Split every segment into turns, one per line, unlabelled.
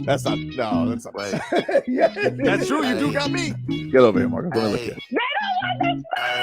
That's not. No, that's not right.
Yeah,
That's true. You do got me. Get over here, Marcus. Let me look at you.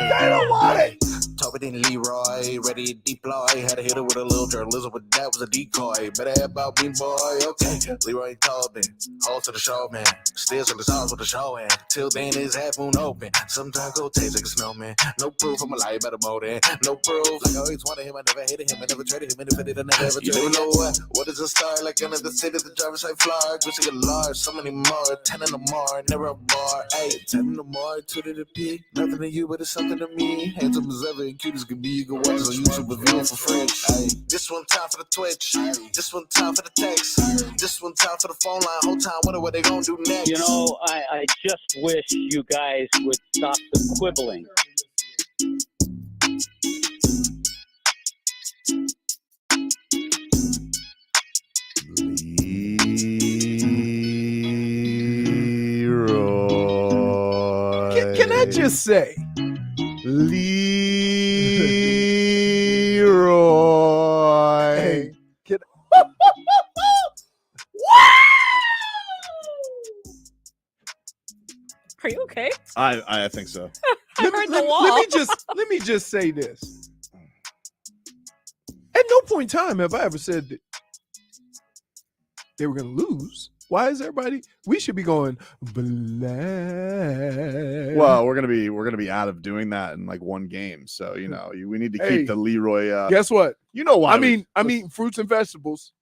they don't want it.
Tobin and Leroy, ready to deploy. Had to hit her with a little journalism, but that was a decoy. Better have about me, boy. Okay, Leroy and Tobin, hold to the show, man. Still in the songs with the show, and till then it's half moon open. Sometimes go taste like a snowman. No proof, I'm a lie about a motor. No proof, like I always wanted him. I never hated him. I never traded him. Independent, I never ever traded him. You never know what is a star? Like another city, the driver's side floor. Just like a large, so many more. 10 in the more, never a bar. 8, 10 in the more, 2 to the P. Nothing to you, but it's something to me. Handsome as ever and cute as can be. You can watch us on YouTube with view for free. Ay. This one time for the Twitch. This one time for the text. This one time for the phone line. Whole time wonder what they gonna do next.
You know, I just wish you guys would stop the quibbling.
Leroy.
Can I just say,
Leroy.
hey, can
Are you okay?
I think so.
I heard the wall.
let me just say this. At no point in time have I ever said that they were going to lose. Why is everybody? We should be going black.
Well, we're gonna be out of doing that in like one game. So we need to keep the Leroy.
Guess what?
You know why?
I'm eating fruits and vegetables.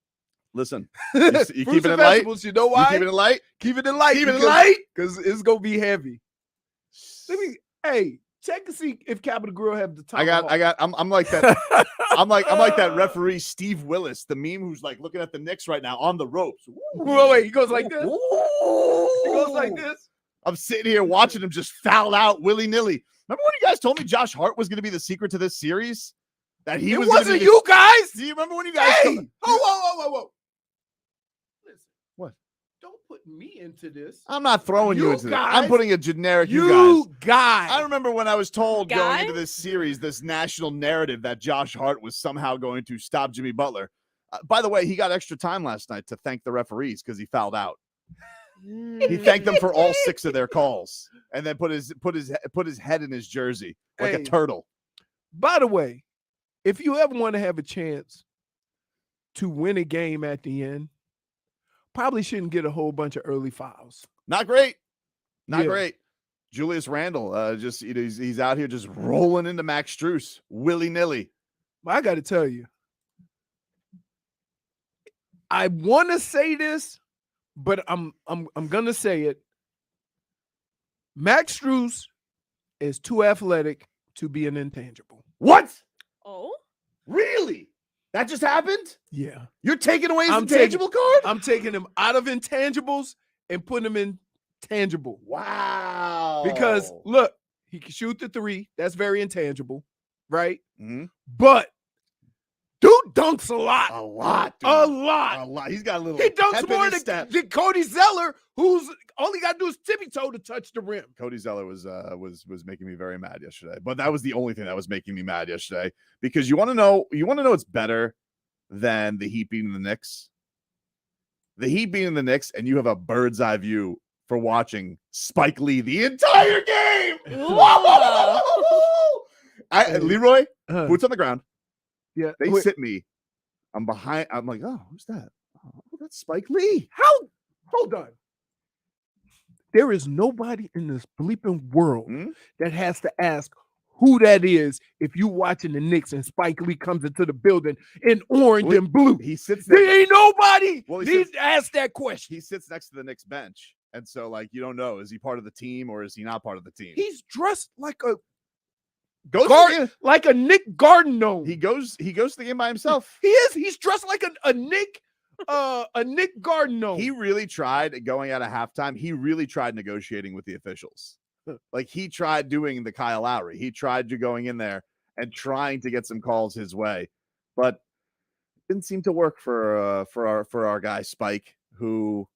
Listen,
You
fruits keeping it light.
You know why?
You keeping it light.
Keep it light.
Keep it light
because it's gonna be heavy. Check to see if Capital Grill have the top.
I'm like that. I'm like that referee Steve Willis, the meme who's like looking at the Knicks right now on the ropes.
Wait, he goes like this.
Ooh.
He goes like this.
I'm sitting here watching him just foul out willy-nilly. Remember when you guys told me Josh Hart was going to be the secret to this series? That he was.
Wasn't you guys?
Do you remember when you guys?
Hey, whoa. Listen,
what?
Don't put me into this.
I'm not throwing you into this. I'm putting a generic
you
guys.
guys.
I remember when I was told going
Guys?
into this series, this national narrative that Josh Hart was somehow going to stop Jimmy Butler. By the way, he got extra time last night to thank the referees because he fouled out. He thanked them for all 6 of their calls, and then put his head in his jersey like a turtle.
By the way, if you ever want to have a chance to win a game at the end, probably shouldn't get a whole bunch of early fouls.
Not great. Not great. Julius Randle, he's out here just rolling into Max Strus willy-nilly.
Well, I got to tell you, I want to say this, but I'm gonna say it. Max Strus is too athletic to be an intangible.
What?
Oh?
Really? That just happened?
Yeah.
You're taking away his intangible card?
I'm taking him out of intangibles and putting him in tangible.
Wow.
Because look, he can shoot the 3. That's very intangible, right?
Mm-hmm.
But dude dunks a lot.
A lot. Dude.
A lot.
A lot. He's got a little.
He dunks more than Cody Zeller, who's all he got to do is tippy toe to touch the rim.
Cody Zeller was making me very mad yesterday, but that was the only thing that was making me mad yesterday. Because you want to know what's better than the Heat beating the Knicks? The Heat beating the Knicks, and you have a bird's eye view for watching Spike Lee the entire game. Leroy, boots on the ground.
Yeah,
they sit me. I'm behind. I'm like, oh, who's that? Oh, that's Spike Lee.
Hold on. There is nobody in this bleeping world that has to ask who that is if you watching the Knicks and Spike Lee comes into the building in orange and blue.
He sits there.
There ain't nobody needs to ask that question.
He sits next to the Knicks bench. And so, you don't know, is he part of the team or is he not part of the team?
He's dressed like a
like
a Nick Garden gnome.
He goes to the game by himself.
He is. He's dressed like a Nick Garden gnome.
He really tried going out of halftime. He really tried negotiating with the officials. He tried doing the Kyle Lowry. He tried going in there and trying to get some calls his way, but it didn't seem to work for our guy Spike, who,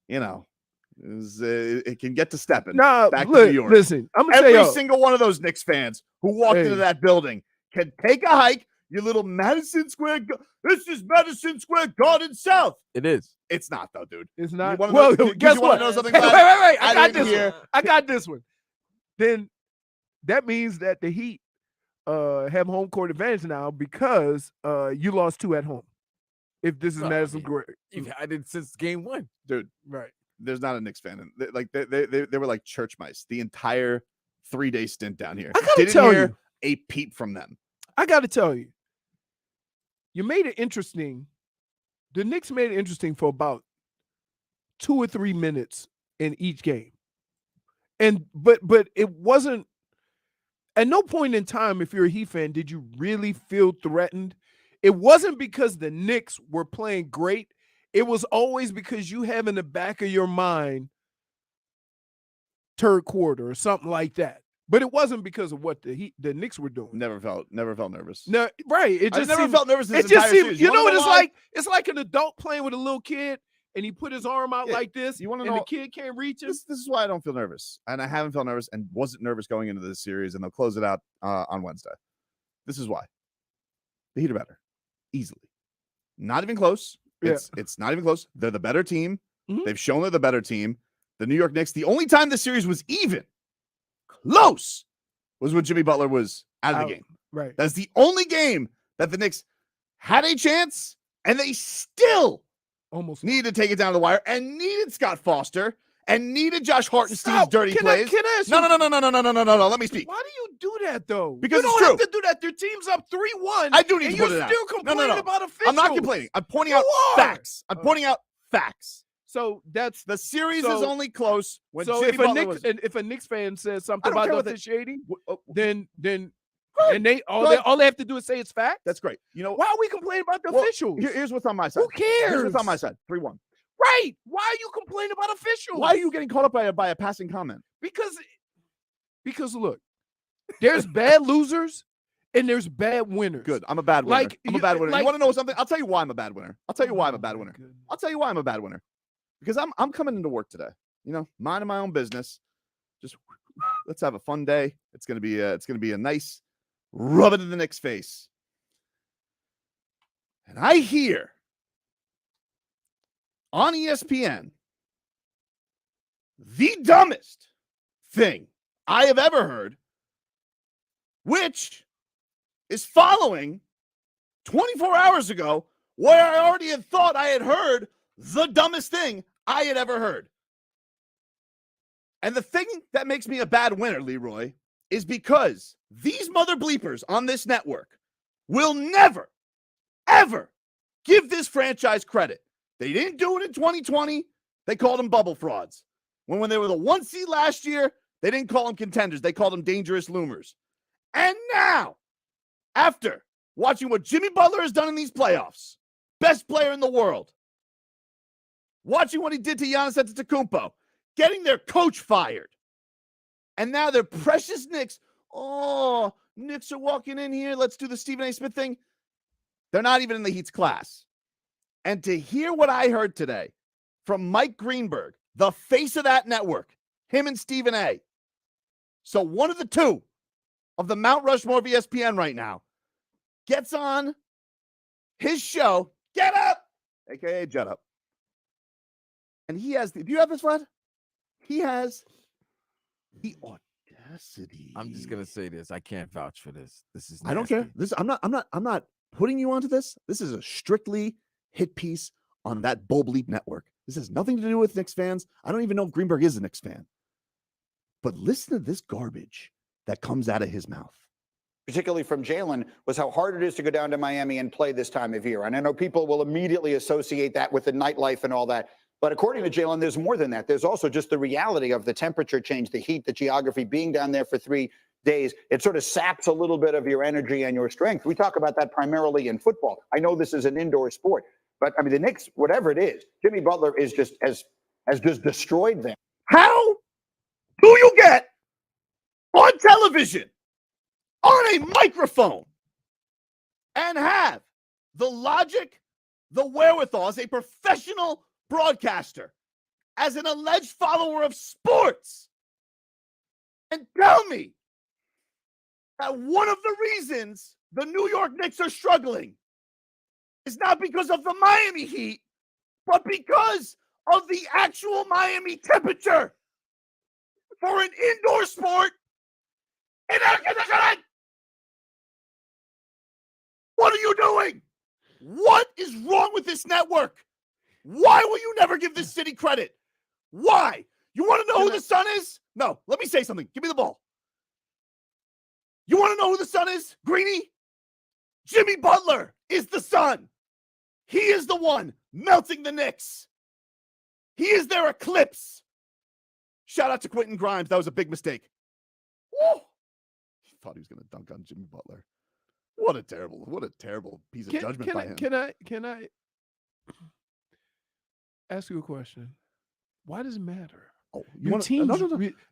it can get to stepping back to New York.
Listen, I'm gonna
every
say
single one of those Knicks fans who walked into that building can take a hike, You little Madison Square. This is Madison Square Garden South.
It is.
It's not though, dude.
It's not.
wanna
Well,
know-
guess
you wanna
what?
know something,
Hey,
Vlad?
wait. I
I
got
didn't
this
hear-
one. I got this one. Then that means that the Heat have home court advantage now because you lost 2 at home. If this is
Well, I
Madison
mean,
Square,
You've had it since game 1.
Dude.
right?
There's not a Knicks fan. And they were like church mice the entire 3-day stint down here.
I gotta
Didn't
tell
hear
you.
a peep from them.
I got to tell you, you made it interesting. The Knicks made it interesting for about 2 or 3 minutes in each game, and but it wasn't. At no point in time, if you're a Heat fan, did you really feel threatened. It wasn't because the Knicks were playing great. It was always because you have in the back of your mind third quarter or something like that. But it wasn't because of what the Knicks were doing.
Never felt nervous.
No, right. It
I
just
never
seemed,
felt nervous this
it just
entire
seemed,
series.
you know what
wanna
it's
why?
like? It's like an adult playing with a little kid and he put his arm out
Yeah,
like this
you wanna
and
know-
the kid can't reach him.
This is why I don't feel nervous, and I haven't felt nervous, and wasn't nervous going into this series, and they'll close it out on Wednesday. This is why the Heat are better, easily, not even close.
Yeah.
It's not even close. They're the better team.
Mhm.
They've shown they're the better team. The New York Knicks. The only time the series was even close was when Jimmy Butler was out of the game.
Right.
That's the only game that the Knicks had a chance, and they still
Almost
needed to take it down to the wire, and needed Scott Foster, and needed Josh Hartenstein's
Stop.
dirty
Can
plays.
can I ask
No.
you-
Let me speak.
Why do you do that though?
Because
you
it's
don't have
true.
to do that. Their team's up 3-1.
I do need
and
to
you're
put it out.
still
No,
complaining about officials.
I'm not complaining. I'm pointing
You
out
are.
facts. I'm pointing out facts.
So that's
The series
So-
is only close when
so
Jimmy
if a
Butler
Knicks
was.
and if a Knicks fan says
I
something
don't care
about
what
the
they-
officiating,
Oh,
then
Good.
and they all
Good.
they have to do is say it's fact.
That's great. You know,
Why are we complaining about the
Well,
officials?
here's what's on my side.
Who cares?
Here's what's on my side. 3-1.
Right. Why are you complaining about officials?
Why are you getting caught up by a passing comment?
Because look, there's bad losers and there's bad winners.
Good. I'm a bad winner.
Like,
I'm a
you-
bad winner.
like-
You want to know something? I'll tell you why I'm a bad winner. I'll tell you why I'm a bad
Oh, my
winner.
goodness.
I'll tell you why I'm a bad winner. Because I'm coming into work today. You know, minding my own business. Just let's have a fun day. It's gonna be a nice rub it in the Knicks face. And I hear on ESPN the dumbest thing I have ever heard, which is following 24 hours ago, where I already had thought I had heard the dumbest thing I had ever heard. And the thing that makes me a bad winner, Leroy, is because these mother bleepers on this network will never, ever give this franchise credit. They didn't do it in 2020. They called them bubble frauds. When they were the 1 seed last year, they didn't call them contenders. They called them dangerous loomers. And now, after watching what Jimmy Butler has done in these playoffs, best player in the world, watching what he did to Giannis Antetokounmpo, getting their coach fired, and now their precious Knicks, Knicks are walking in here, let's do the Stephen A. Smith thing. They're not even in the Heat's class. And to hear what I heard today from Mike Greenberg, the face of that network, him and Stephen A. So one of the two of the Mount Rushmore of ESPN right now gets on his show, Get Up, aka Jet Up. And he has do you have this, Vlad? He has the audacity.
I'm just gonna say this. I can't vouch for this. This is
I don't care.
nasty.
This I'm not putting you onto this. This is a strictly hit piece on that Bull Bleep network. This has nothing to do with Knicks fans. I don't even know if Greenberg is a Knicks fan. But listen to this garbage that comes out of his mouth.
Particularly from Jalen, was how hard it is to go down to Miami and play this time of year. And I know people will immediately associate that with the nightlife and all that. But according to Jalen, there's more than that. There's also just the reality of the temperature change, the heat, the geography, being down there for 3 days. It sort of saps a little bit of your energy and your strength. We talk about that primarily in football. I know this is an indoor sport, but I mean, the Knicks, whatever it is, Jimmy Butler is just has just destroyed them.
How do you get on television, on a microphone, and have the logic, the wherewithal as a professional broadcaster, as an alleged follower of sports, and tell me that one of the reasons the New York Knicks are struggling is not because of the Miami Heat, but because of the actual Miami temperature for an indoor sport in air conditioning. What are you doing? What is wrong with this network? Why will you never give this city credit? Why? You want to know who the sun is? No, let me say something. Give me the ball. You want to know who the sun is, Greeny? Jimmy Butler is the sun. He is the one melting the Knicks. He is their eclipse. Shout out to Quentin Grimes. That was a big mistake. Woo! He thought he was going to dunk on Jimmy Butler. What a terrible piece of judgment by him.
Can I ask you a question? Why does it matter?
Oh,
Your teams.
No.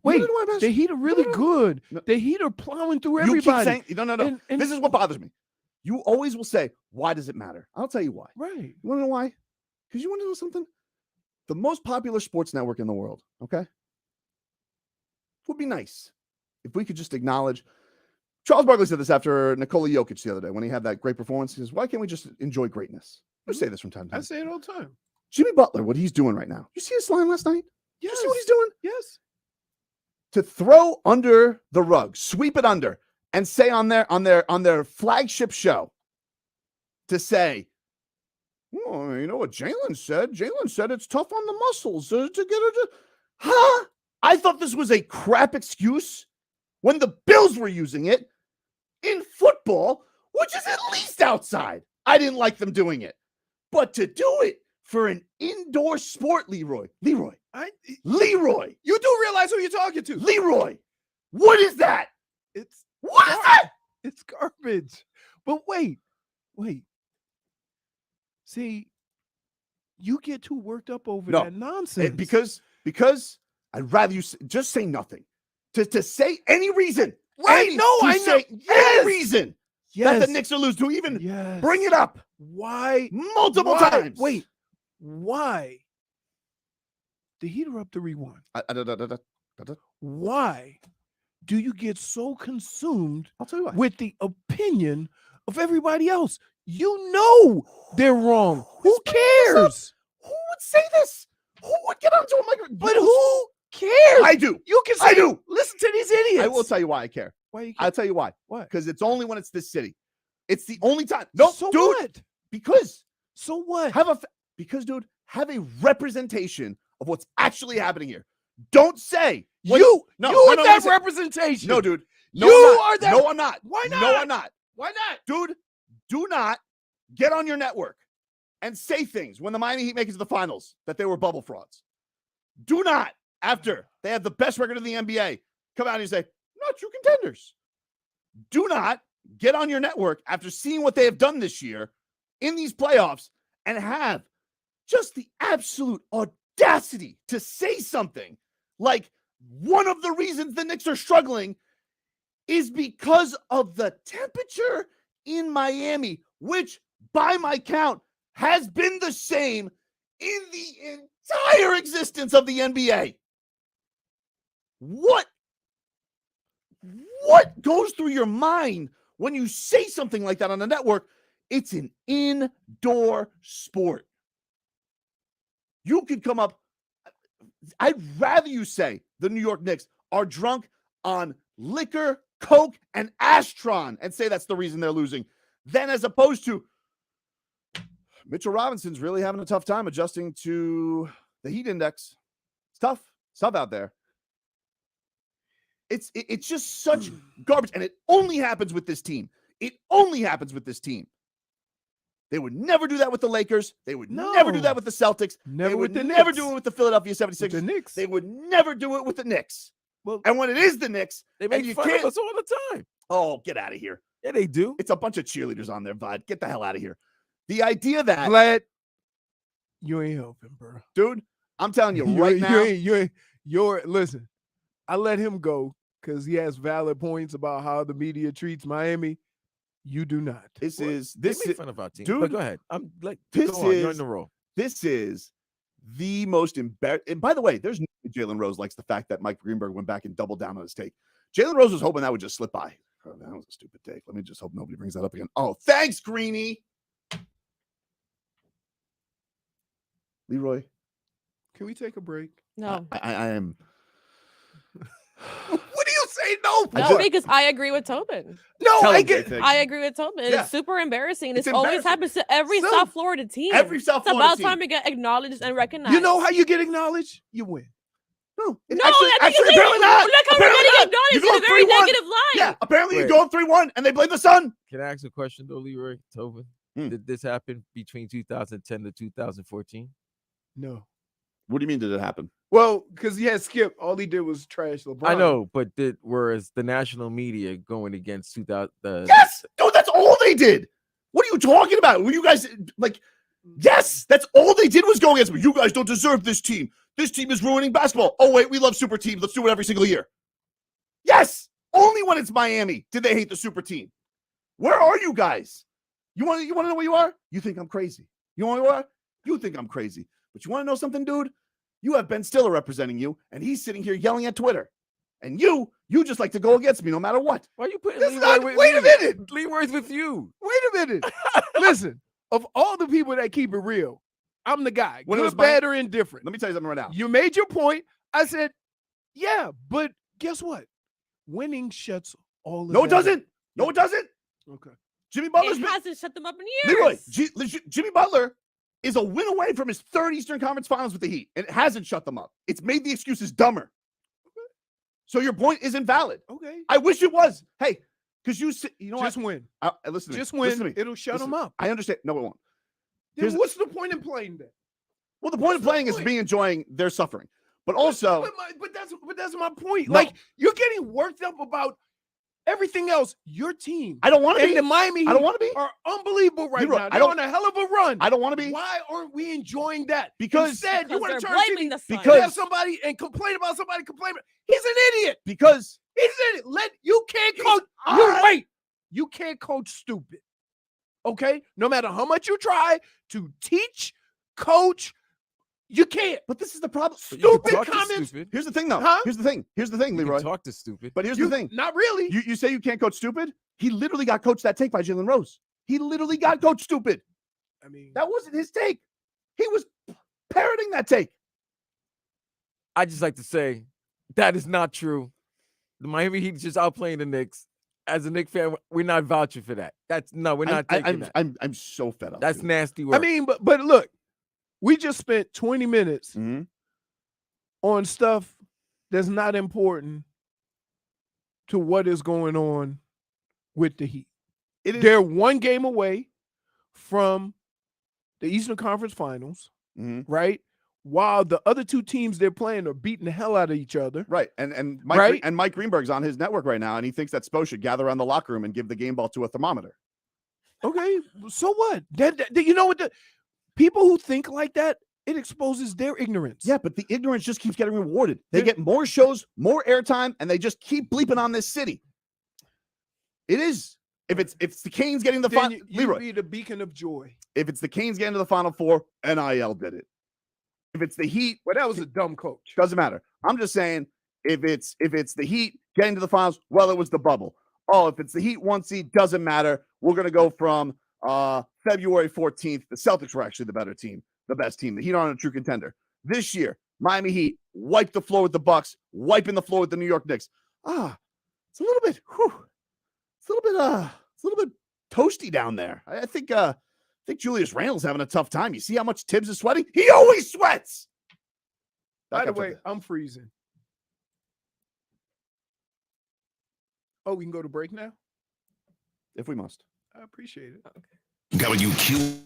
Wait,
No, no,
the Heat are really good.
No.
The Heat are plowing through
You keep
everybody.
saying, no.
And
This is what bothers me. You always will say, why does it matter? I'll tell you why.
right.
You want to know why? Because you want to know something? The most popular sports network in the world, okay? It would be nice if we could just acknowledge. Charles Barkley said this after Nikola Jokic the other day when he had that great performance. He says, why can't we just enjoy greatness? You say this from time to time.
I say it all the time.
Jimmy Butler, what he's doing right now. You see his line last night?
Yes.
You see what he's doing?
Yes.
To throw under the rug, sweep it under, and say on their flagship show, to say, well, you know what Jalen said? Jalen said it's tough on the muscles to get her to. Huh? I thought this was a crap excuse when the Bills were using it in football, which is at least outside. I didn't like them doing it. But to do it for an indoor sport, Leroy.
You do realize who you're talking to.
Leroy, what is that? What is
gar-
that?
It's garbage. But wait. See, you get too worked up over
No,
that nonsense.
Because I'd rather you just say nothing. To say any reason.
Right, I know.
Any reason that
yes.
the Knicks are losing, to even
Yes.
bring it up
Why?
multiple
Why?
times.
Wait. Why? The Heat are up 3-1. Why do you get so consumed
I'll tell you why.
with the opinion of everybody else? You know they're wrong. Who cares?
Who would say this? Who would get onto a microphone?
But who cares?
I do.
You can say,
I do.
Listen to these idiots.
I will tell you why I care.
Why you
I'll tell you why.
Why?
Because it's only when it's this city. It's the only time. No,
so
dude.
what?
Because
So what?
dude, have a representation of what's actually happening here. Don't say
you are that
listen.
representation.
No, dude. No,
You
I'm not.
are that.
No, I'm not.
Why not?
No, I'm not.
Why not?
Dude, do not get on your network and say things when the Miami Heat make it to the finals that they were bubble frauds. Do not, after they have the best record in the NBA, come out and say, not true contenders. Do not get on your network after seeing what they have done this year in these playoffs and have just the absolute audacity to say something like one of the reasons the Knicks are struggling is because of the temperature in Miami, which by my count has been the same in the entire existence of the NBA. What goes through your mind when you say something like that on the network? It's an indoor sport. You could come up. I'd rather you say the New York Knicks are drunk on liquor, coke, and Astron and say that's the reason they're losing, than as opposed to Mitchell Robinson's really having a tough time adjusting to the heat index. It's tough. It's tough out there. It's just such garbage, and it only happens with this team. It only happens with this team. They would never do that with the Lakers. They would never do that with the Celtics. They would never do it with the Philadelphia 76ers.
The Knicks.
They would never do it with the Knicks.
Well,
And when it is the Knicks,
They make
you
fun of
can't-
us all the time.
oh, get out of here.
Yeah, they do.
It's a bunch of cheerleaders on there, bud. Get the hell out of here. The idea that,
Glad you ain't helping, bro.
dude, I'm telling you right now.
Listen, I let him go because he has valid points about how the media treats Miami. You do not.
This
What?
is
They
this
make
is
fun of our team.
dude,
But go ahead. I'm like,
this
go on. You're
is-
in the roll.
this is the most embarrassing. And by the way, there's no way Jalen Rose likes the fact that Mike Greenberg went back and doubled down on his take. Jalen Rose was hoping that would just slip by. Oh, that was a stupid take. Let me just hope nobody brings that up again. Oh, thanks, Greeny. Leroy,
Can we take a break?
No.
I am.
What do you say no for?
No, because I agree with Tobin.
No,
Tell
I
him,
get.
J-Fig.
I agree with Tobin.
Yeah.
It's super embarrassing.
It's
This always
embarrassing.
happens to every
So-
South Florida team.
Every South
it's
Florida
about
team.
time to get acknowledged and recognized.
You know how you get acknowledged? You win.
No,
No,
actually,
I think
actually,
you
apparently not.
Look how
Apparently
we're getting
not.
acknowledged
You
in
go
a very
3-1.
negative light.
Yeah, apparently you
Wait.
go 3-1 and they blame the sun.
Can I ask a question though, Leroy? Tobin?
Hmm.
Did this happen between 2010 to 2014?
No.
What do you mean did it happen?
Well, because he had Skip. All he did was trash LeBron.
I know, but whereas the national media going against 2000,
Yes. No, that's all they did. What are you talking about? Were you guys like, yes, that's all they did was go against me. You guys don't deserve this team. This team is ruining basketball. Oh, wait, we love super teams. Let's do it every single year. Yes. Only when it's Miami did they hate the super team. Where are you guys? You want to know where you are? You think I'm crazy. You want to know where you are? You think I'm crazy. But you want to know something, dude? You have Ben Stiller representing you, and he's sitting here yelling at Twitter. And you just like to go against me no matter what.
Why are you putting
That's
Leroy
not-
with
wait a
me?
minute.
Leroy's with you.
Wait a minute. Listen, of all the people that keep it real, I'm the guy.
When it was
Good, bad, or indifferent.
Let me tell you something right now.
You made your point. I said, yeah, but guess what? Winning shuts all of
No, it
that
doesn't. No, it doesn't.
up. Okay.
Jimmy Butler's
It
been,
hasn't shut them up in years.
Leroy, Jimmy Butler is a win away from his third Eastern Conference Finals with the Heat, and it hasn't shut them up. It's made the excuses dumber. So your point is invalid.
Okay.
I wish it was. Hey, because you know
Just
what?
win.
Listen to me.
Just
Listen to
win.
me.
It'll shut
Listen
them
to me.
up.
I understand. No, it won't.
Then
Here's-
what's the point in playing that?
Well, the point of
What's the
playing is
point?
me enjoying their suffering, but also
but that's my point.
No.
Like you're getting worked up about everything else. Your team
I don't want to
and
be.
the Miami
I don't
Heat
want to be.
are unbelievable right
Leroy,
now.
I
They're
don't-
on a hell of a run.
I don't want to be.
Why aren't we enjoying that?
Because-
Instead, you
Because
want
they're
to turn
blaming the sun.
because-
have somebody and complain about somebody complaining. He's an idiot.
Because
He's an idiot. You can't coach. You can't coach stupid. Okay? No matter how much you try to teach, coach, you can't.
but this is the problem.
But you can
Stupid
talk to
comments.
stupid.
Here's the thing, though.
Huh?
Here's the thing. Here's the thing,
You can
Leroy.
talk to stupid.
But here's
You-
the thing.
Not really.
You say you can't coach stupid? He literally got coached that take by Jalen Rose. He literally got coached stupid.
I mean,
That wasn't his take. He was parroting that take.
I just like to say that is not true. The Miami Heat is just outplaying the Knicks. As a Knicks fan, we're not vouching for that. We're not taking that.
I'm so fed up.
That's
dude.
nasty work.
I mean, but look, we just spent 20 minutes
Mhm.
on stuff that's not important to what is going on with the Heat.
It is.
They're one game away from the Eastern Conference Finals,
Mhm.
right? While the other two teams they're playing are beating the hell out of each other.
Right. And
Right?
Mike Greenberg's on his network right now, and he thinks that Spo should gather around the locker room and give the game ball to a thermometer.
Okay, so what? You know what? The people who think like that, it exposes their ignorance.
Yeah, but the ignorance just keeps getting rewarded. They
Yeah.
get more shows, more airtime, and they just keep bleeping on this city. It is. If it's the Canes getting the
Then
final,
you
Leroy.
be the beacon of joy.
If it's the Canes getting to the Final Four, NIL did it. If it's the Heat,
Well, that was a dumb coach.
doesn't matter. I'm just saying, if it's the Heat getting to the finals, well, it was the bubble. Oh, if it's the Heat 1 seed, doesn't matter. We're gonna go from February 14th. The Celtics were actually the better team, the best team. The Heat aren't a true contender. This year, Miami Heat wiped the floor with the Bucks, wiping the floor with the New York Knicks. It's a little bit, it's a little bit toasty down there. I think Julius Randle's having a tough time. You see how much Tibbs is sweating? He always sweats.
By
Back
the
up to
way, I'm freezing. Oh, we can go to break now?
if we must.
I appreciate it.
WQ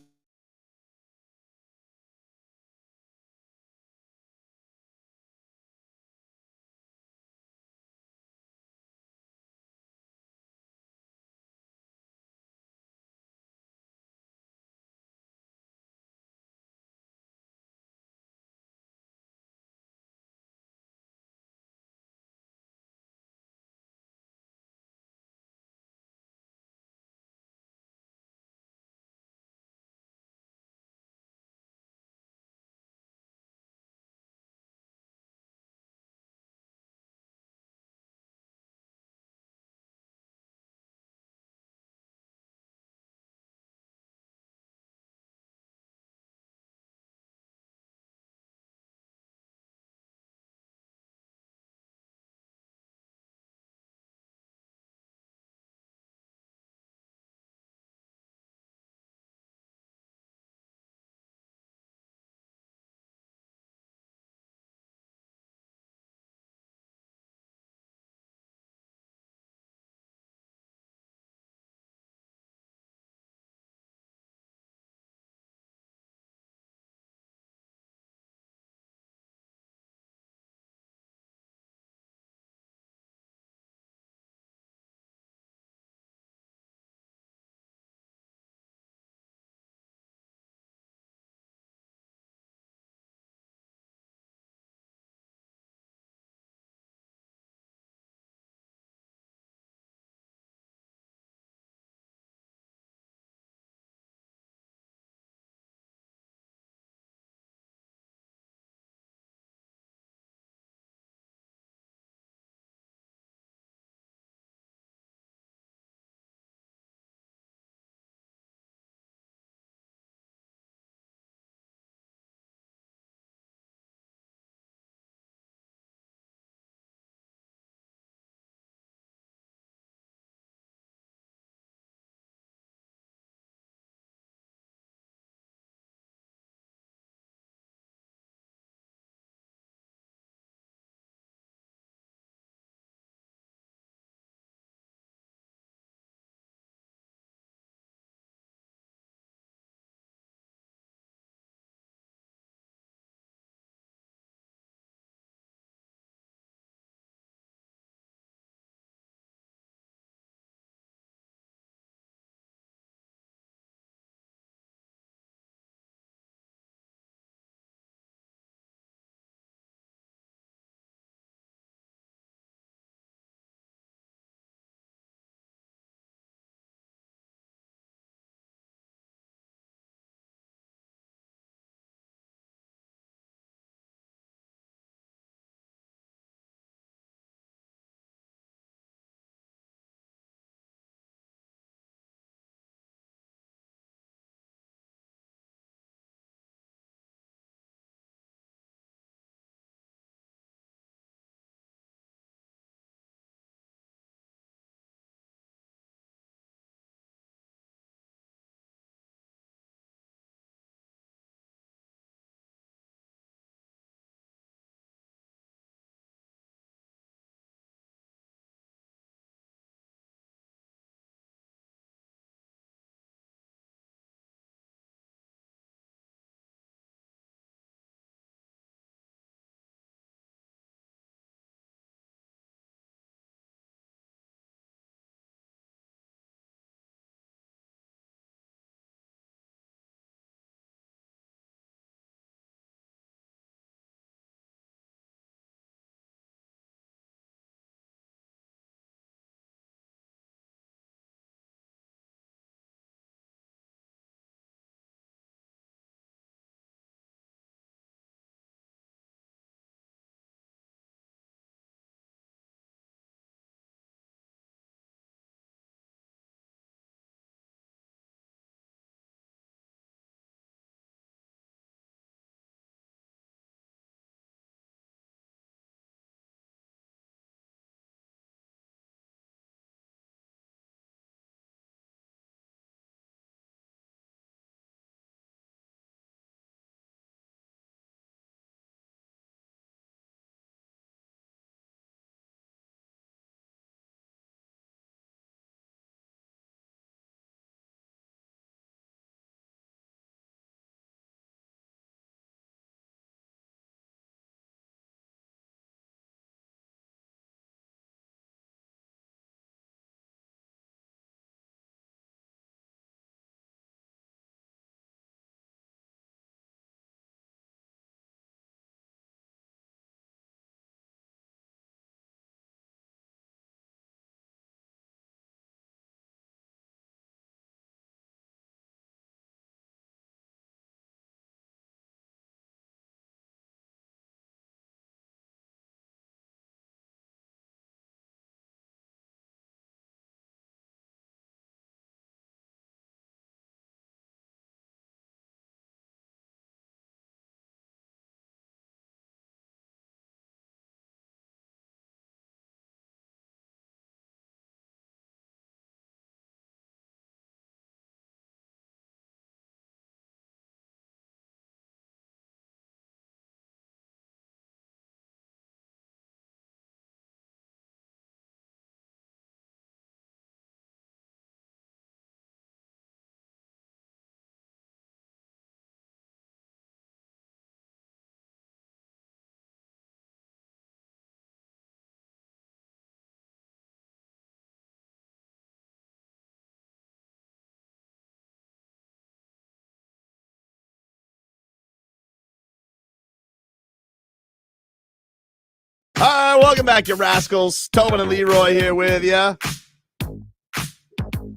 All right, welcome back, you rascals. Tobin and Leroy here with you.
You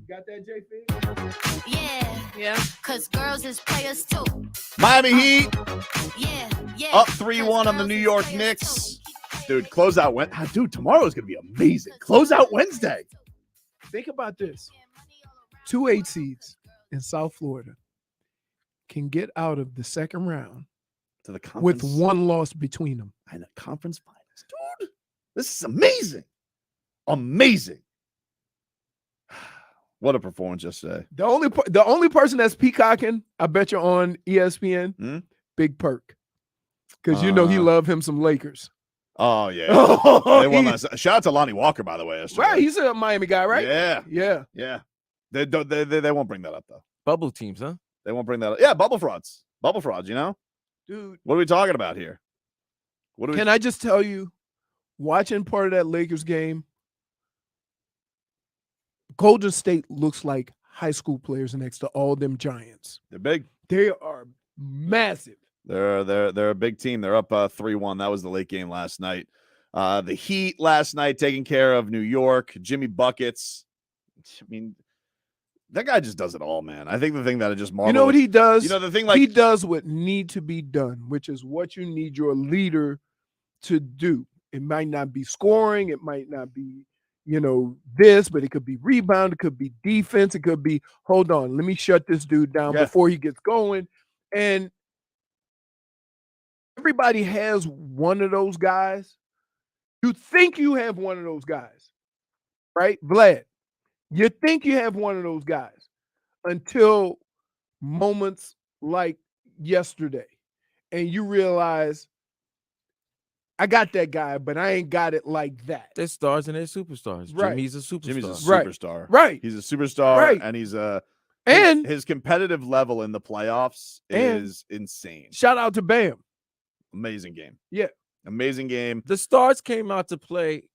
got that, JP?
Yeah.
Cause girls is players too.
Miami Heat
Yeah.
up 3-1 on the New York Knicks. Dude, closeout Wednesday. Dude, tomorrow is going to be amazing. Closeout Wednesday.
Think about this. 2 8 seeds in South Florida can get out of the second round
To the conference.
with one loss between them.
And the conference finals. Dude, this is amazing. Amazing. What a performance yesterday.
The only person that's peacocking, I bet you on ESPN, Big Perk. Because you know he love him some Lakers.
Oh, yeah.
Oh,
They won last. Shout out to Lonnie Walker, by the way. Yesterday.
Right, he's a Miami guy, right?
Yeah.
Yeah.
They won't bring that up, though.
Bubble teams, huh?
They won't bring that up. Yeah, bubble frauds. Bubble frauds, you know?
Dude,
What are we talking about here? What are we
can I just tell you, watching part of that Lakers game, Golden State looks like high school players next to all them giants.
They're big.
They are massive.
They're a big team. They're up 3-1. That was the late game last night. The Heat last night taking care of New York. Jimmy Buckets. I mean, that guy just does it all, man. I think the thing that I just marvel.
You know what he does?
You know the thing, like
he does what need to be done, which is what you need your leader to do. It might not be scoring. It might not be, this, but it could be rebound. It could be defense. It could be, hold on, let me shut this dude down before he gets going. And everybody has one of those guys. You think you have one of those guys, right? Vlad, you think you have one of those guys until moments like yesterday. And you realize, I got that guy, but I ain't got it like that.
They're stars and they're superstars.
Right.
Jimmy's a superstar.
Jimmy's a
Right.
superstar.
Right.
He's a superstar,
Right.
and he's
And
his competitive level in the playoffs is insane.
shout out to Bam.
Amazing game.
Yeah.
Amazing game.
The stars came out to play,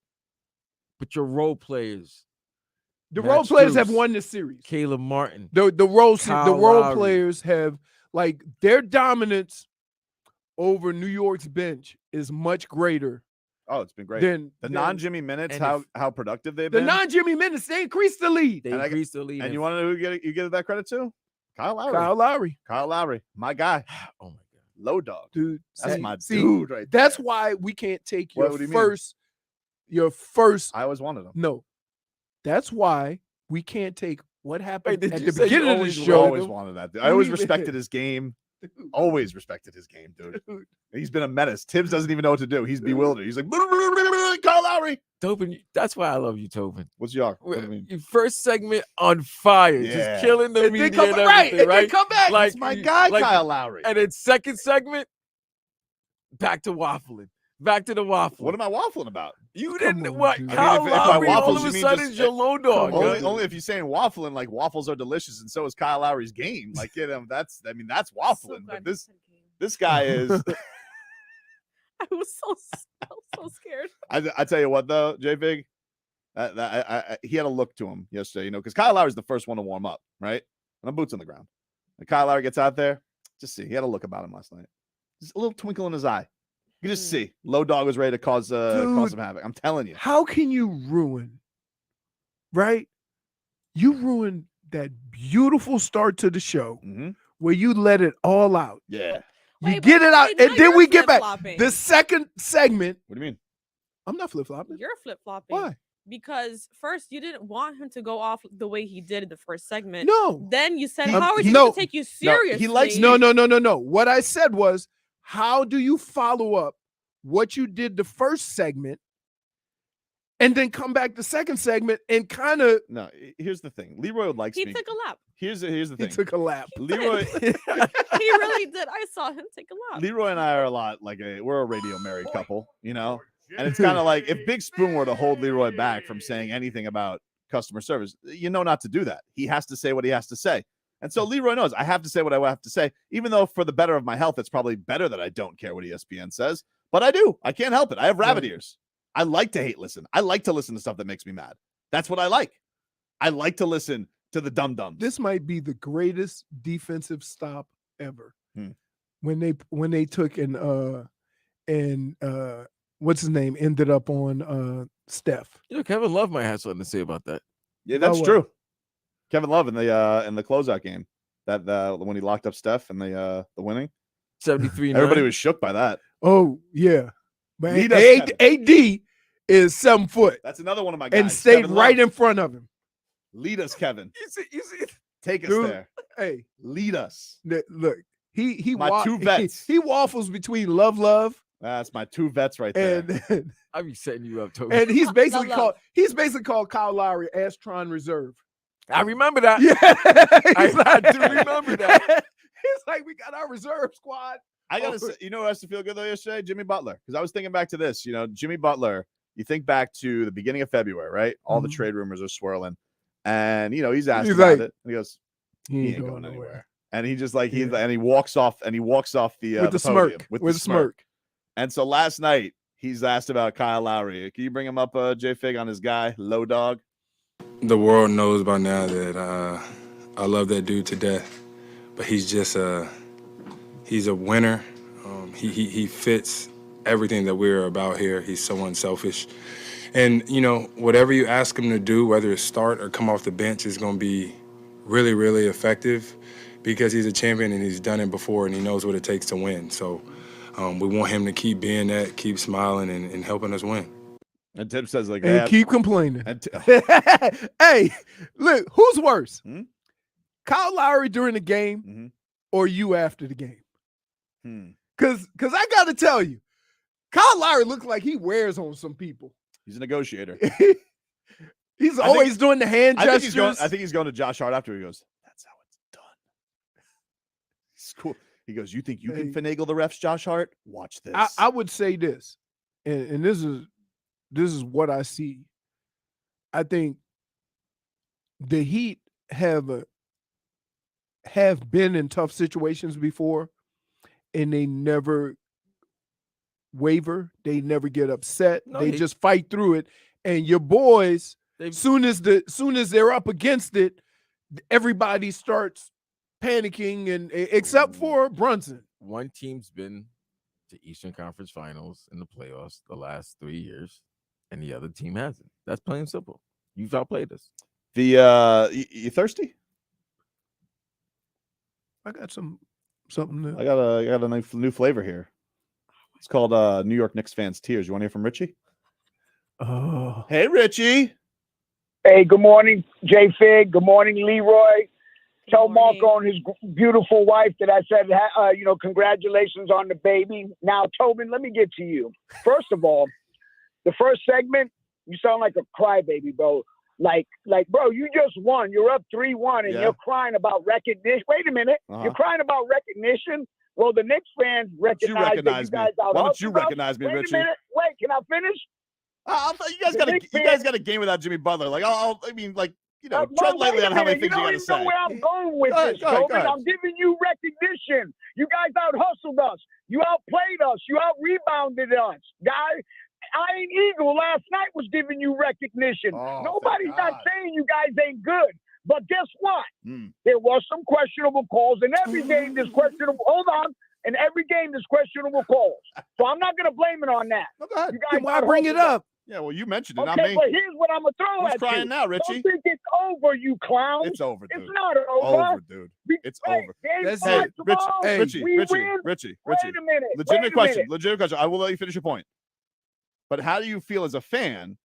but your role players,
The
Matt
role players have
Strus,
won the series.
Caleb Martin,
The
Kyle
role
Lowry.
players have, like, their dominance over New York's bench is much greater
Oh, it's been great.
than
The non-Jimmy minutes,
and
how productive they've
the
been.
non-Jimmy minutes. They increased the lead.
they
And I-
increased the lead.
And you want to know who you give that credit to? Kyle Lowry.
Kyle Lowry,
My guy.
oh my god,
Low dog.
dude.
That's
see-
my
see,
dude right
That's
there.
why we can't take
What
your
do you mean?
first.
I always wanted him.
No, that's why we can't take what happened
did
at
you
the
say you
beginning of the
always
show.
Always wanted that. Dude. I always
Dude.
respected his game.
Dude,
Always respected his game, dude.
dude.
He's been a menace. Tibbs doesn't even know what to do. He's bewildered. He's like, Kyle Lowry.
Tobin. That's why I love you, Tobin.
What's your? What do you mean?
Your first segment on fire,
Yeah.
just killing the
And
media
then come
and
right,
everything,
and
right?
then come back.
Like
That's my guy,
like-
Kyle Lowry.
And then second segment, back to waffling, back to the waffle.
What am I waffling about?
You
Come
didn't
on,
what?
dude.
Kyle
I mean, if I
Lowry all
waffles,
of
you
a
mean
sudden
just-
is your low dog.
Come on.
huh?
Only if you're saying waffling, like waffles are delicious, and so is Kyle Lowry's game. Like, that's waffling. But this guy is.
I was so scared.
I tell you what though, J Big, he had a look to him yesterday, because Kyle Lowry's the first one to warm up, right? And I'm boots on the ground. And Kyle Lowry gets out there, just see, he had a look about him last night. Just a little twinkle in his eye. You can just see, low dog was ready to cause some havoc. I'm telling you.
How can you ruin, right? You ruined that beautiful start to the show
Mhm.
where you let it all out.
Yeah.
You
Wait,
get
but
it out,
wait, now
and then
you're
we get back.
flip-flopping.
The second segment,
What do you mean?
I'm not flip-flopping.
You're flip-flopping.
Why?
Because first you didn't want him to go off the way he did in the first segment.
No.
Then you said,
He-
"How are you
no,
going to take you seriously?"
he likes-
No. What I said was, how do you follow up what you did the first segment and then come back the second segment and kind of
No, here's the thing. Leroy likes
He
me.
took a lap.
Here's the
he
thing.
took a lap.
Leroy
He really did. I saw him take a lap.
Leroy and I are a lot like we're a radio married couple, And it's kind of like if Big Spoon were to hold Leroy back from saying anything about customer service, not to do that. He has to say what he has to say. And so Leroy knows I have to say what I have to say, even though for the better of my health, it's probably better that I don't care what ESPN says. But I do. I can't help it. I have rabbit ears. I like to hate listen. I like to listen to stuff that makes me mad. That's what I like. I like to listen to the dum-dums.
This might be the greatest defensive stop ever.
Hmm.
When they took and what's his name ended up on Steph.
You know, Kevin Love might have something to say about that.
Yeah, that's
what?
true. Kevin Love in the closeout game, that when he locked up Steph and the winning,
73.
everybody was shook by that.
Oh yeah, but
Lead us,
AD is 7 foot
That's another one of my guys.
and stayed
Kevin
right
Love.
in front of him.
Lead us, Kevin.
You see,
Take us
Dude,
there.
Hey,
Lead us.
look, he
My two vets.
He waffles between love
That's my two vets right there.
and
I be setting you up, Tobin.
and he's basically
Love.
called Kyle Lowry Astron Reserve.
I remember that.
Yeah,
I do remember that.
He's like, we got our reserve squad.
I gotta say, you know who has to feel good though yesterday? Jimmy Butler. Because I was thinking back to this, Jimmy Butler, you think back to the beginning of February, right? All the
Mhm.
trade rumors are swirling. And he's asked
He's
about
like,
it. And he goes,
He
he ain't going anywhere. And he just like and he walks off the
with
the
the
podium
smirk.
with
With
the
the smirk.
And so last night he's asked about Kyle Lowry. Can you bring him up, J Fig, on his guy, Low Dog?
The world knows by now that I love that dude to death, but he's just he's a winner. He fits everything that we're about here. He's so unselfish. And, whatever you ask him to do, whether it's start or come off the bench, is going to be really, really effective because he's a champion and he's done it before and he knows what it takes to win. So we want him to keep being that, keep smiling and helping us win.
And Tim says like
And
that.
keep complaining.
And
Hey, look, who's worse?
Hmm?
Kyle Lowry during the game
Mhm.
or you after the game?
Hmm.
Cause I gotta tell you, Kyle Lowry looks like he wears on some people.
He's a negotiator.
He's
I
always
think-
doing the hand
I
gestures.
think he's going to Josh Hart after. He goes, that's how it's done. It's cool. He goes, you think you can finagle the refs, Josh Hart? Watch this.
I would say this, and this is what I see. I think the Heat have been in tough situations before, and they never waver. They never get upset.
No,
they
they-
just fight through it. And your boys,
They've-
soon as they're up against it, everybody starts panicking, and except for Brunson.
One team's been to Eastern Conference Finals in the playoffs the last 3 years, and the other team hasn't. That's plain and simple. You've outplayed us.
You thirsty?
I got something new.
I got a new flavor here. It's called New York Knicks fans tears. You want to hear from Richie?
Oh,
Hey, Richie.
Hey, good morning, J Fig. Good morning, Leroy. Tell
morning.
Marco and his beautiful wife that I said, congratulations on the baby. Now, Tobin, let me get to you. First of all, the first segment, you sound like a crybaby, bro. Like, bro, you just won. You're up 3-1, and
Yeah.
you're crying about recognition. Wait a minute.
Uh-huh.
You're crying about recognition? Well, the Knicks fans
Why don't you
recognize that you
recognize me?
guys out.
Why don't you recognize me,
Wait
Richie?
a minute. Wait, can I finish?
You guys
The Knicks fans-
got a game without Jimmy Butler. Like,
Bro,
tread lightly
wait a
on how many
minute.
things you got to
don't even
say.
know where I'm going with
Go ahead,
this,
go ahead,
Tobin.
go ahead.
I'm giving you recognition. You guys out-hustled us. You outplayed us. You out-rebounded us. Guys, Iron Eagle last night was giving you recognition.
Oh,
Nobody's
thank
not
God.
saying you guys ain't good. But guess what?
Mm.
There was some questionable calls. In every game, there's questionable. Hold on. In every game, there's questionable calls. So I'm not going to blame it on that.
No, go ahead.
You guys
then why bring it
out-hustled us.
up?
Yeah, well, you mentioned it,
Okay,
not me.
but here's what I'm going to throw
Who's
at
crying
you.
now, Richie?
Don't think it's over, you clowns.
It's over, dude.
It's not over.
Dude.
Be-
It's
hey,
over.
game
That's
five
it.
tomorrow,
Richie,
we
Richie,
win.
Richie.
Wait a minute.
Legitimate question.
Minute.
Legitimate question. I will let you finish your point. But how do you feel as a fan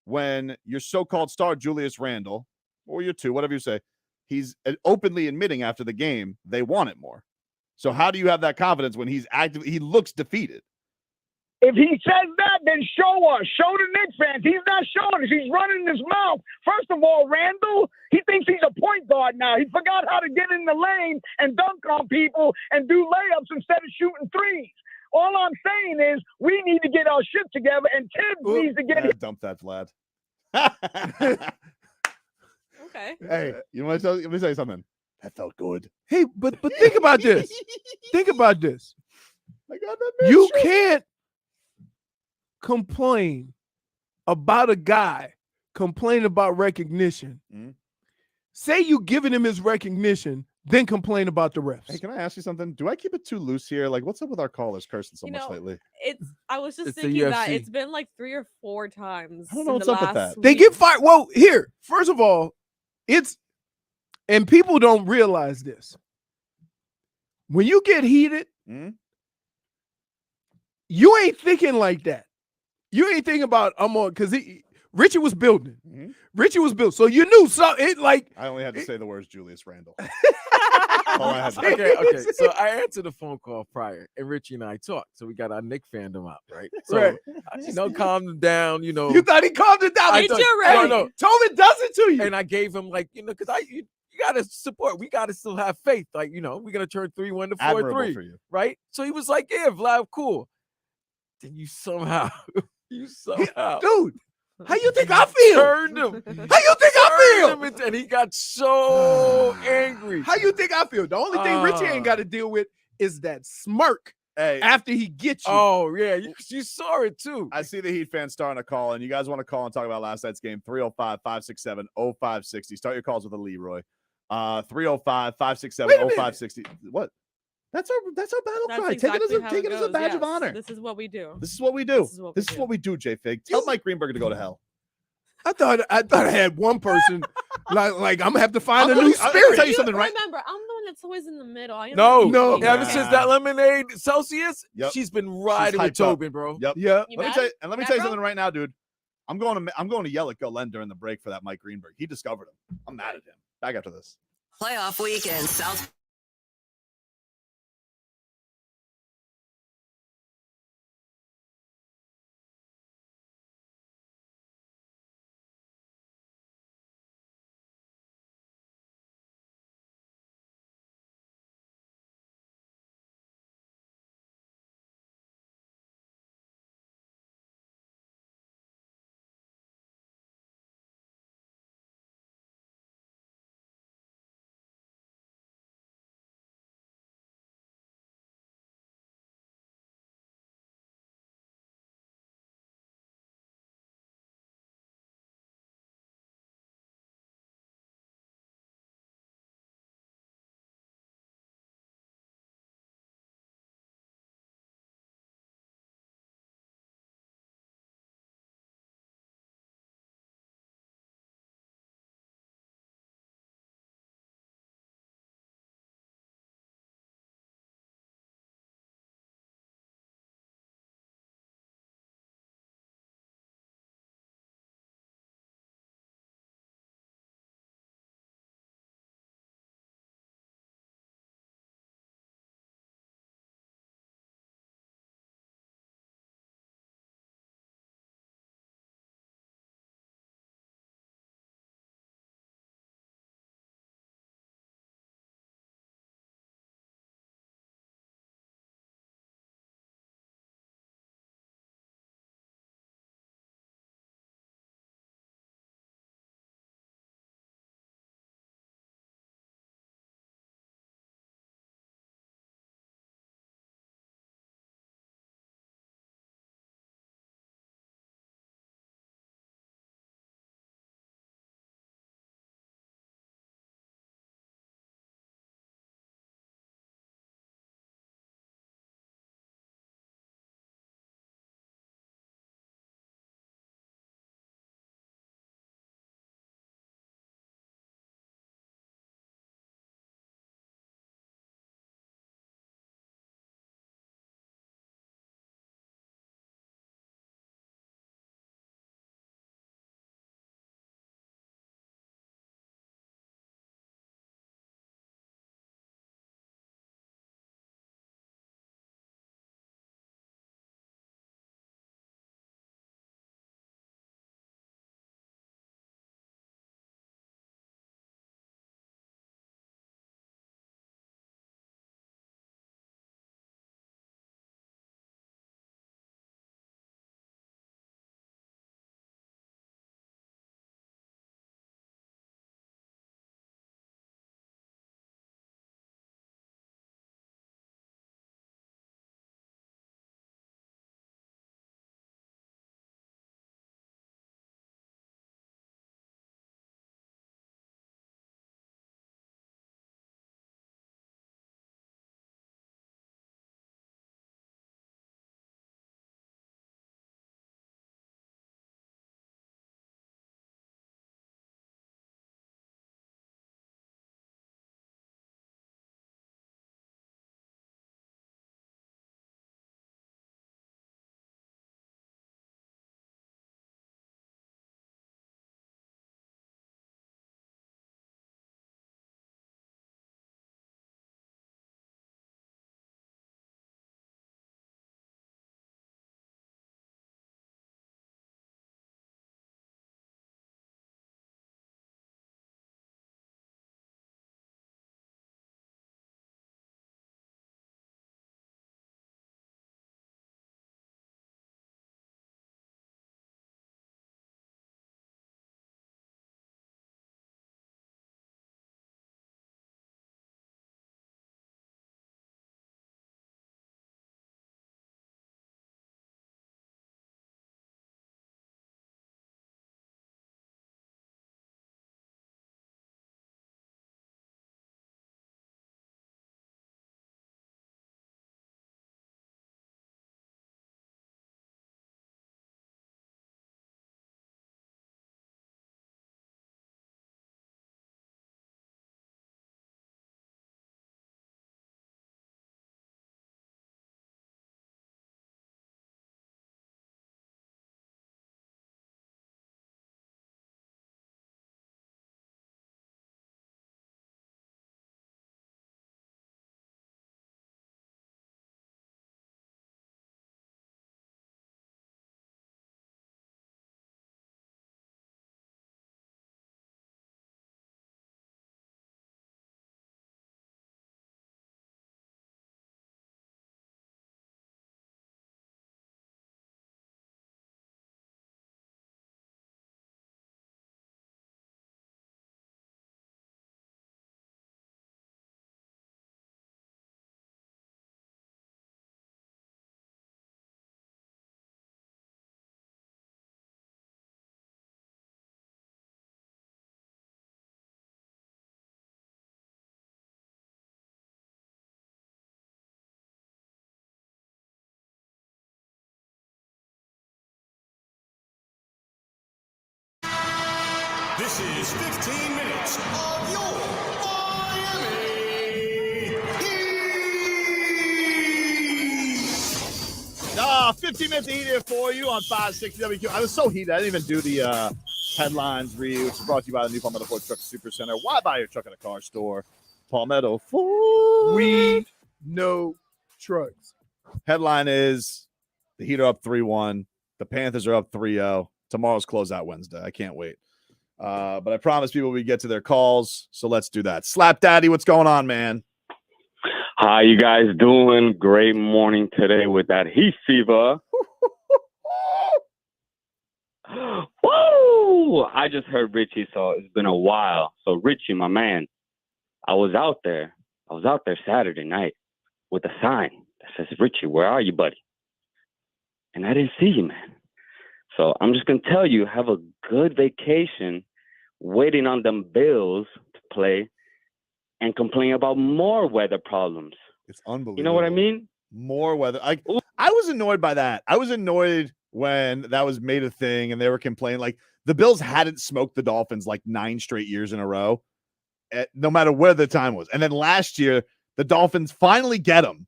when your so-called star Julius Randle, or your two, whatever you say, he's openly admitting after the game they want it more? So how do you have that confidence when he's active? He looks defeated.
If he says that, then show us. Show the Knicks fans. He's not showing us. He's running his mouth. First of all, Randall, he thinks he's a point guard now. He forgot how to get in the lane and dunk on people and do layups instead of shooting threes. All I'm saying is we need to get our shit together, and Tibbs needs to get
Dump that, Vlad.
Okay.
Hey, let me tell you something. That felt good.
Hey, but think about this. Think about this.
I got that.
You can't complain about a guy, complain about recognition.
Mhm.
Say you giving him his recognition, then complain about the refs.
Hey, can I ask you something? Do I keep it too loose here? Like, what's up with our callers cursing so
You
much
know,
lately?
I was just
It's the
thinking that
UFC.
it's been like 3 or 4 times.
I don't know
in
what's
the
up with
last
that.
They
week.
get fired. Well, here, first of all, and people don't realize this. When you get heated, you ain't thinking like that. You ain't thinking about I'm on because Richie was building. Richie was built, so you knew so it like
I only had to say the words Julius Randle.
Okay. So I answered the phone call prior, and Richie and I talked. So we got our Nick fandom out, right? So
Right.
calm him down. You
thought he calmed it down.
No.
Tobin does it to you.
And I gave him because you gotta support. We gotta still have faith. We're gonna turn 3-1 to 4-3,
for you.
right? So he was like, "Yeah, Vlad, cool." Then you somehow,
dude. How you think I feel?
Turned him.
How you think I feel?
And he got so angry.
How you think I feel? The only thing Richie ain't got to deal with is that smirk after he gets you.
Oh, yeah. You saw it too.
I see the Heat fans starting to call, and you guys want to call and talk about last night's game, 305-567-0560. Start your calls with a Leroy. 305-567-0560. What? That's our battle cry.
Exactly
take it as a badge of honor.
This is what we do.
This is what we do. This is what we do, J Fig. Tell Mike Greenberg to go to hell.
I thought I had one person like I'm gonna have to find a new
I'm
spirit.
gonna tell you something, right?
Remember, I'm the one that's always in the middle.
No. Ever since that lemonade Celsius, she's been riding with
hyped up.
Tobin, bro.
Yep.
Yeah.
Let me tell you something right now, dude. I'm going to yell at Golen during the break for that Mike Greenberg. He discovered him. I'm mad at him. Back after this.
Playoff weekend, South.
This is 15 minutes of your Miami Heat.
15 minutes of heat here for you on 560 WQ. I was so heated. I didn't even do the headlines read, which is brought to you by the new Palmetto Ford Truck Super Center. Why buy your truck at a car store? Palmetto Ford.
We know trucks.
Headline is the Heat are up 3-1. The Panthers are up 3-0. Tomorrow's closeout Wednesday. I can't wait. But I promise people we get to their calls, so let's do that. Slap Daddy, what's going on, man?
How you guys doing? Great morning today with that heat fever. Woo! I just heard Richie, so it's been a while. So Richie, my man, I was out there Saturday night with a sign that says, Richie, where are you, buddy? And I didn't see you, man. So I'm just going to tell you, have a good vacation waiting on them Bills to play and complain about more weather problems.
It's unbelievable.
You know what I mean?
More weather. I was annoyed by that. I was annoyed when that was made a thing and they were complaining. Like, the Bills hadn't smoked the Dolphins like 9 straight years in a row, no matter where the time was. And then last year, the Dolphins finally get them,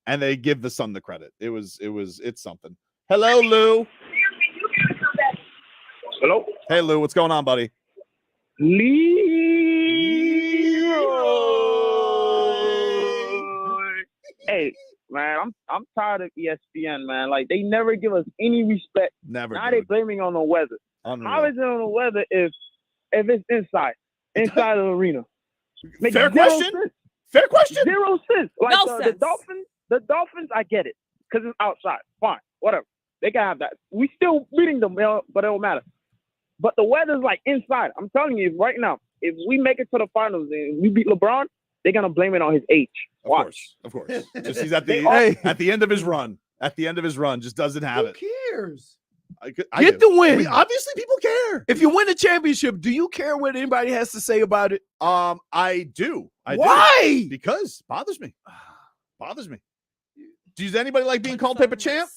and they give the Sun the credit. It's something. Hello, Lou.
Hello?
Hey, Lou. What's going on, buddy?
Leroy. Hey, man, I'm tired of ESPN, man. Like, they never give us any respect.
Never.
Now they blaming on the weather.
Unreal.
How is it on the weather if it's inside of the arena? Makes
Fair
zero
question.
sense.
Fair question.
0 cents. Like
No
the
sense.
Dolphins, I get it, because it's outside. Fine, whatever. They can have that. We still beating them, but it don't matter. But the weather's like inside. I'm telling you right now, if we make it to the finals and we beat LeBron, they're gonna blame it on his age. Watch.
Of course. Just he's at the at the end of his run. At the end of his run, just doesn't have it.
Who cares?
I
Get the win.
Obviously, people care.
If you win the championship, do you care what anybody has to say about it?
I do.
Why?
Because it bothers me. Bothers me. Does anybody like being called paper champ?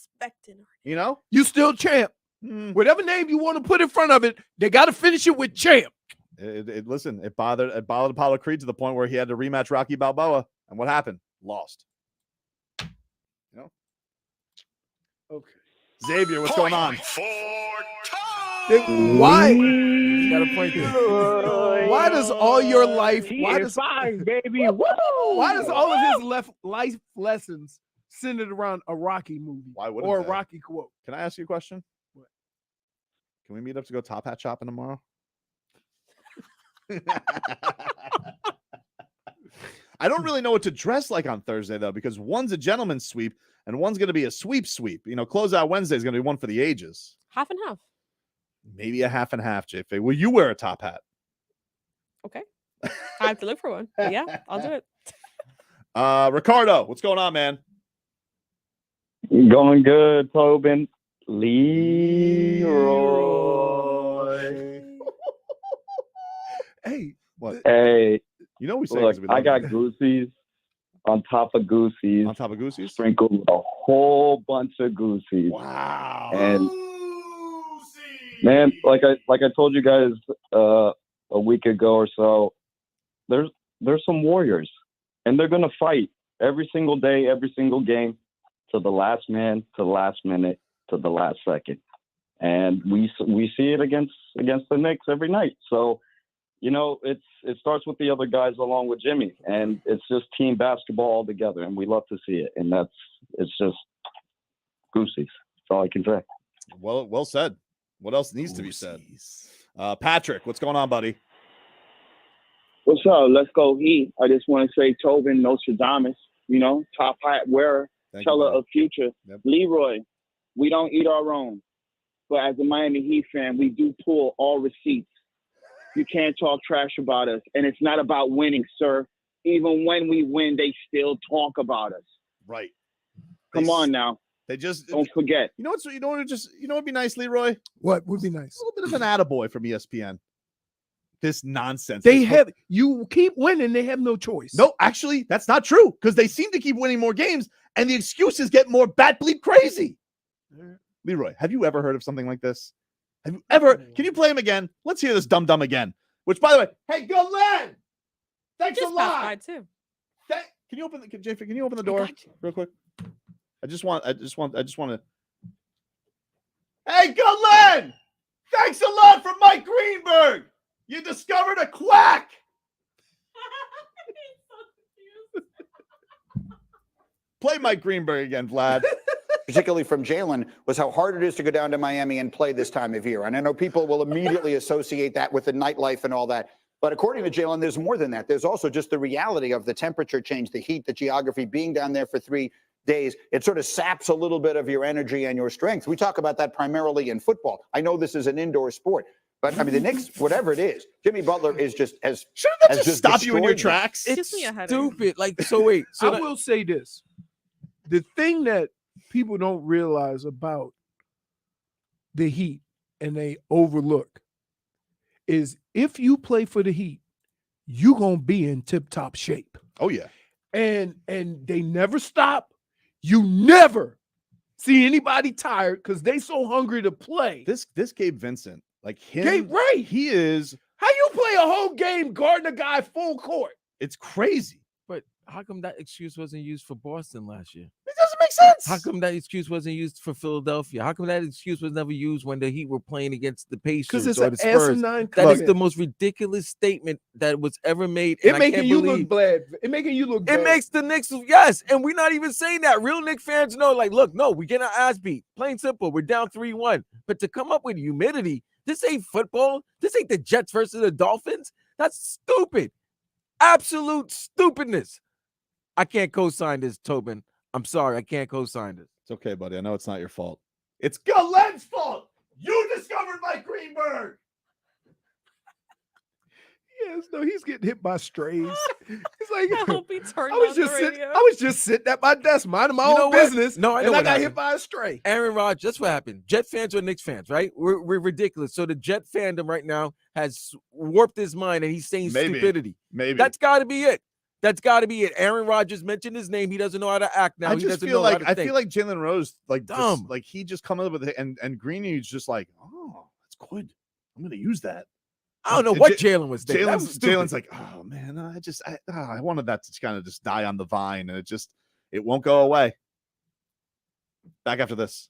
You know,
You still champ. Whatever name you want to put in front of it, they got to finish it with champ.
Listen, it bothered Apollo Creed to the point where he had to rematch Rocky Balboa, and what happened? Lost. You know.
Okay.
Xavier, what's going on?
Why?
You got a point there.
Why does all your life?
Why does baby?
Why does all of his life lessons centered around a Rocky movie?
Why wouldn't
or a
they?
Rocky quote?
Can I ask you a question?
What?
Can we meet up to go top hat shopping tomorrow? I don't really know what to dress like on Thursday, though, because one's a gentleman's sweep and one's going to be a sweep. You know, closeout Wednesday is going to be one for the ages.
Half and half.
Maybe a half and half, JF. Will you wear a top hat?
Okay. I have to look for one. But yeah, I'll do it.
Ricardo, what's going on, man?
Going good, Tobin. Leroy.
Hey,
What?
Hey,
You know we say
look,
we
I
love
got
you.
goosies on top of goosies.
On top of goosies.
Sprinkled with a whole bunch of goosies.
Wow.
And man, like I told you guys a week ago or so, there's some warriors, and they're gonna fight every single day, every single game, to the last man, to the last minute, to the last second, and we see it against the Knicks every night. So, you know, it starts with the other guys along with Jimmy, and it's just team basketball all together, and we love to see it, and it's just goosies. That's all I can say.
Well said. What else needs to be said? Patrick, what's going on, buddy?
What's up? Let's go Heat. I just want to say Tobin, Nostradamus, you know, top hat wearer, teller of future.
Yep.
Leroy, we don't eat our own. But as a Miami Heat fan, we do pull all receipts. You can't talk trash about us. And it's not about winning, sir. Even when we win, they still talk about us.
Right.
Come on now.
They just
don't forget.
You know what'd be nice, Leroy?
What would be nice?
A little bit of an attaboy from ESPN. This nonsense.
You keep winning, they have no choice.
No, actually, that's not true, because they seem to keep winning more games, and the excuses get more bat bleep crazy. Leroy, have you ever heard of something like this? Have you ever? Can you play him again? Let's hear this dumb again. Which, by the way, hey, good Len! Thanks a
Just passed
lot.
by too.
Can you open the JF, can you open the door real quick? I just want to. Hey, good Len! Thanks a lot for Mike Greenberg. You discovered a quack. Play Mike Greenberg again, Vlad.
Particularly from Jalen, was how hard it is to go down to Miami and play this time of year. And I know people will immediately associate that with the nightlife and all that. But according to Jalen, there's more than that. There's also just the reality of the temperature change, the heat, the geography, being down there for 3 days. It sort of saps a little bit of your energy and your strength. We talk about that primarily in football. I know this is an indoor sport, but I mean, the Knicks, whatever it is, Jimmy Butler is just as
shouldn't that just stop you in your
destroyed them.
tracks?
Gives me a
It's
headache.
stupid. Like, so wait. So
I will say this. The thing that people don't realize about the Heat and they overlook is if you play for the Heat, you're going to be in tip-top shape.
Oh, yeah.
And they never stop. You never see anybody tired because they so hungry to play.
This Gabe Vincent, like him,
Gabe, right.
He is.
How you play a whole game guarding a guy full court?
It's crazy.
But how come that excuse wasn't used for Boston last year?
It doesn't make sense.
How come that excuse wasn't used for Philadelphia? How come that excuse was never used when the Heat were playing against the Pacers
Because it's
or
an
the Spurs?
asinine
That is
comment.
the most ridiculous statement that was ever made.
It
and I
making
can't
you
believe
look bad. It making you look bad.
it makes the Knicks, yes, and we're not even saying that. Real Knicks fans know, like, look, no, we get our ass beat. Plain simple. We're down 3-1. But to come up with humidity, this ain't football. This ain't the Jets versus the Dolphins. That's stupid. Absolute stupidness. I can't co-sign this, Tobin. I'm sorry. I can't co-sign this.
It's okay, buddy. I know it's not your fault. It's Galen's fault. You discovered Mike Greenberg.
Yes, no, he's getting hit by strays. He's like,
I hope he turned
I was
on the
just sitting.
radio.
I was just sitting at my desk, minding my
You know
own
what?
business.
No, I know
and I
what
got hit
happened.
by a stray.
Aaron Rodgers, that's what happened. Jet fans or Knicks fans, right? We're ridiculous. So the Jet fandom right now has warped his mind and he's saying
Maybe.
stupidity.
Maybe.
That's got to be it. That's got to be it. Aaron Rodgers mentioned his name. He doesn't know how to act now.
I
He
just
doesn't
feel
know
like
how to think.
Jalen Rose like
Dumb.
Just, like he just come up with it and Greeny's just like, oh, that's good. I'm gonna use that.
I don't know what Jalen was thinking. That was stupid.
Jalen's like, oh man, I wanted that to kind of just die on the vine, and it won't go away. Back after this.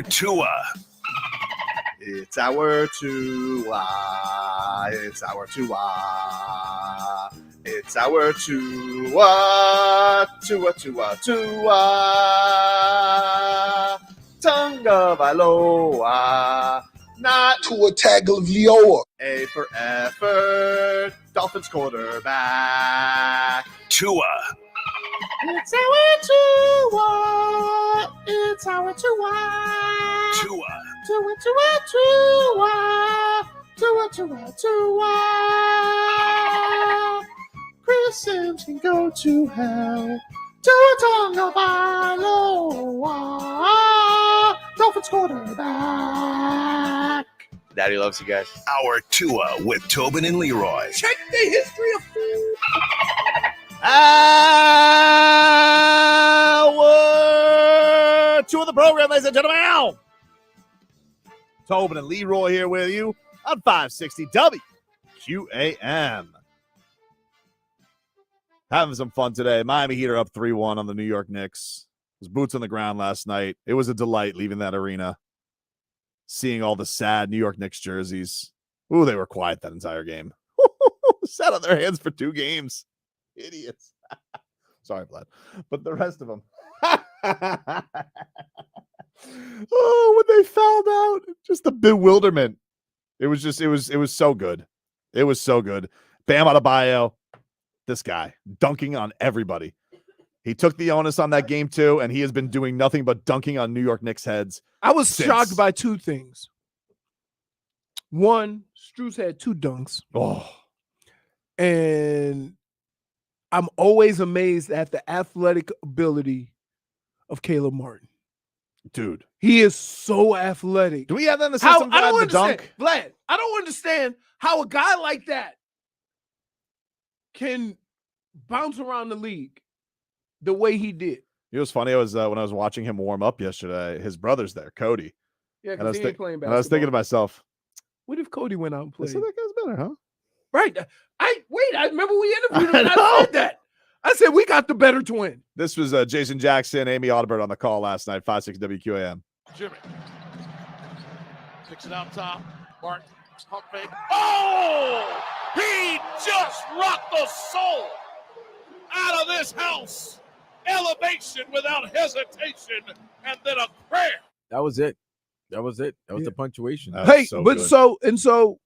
Tua.
It's our Tua. It's our Tua. It's our Tua. Tua, Tua, Tua. Tonga Vailoa. Not
Tua Tagovailoa.
A for effort. Dolphins quarterback.
Tua.
It's our Tua. It's our Tua.
Tua.
Tua, Tua, Tua. Tua, Tua, Tua. Chris Sims can go to hell. Tua Tagovailoa. Dolphins quarterback. Daddy loves you guys.
Our Tua with Tobin and Leroy.
Check the history of food.
Hour 2 of the program, ladies and gentlemen. Tobin and Leroy here with you on 560 WQAM. Having some fun today. Miami Heat are up 3-1 on the New York Knicks. It was boots on the ground last night. It was a delight leaving that arena, seeing all the sad New York Knicks jerseys. Ooh, they were quiet that entire game. Sat on their hands for 2 games. Idiots. Sorry, Vlad. But the rest of them. Oh, when they fouled out, just the bewilderment. It was so good. It was so good. Bam Adebayo, this guy, dunking on everybody. He took the onus on that game too, and he has been doing nothing but dunking on New York Knicks heads.
I was shocked by 2 things. One, Strus had 2 dunks.
Oh.
And I'm always amazed at the athletic ability of Caleb Martin.
Dude.
He is so athletic.
Do we have that in the system?
I don't
Vlad,
understand. Vlad, I don't understand how a guy like that can bounce around the league the way he did.
It was funny. I was when I was watching him warm up yesterday. His brother's there, Cody.
Yeah, because he ain't playing basketball.
And I was thinking to myself,
what if Cody went out and played?
So that guy's better, huh?
Right. I remember we interviewed him and I said that. I said we got the better twin.
This was Jason Jackson, Amy Audibert on the call last night, 560 WQAM.
Jimmy picks it out top. Martin, pump fake. Oh! He just rocked the soul out of this house. Elevation without hesitation, and then a prayer.
That was it. That was the punctuation.
Hey, so but good. so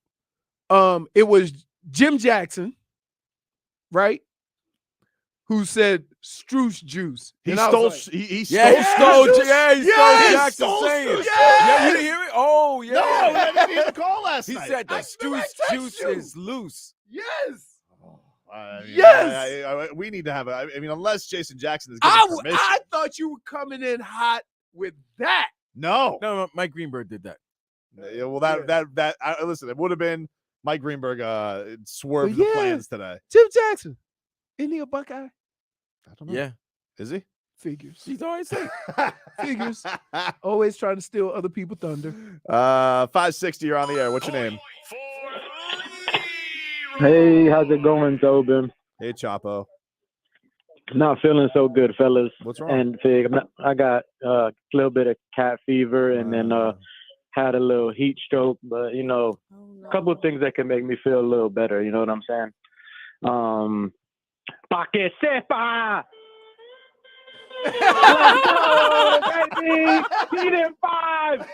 it was Jim Jackson, right? Who said Strus juice?
He
and
stole.
Like,
he
stole Jackson
stole
saying.
Yeah,
you didn't hear it? Oh, yeah.
No, I didn't hear the call last night.
He said the Strus juice is loose.
Yes.
Yes. We need to have I mean, unless Jason Jackson is giving permission.
I thought you were coming in hot with that.
No,
Mike Greenberg did that.
Yeah, well, listen, it would have been Mike Greenberg swerved the plans today.
Jim Jackson, isn't he a Buckeye?
I don't know.
Yeah,
is he?
Figures.
He's always saying
figures. Always trying to steal other people's thunder.
560. You're on the air. What's your name?
Hey, how's it going, Tobin?
Hey, Chapo.
Not feeling so good, fellas.
What's wrong?
And Fig, I got a little bit of cat fever, and then had a little heat stroke. But a couple of things that can make me feel a little better. You know what I'm saying? Pa que sepa. Let's go, baby! Heat in 5.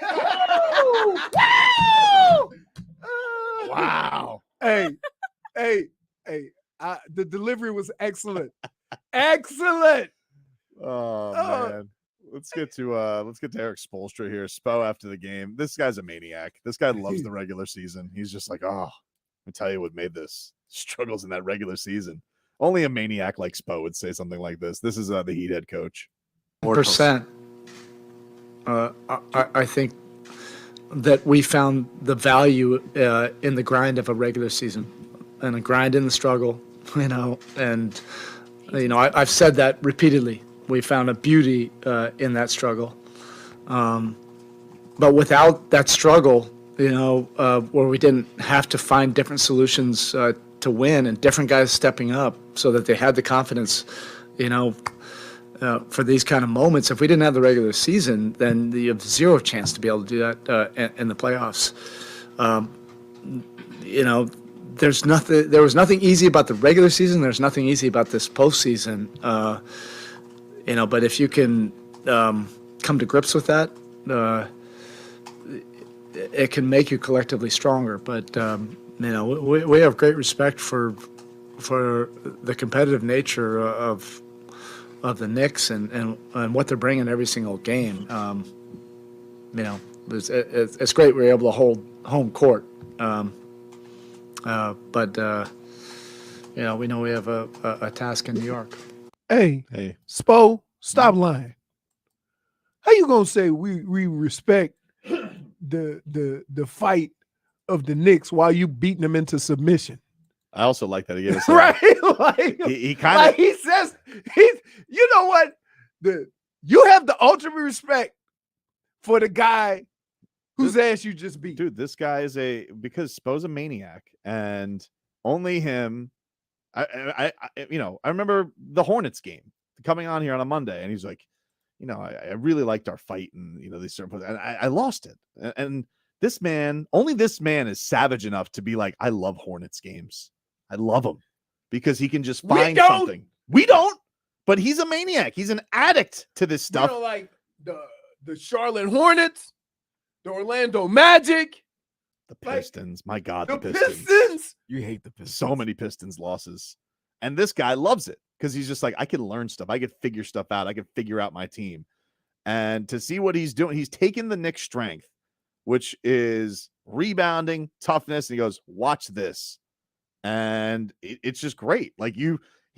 Wow.
Hey. The delivery was excellent. Excellent.
Oh man. Let's get to Eric Spoelstra here. Spo after the game. This guy's a maniac. This guy loves the regular season. He's just like, let me tell you what made this. Struggles in that regular season. Only a maniac like Spo would say something like this. This is the Heat head coach.
%. I think that we found the value in the grind of a regular season and a grind in the struggle, and I've said that repeatedly. We found a beauty in that struggle. But without that struggle, where we didn't have to find different solutions to win and different guys stepping up so that they had the confidence, for these kind of moments. If we didn't have the regular season, then you have zero chance to be able to do that in the playoffs. You know, there was nothing easy about the regular season. There's nothing easy about this postseason. You know, but if you can come to grips with that, it can make you collectively stronger. But you know, we have great respect for the competitive nature of the Knicks and what they're bringing every single game. You know, it's great we're able to hold home court. But you know, we know we have a task in New York.
Hey, Spo, stop lying. How you gonna say we respect the fight of the Knicks while you beating them into submission?
I also like that he gave us
right. Like
he kind of
like he says he's you know what? You have the ultimate respect for the guy whose ass you just beat.
Dude, this guy is because Spo's a maniac, and only him. I you know, I remember the Hornets game coming on here on a Monday, and he's like, you know, I really liked our fight, and you know, these certain and I lost it. And this man, only this man is savage enough to be like, I love Hornets games. I love them because he can just find something. We don't, but he's a maniac. He's an addict to this stuff.
You know, like the Charlotte Hornets, the Orlando Magic,
the Pistons. My God,
the
Pistons.
Pistons.
You hate the Pistons.
So many Pistons losses. And this guy loves it because he's just like, I can learn stuff. I can figure stuff out. I can figure out my team. And to see what he's doing, he's taken the Knicks' strength, which is rebounding, toughness, and he goes, watch this. And it's just great. Like he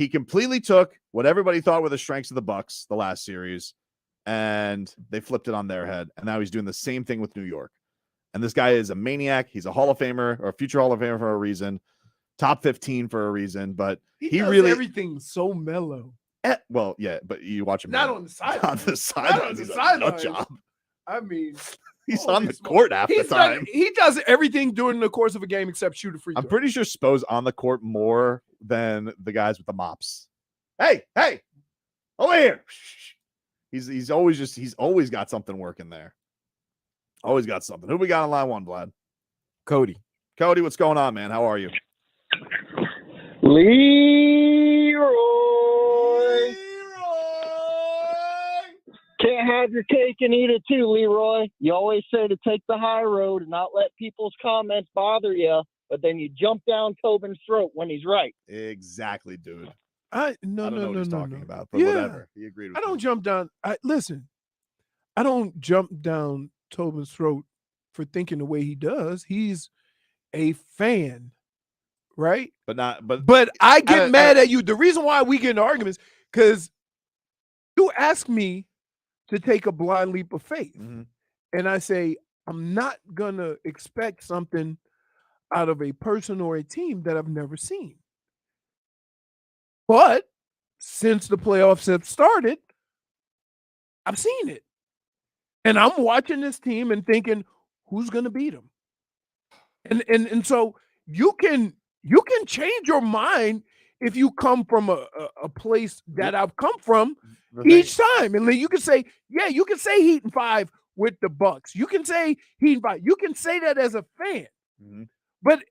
completely took what everybody thought were the strengths of the Bucks the last series, and they flipped it on their head. And now he's doing the same thing with New York. And this guy is a maniac. He's a Hall of Famer or a future Hall of Famer for a reason, top 15 for a reason. But he
does
really
everything so mellow.
Well, yeah, but you watch him
Not on the sideline.
on the sideline.
Not on the
He's a
sideline.
nut job.
I mean,
He's
holy
on the
smoke.
court half the time.
He does everything during the course of a game except shoot a free throw.
I'm pretty sure Spo's on the court more than the guys with the mops. Hey, over here. He's always got something working there. Always got something. Who we got on line one, Vlad?
Cody,
what's going on, man? How are you?
Leroy. Can't have your cake and eat it too, Leroy. You always say to take the high road and not let people's comments bother you, but then you jump down Tobin's throat when he's right.
Exactly, dude.
I
don't know what he's talking about, but
Yeah.
whatever. He agreed with
I don't
me.
jump down. Listen, I don't jump down Tobin's throat for thinking the way he does. He's a fan, right?
But
I get mad at you. The reason why we get in arguments, because you ask me to take a blind leap of faith. And I say, I'm not going to expect something out of a person or a team that I've never seen. But since the playoffs have started, I've seen it. And I'm watching this team and thinking, who's going to beat them? And so you can change your mind if you come from a place that I've come from each time. And then you can say, yeah, you can say Heat in 5 with the Bucks. You can say Heat in 5. You can say that as a fan. But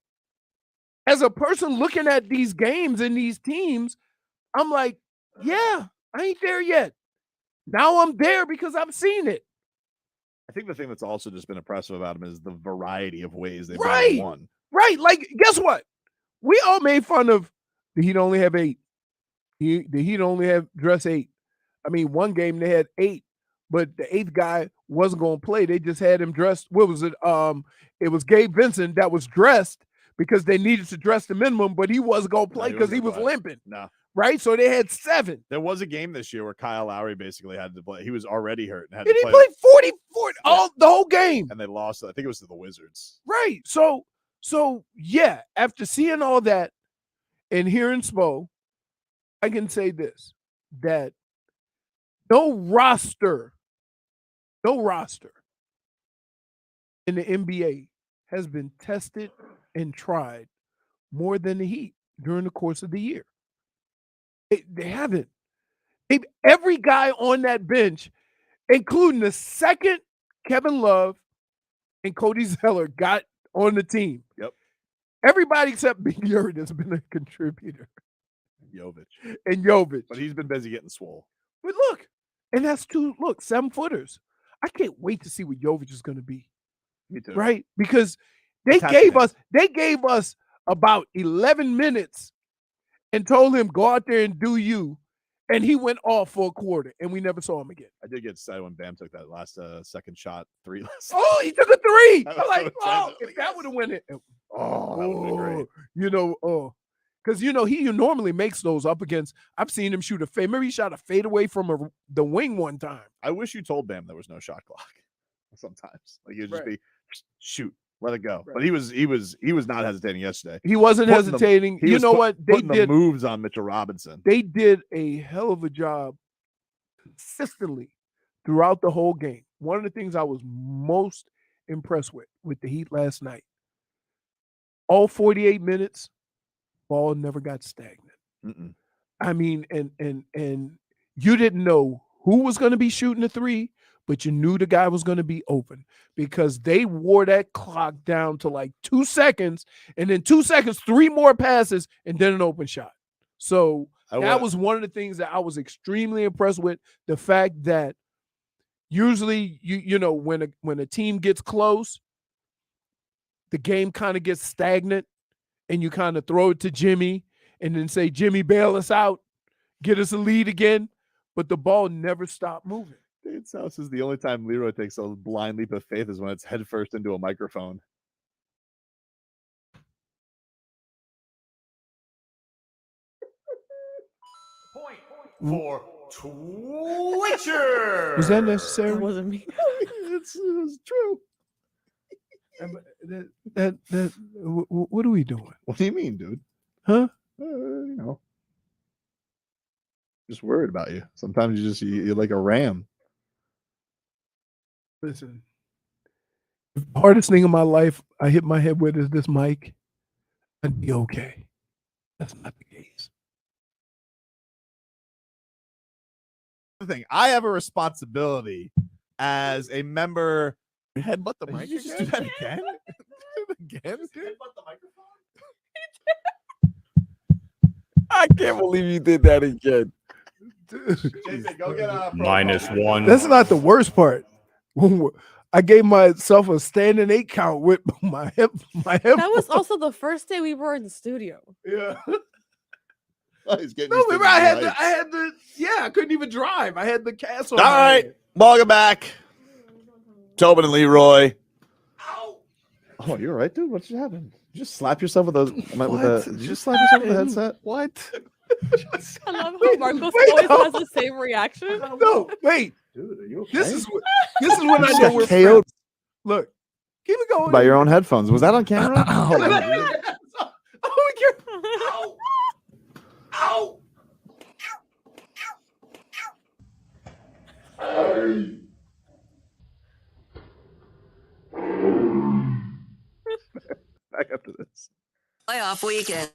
as a person looking at these games and these teams, I'm like, yeah, I ain't there yet. Now I'm there because I've seen it.
I think the thing that's also just been impressive about him is the variety of ways they've won.
Right. Like, guess what? We all made fun of the Heat only have 8. The Heat only have dress 8. I mean, one game they had 8, but the 8th guy wasn't going to play. They just had him dressed. What was it? It was Gabe Vincent that was dressed because they needed to dress the minimum, but he wasn't going to play because he was limping.
No.
Right? So they had 7.
There was a game this year where Kyle Lowry basically had to play. He was already hurt. And
he played 40 the whole game.
And they lost. I think it was to the Wizards.
Right. So yeah, after seeing all that and hearing Spo, I can say this, that no roster in the NBA has been tested and tried more than the Heat during the course of the year. They haven't. Every guy on that bench, including the second Kevin Love and Cody Zeller got on the team.
Yep.
Everybody except Big Yuri has been a contributor.
Jovic. But he's been busy getting swole.
But look, and that's 7-footers. I can't wait to see what Jovic is going to be.
Me too.
Right? Because they gave us about 11 minutes and told him go out there and do you. And he went off for a quarter, and we never saw him again.
I did get excited when Bam took that last second shot 3 last.
Oh, he took a 3.
I was
I'm like,
so excited.
if that would have went in,
that would have been great.
Because he normally makes those up against. I've seen him shoot a fade. Maybe he shot a fade away from the wing one time.
I wish you told Bam there was no shot clock. Sometimes, like you'd just be shoot, let it go. Right. But he was not hesitating yesterday.
He wasn't hesitating. You know what?
They did moves on Mitchell Robinson.
They did a hell of a job consistently throughout the whole game. One of the things I was most impressed with the Heat last night, all 48 minutes, ball never got stagnant.
Mm-mm.
I mean, and you didn't know who was going to be shooting the 3, but you knew the guy was going to be open because they wore that clock down to like 2 seconds, and then 2 seconds, 3 more passes, and then an open shot. So that was one of the things that I was extremely impressed with. The fact that usually, when a team gets close, the game kind of gets stagnant, and you kind of throw it to Jimmy and then say, Jimmy, bail us out, get us a lead again. But the ball never stopped moving.
Dude, South is the only time Leroy takes a blind leap of faith is when it's headfirst into a microphone.
Point for Twitcher.
Was that necessary?
It wasn't me.
It was true.
What are we doing?
What do you mean, dude?
Huh?
Just worried about you. Sometimes you're like a ram.
Listen, the hardest thing in my life I hit my head with is this mic. I'd be okay. That's not the case.
The thing, I have a responsibility as a member.
Headbutt the mic.
Did you just do that again? Again?
Headbutt the microphone?
I can't believe you did that again.
JP, go get a
-1.
That's not the worst part. I gave myself a standing 8 count with my hip.
That was also the first day we were in the studio.
Yeah.
Oh, he's getting
No, remember I had the I couldn't even drive. I had the cast on.
All right, welcome back. Tobin and Leroy. Oh, you're right, dude. What just happened? Did you just slap yourself with did you just slap yourself with the headset?
What?
I love how Marcos always has the same reaction.
No, wait.
Dude, are you okay?
This is when I
just
know
got
we're
KO'd.
friends. Look, keep it going.
By your own headphones. Was that on camera?
Oh,
Ow!
Back up to this.
Playoff weekend.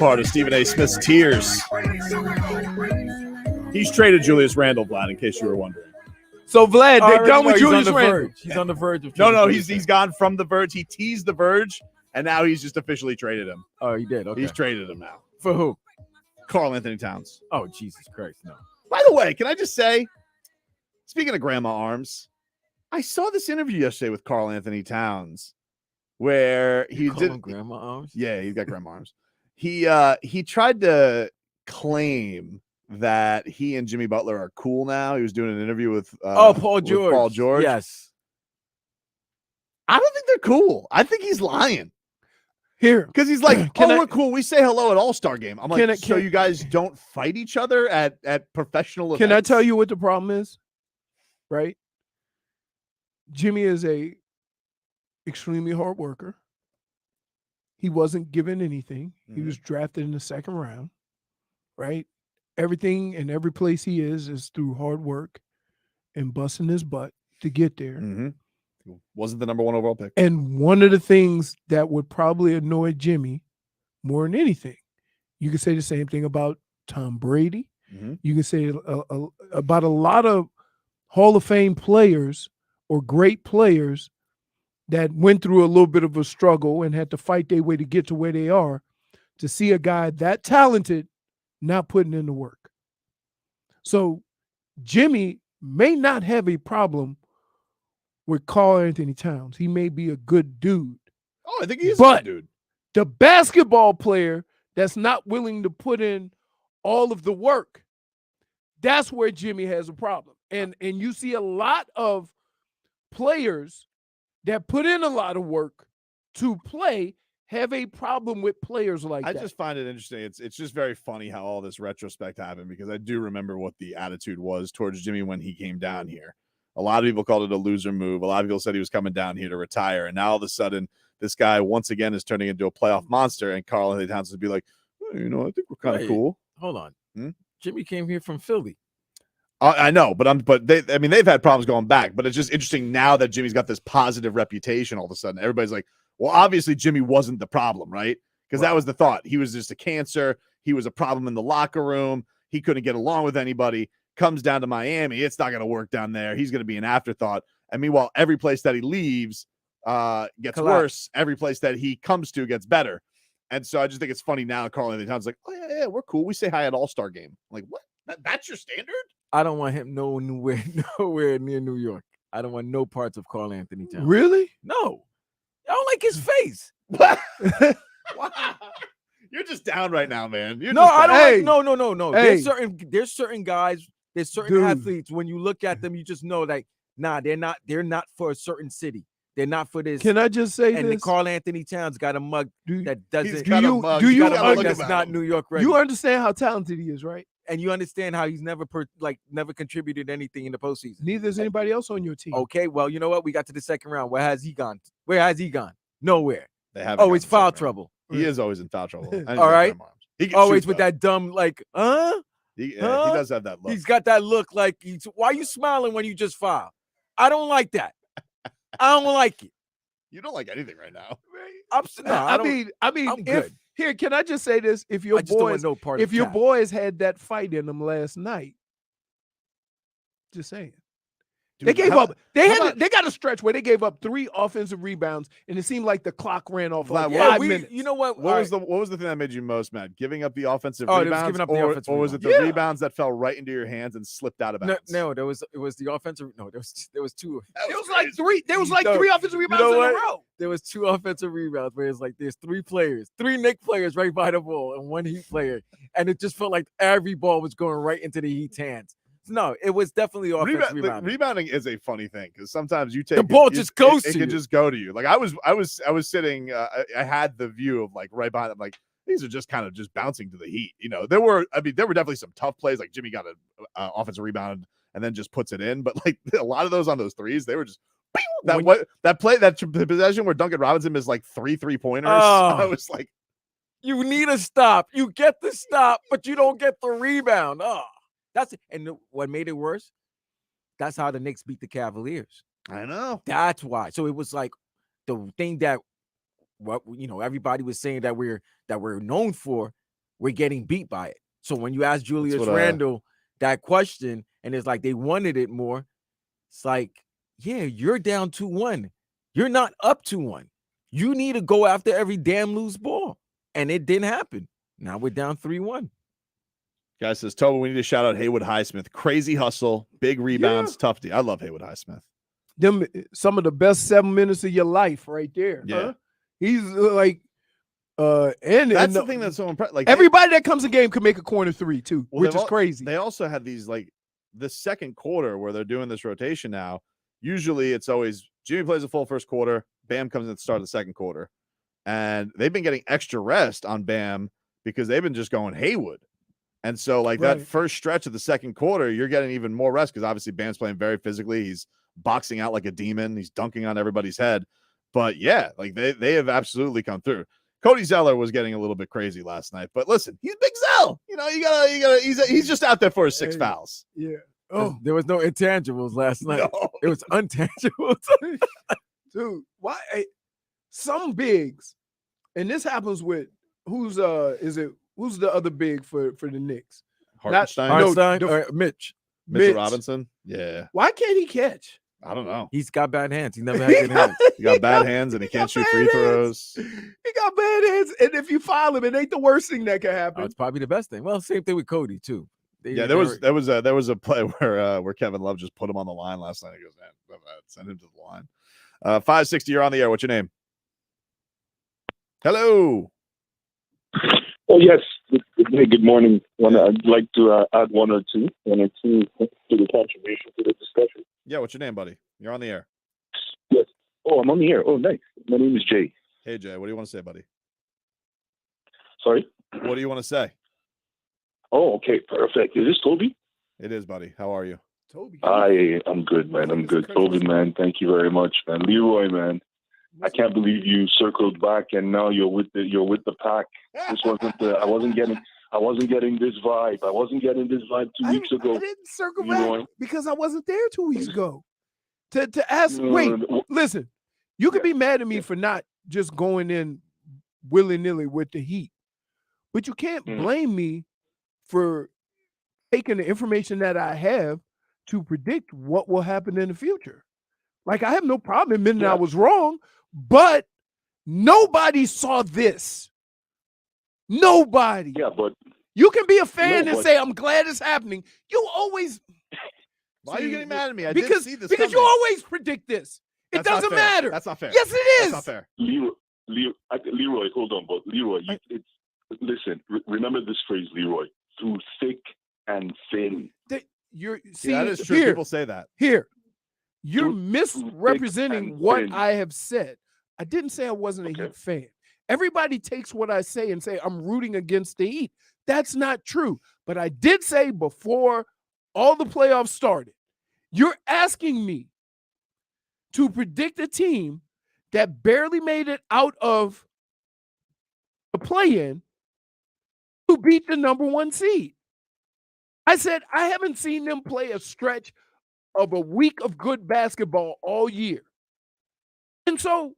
part of Stephen A. Smith's tears. He's traded Julius Randle, Vlad, in case you were wondering.
So Vlad, they're done with
he's on
Julius
the
Randle.
verge. He's on the verge of
No,
trading
he's
Julius
gone from the verge. He teased the verge, and now he's just officially traded him.
Oh, he did. Okay.
He's traded him now.
For who?
Karl Anthony Towns.
Oh, Jesus Christ, no.
By the way, can I just say, speaking of grandma arms, I saw this interview yesterday with Karl Anthony Towns where he did
grandma arms.
Yeah, he's got grandma arms. He tried to claim that he and Jimmy Butler are cool now. He was doing an interview with
Paul George.
with Paul George.
Yes.
I don't think they're cool. I think he's lying.
Here,
because he's like, we're cool. We say hello at All-Star game. I'm like, so
can-
you guys don't fight each other at professional events?
Can I tell you what the problem is? Right? Jimmy is a extremely hard worker. He wasn't given anything. He was drafted in the second round, right? Everything and every place he is through hard work and busting his butt to get there.
Wasn't the number 1 overall pick.
And one of the things that would probably annoy Jimmy more than anything, you could say the same thing about Tom Brady. You can say about a lot of Hall of Fame players or great players that went through a little bit of a struggle and had to fight their way to get to where they are, to see a guy that talented not putting in the work. So Jimmy may not have a problem with Karl Anthony Towns. He may be a good dude.
Oh, I think he is
a good
dude.
The basketball player that's not willing to put in all of the work, that's where Jimmy has a problem. And you see a lot of players that put in a lot of work to play have a problem with players like that.
I just find it interesting. It's just very funny how all this retrospect happened, because I do remember what the attitude was towards Jimmy when he came down here. A lot of people called it a loser move. A lot of people said he was coming down here to retire. And now all of a sudden, this guy once again is turning into a playoff monster. And Karl Anthony Towns would be like, I think we're kind of cool.
Hold on. Jimmy came here from Philly.
I know, but they've had problems going back. But it's just interesting now that Jimmy's got this positive reputation. All of a sudden, everybody's like, well, obviously Jimmy wasn't the problem, right? Because that was the thought. He was just a cancer. He was a problem in the locker room. He couldn't get along with anybody. Comes down to Miami, it's not going to work down there. He's going to be an afterthought. And meanwhile, every place that he leaves gets worse. Every place that he comes to gets better. And so I just think it's funny now. Karl Anthony Towns like, oh yeah, we're cool. We say hi at All-Star game. I'm like, what? That's your standard?
I don't want him nowhere near New York. I don't want no parts of Karl Anthony Towns.
Really?
No. I don't like his face.
Wow. You're just down right now, man. You're
No,
just
I
down.
don't like no.
Hey.
There's certain guys, there's certain
Dude.
athletes, when you look at them, you just know like, nah, they're not for a certain city. They're not for this.
Can I just say
and
this?
Karl Anthony Towns got a mug that doesn't.
Do you
that's not New York ready.
You understand how talented he is, right?
And you understand how he's never contributed anything in the postseason.
Neither is anybody else on your team.
Okay, well, you know what? We got to the second round. Where has he gone? Nowhere.
They haven't
Always
gotten
foul
second round.
trouble.
He is always in foul trouble. And he's
All
got
right.
grandma arms. He can
Always
shoot,
with
though.
that dumb
He
Huh?
does have that look.
He's got that look like why are you smiling when you just foul? I don't like that. I don't like it.
You don't like anything right now.
I mean,
I'm
if
good.
here, can I just say this? If your
I just don't want
boys,
no part
if
of
your
Cap.
boys had that fight in them last night, just saying. They gave up. They got a stretch where they gave up 3 offensive rebounds, and it seemed like the clock ran off like 5 minutes.
You know what?
What was the thing that made you most mad? Giving up the offensive
Oh, it was
rebounds,
giving up the offensive
or was it the
rebounds.
rebounds that fell right into your hands and slipped out of bounds?
No, it was the offensive. No, there was 2.
It was like 3. There was like
No,
3 offensive rebounds
you know
in a
what?
row.
There was 2 offensive rebounds where it's like there's 3 players, 3 Knicks players right by the ball and 1 Heat player, and it just felt like every ball was going right into the Heat's hands. No, it was definitely offensive rebounding.
Rebounding is a funny thing because sometimes you take
The ball
it,
just goes
it
to
can
you.
just go to you. Like I was sitting. I had the view of like right behind them. Like these are just kind of just bouncing to the Heat. You know, there were definitely some tough plays. Like Jimmy got an offensive rebound and then just puts it in. But like a lot of those on those threes, they were just that possession where Duncan Robinson missed like 3 3-pointers. I was like,
you need a stop. You get the stop, but you don't get the rebound. Oh, that's it. And what made it worse? That's how the Knicks beat the Cavaliers.
I know.
That's why. So it was like the thing that everybody was saying that we're known for. we're getting beat by it. So when you ask Julius
what,
Randle that question, and it's like they wanted it more, it's like, yeah, you're down 2-1. You're not up 2-1. You need to go after every damn loose ball. And it didn't happen. Now we're down 3-1.
Guy says, Tobin, we need to shout out Haywood Highsmith. Crazy hustle, big rebounds, tough D. I love Haywood Highsmith.
Them some of the best 7 minutes of your life right there.
Yeah.
Huh? He's like and
that's the thing that's so impressive. Like
everybody that comes in game can make a corner three too, which is crazy.
They also had these like the second quarter where they're doing this rotation now. Usually it's always Jimmy plays a full first quarter, Bam comes in at the start of the second quarter. And they've been getting extra rest on Bam because they've been just going Haywood. And so like that first stretch of the second quarter, you're getting even more rest because obviously Bam's playing very physically. He's boxing out like a demon. He's dunking on everybody's head. But yeah, like they have absolutely come through. Cody Zeller was getting a little bit crazy last night, but listen, he's Big Zell. You know, you gotta. He's just out there for his 6 fouls.
Yeah.
Oh, there was no intangibles last night.
No.
It was untangibles.
Dude, why some bigs, and this happens with who's the other big for the Knicks?
Hartenstein?
Mitch.
Mitchell Robinson. Yeah.
Why can't he catch?
I don't know.
He's got bad hands. He never had good hands.
He got bad hands and he can't shoot free throws.
He got bad hands, and if you foul him, it ain't the worst thing that can happen.
Oh, it's probably the best thing. Well, same thing with Cody too.
There was a play where Kevin Love just put him on the line last night. He goes, man, send him to the line. 560, you're on the air. What's your name? Hello.
Oh yes. Good morning. I'd like to add one or two to the contribution to the discussion.
Yeah, what's your name, buddy? You're on the air.
Yes. Oh, I'm on the air. Oh, nice. My name is Jay.
Hey, Jay. What do you want to say, buddy?
Sorry.
What do you want to say?
Oh, okay, perfect. Is this Toby?
It is, buddy. How are you?
Toby.
I'm good, man. I'm good. Toby, man. Thank you very much, man. Leroy, man. I can't believe you circled back and now you're with the pack. This wasn't I wasn't getting this vibe. I wasn't getting this vibe 2 weeks ago.
I didn't circle back because I wasn't there 2 weeks ago. To ask, listen, you could be mad at me for not just going in willy-nilly with the Heat, but you can't blame me for taking the information that I have to predict what will happen in the future. Like, I have no problem admitting I was wrong, but nobody saw this. Nobody.
Yeah, but
you can be a fan and say, I'm glad it's happening. You always.
Why are you getting mad at me? I
because,
didn't see this
because
coming.
you always predict this. It doesn't matter.
That's not fair.
Yes, it is.
That's not fair.
Leroy, hold on, but Leroy, listen, remember this phrase, Leroy, through thick and thin.
That is true.
Here,
people say that.
Here. You're misrepresenting what I have said. I didn't say I wasn't a Heat fan. Everybody takes what I say and say I'm rooting against the Heat. That's not true. But I did say before all the playoffs started, you're asking me to predict a team that barely made it out of the play-in to beat the number 1 seed. I said I haven't seen them play a stretch of a week of good basketball all year. And so,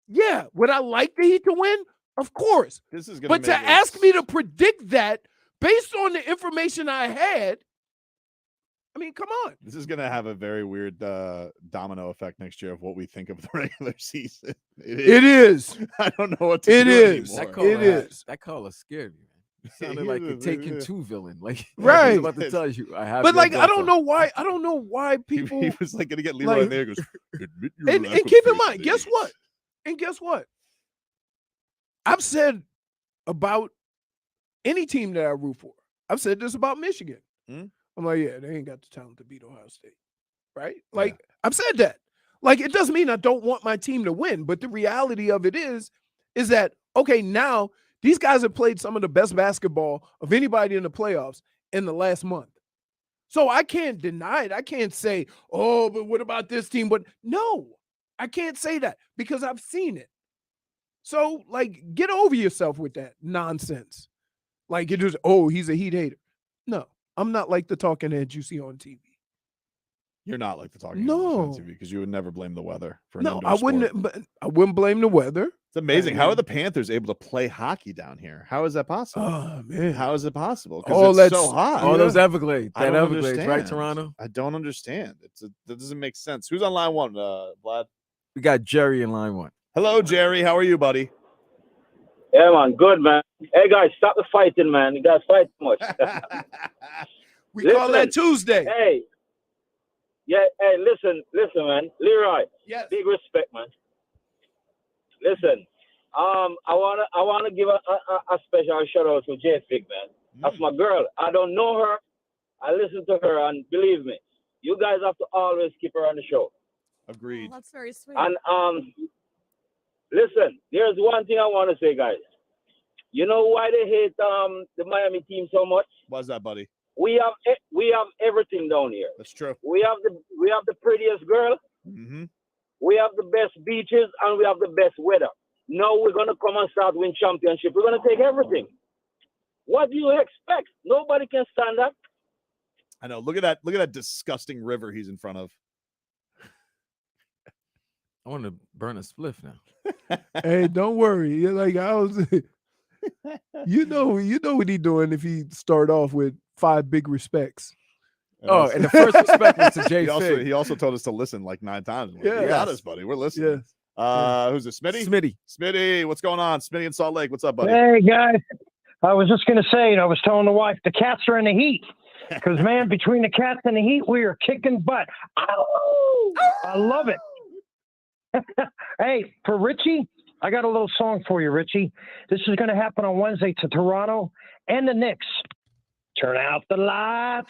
yeah, would I like the Heat to win? Of course.
This is gonna
but to ask me to predict that based on the information I had, I mean, come on.
This is going to have a very weird domino effect next year of what we think of the regular season.
It is.
I don't know what to do anymore.
That caller scared me. It sounded like a Taken 2 villain. Like,
right.
I was about to tell you, I have.
But like, I don't know why people.
He was like going to get Leroy in there. Goes,
and keep in mind, guess what? And guess what? I've said about any team that I root for. I've said this about Michigan. I'm like, yeah, they ain't got the talent to beat Ohio State, right? Like, I've said that. Like, it doesn't mean I don't want my team to win, but the reality of it is that, okay, now these guys have played some of the best basketball of anybody in the playoffs in the last month. So I can't deny it. I can't say, oh, but what about this team? But no, I can't say that because I've seen it. So, like, get over yourself with that nonsense. Like, it just, oh, he's a Heat hater. No, I'm not like the talking heads you see on TV.
You're not like the talking heads on TV because you would never blame the weather for an
no,
indoor
I
sport.
wouldn't. But I wouldn't blame the weather.
It's amazing. How are the Panthers able to play hockey down here? How is that possible?
Oh man,
how is it possible?
All
Because it's so
that's-
hot.
All those Everglades.
I
That
don't
Everglades, right,
understand.
Toronto?
I don't understand. That doesn't make sense. Who's on line one, Vlad?
We got Jerry in line one.
Hello, Jerry. How are you, buddy?
Yeah, man. Good, man. Hey, guys, stop the fighting, man. You guys fight too much.
We call that Tuesday.
Hey. Yeah, hey, listen, man. Leroy.
Yes.
Big respect, man. Listen, I wanna give a special shout out to J Fig, man. That's my girl. I don't know her. I listen to her, and believe me, you guys have to always keep her on the show.
Agreed.
Oh, that's very sweet.
And listen, there's one thing I want to say, guys. You know why they hate the Miami team so much?
Why's that, buddy?
We have everything down here.
That's true.
We have the prettiest girl.
Mm-hmm.
We have the best beaches, and we have the best weather. Now we're gonna come and start win championship. We're gonna take everything. What do you expect? Nobody can stand that.
I know. Look at that disgusting river he's in front of.
I want to burn a spliff now.
Hey, don't worry. You're like I was. you know what he doing if he start off with 5 big respects.
And the first respect was to Jay
Fig. He also told us to listen like 9 times. Like,
Yeah.
you got us, buddy. We're listening.
Yes.
Who's this? Smitty?
Smitty,
what's going on? Smitty in Salt Lake. What's up, buddy?
Hey, guys. I was just going to say, I was telling the wife, the cats are in the heat. Because, man, between the cats and the heat, we are kicking butt. Ow! I love it. Hey, for Richie, I got a little song for you, Richie. This is going to happen on Wednesday to Toronto and the Knicks. Turn out the lights.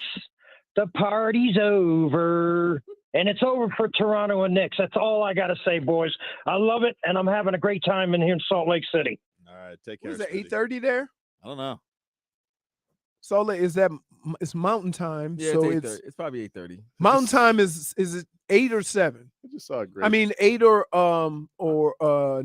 The party's over. And it's over for Toronto and Knicks. That's all I got to say, boys. I love it, and I'm having a great time in here in Salt Lake City.
All right, take care.
What is it, 8:30 there?
I don't know.
Salt Lake, it's mountain time.
Yeah,
so
it's probably 8:30.
Mountain time is it 8 or 7?
I just saw a great.
I mean 8 or 9.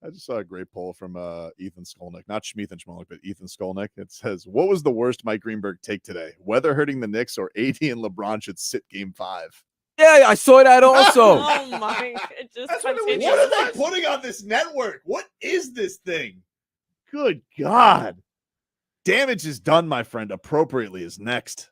I just saw a great poll from Ethan Skolnick, not Schmeeth and Schmolnick, but Ethan Skolnick. It says, "What was the worst Mike Greenberg take today? Weather hurting the Knicks or AD and LeBron should sit Game 5?"
Yeah, I saw that also.
Oh my! It just
What
continues.
are they putting on this network? What is this thing? Good God. Damage is done, my friend. Appropriately is next.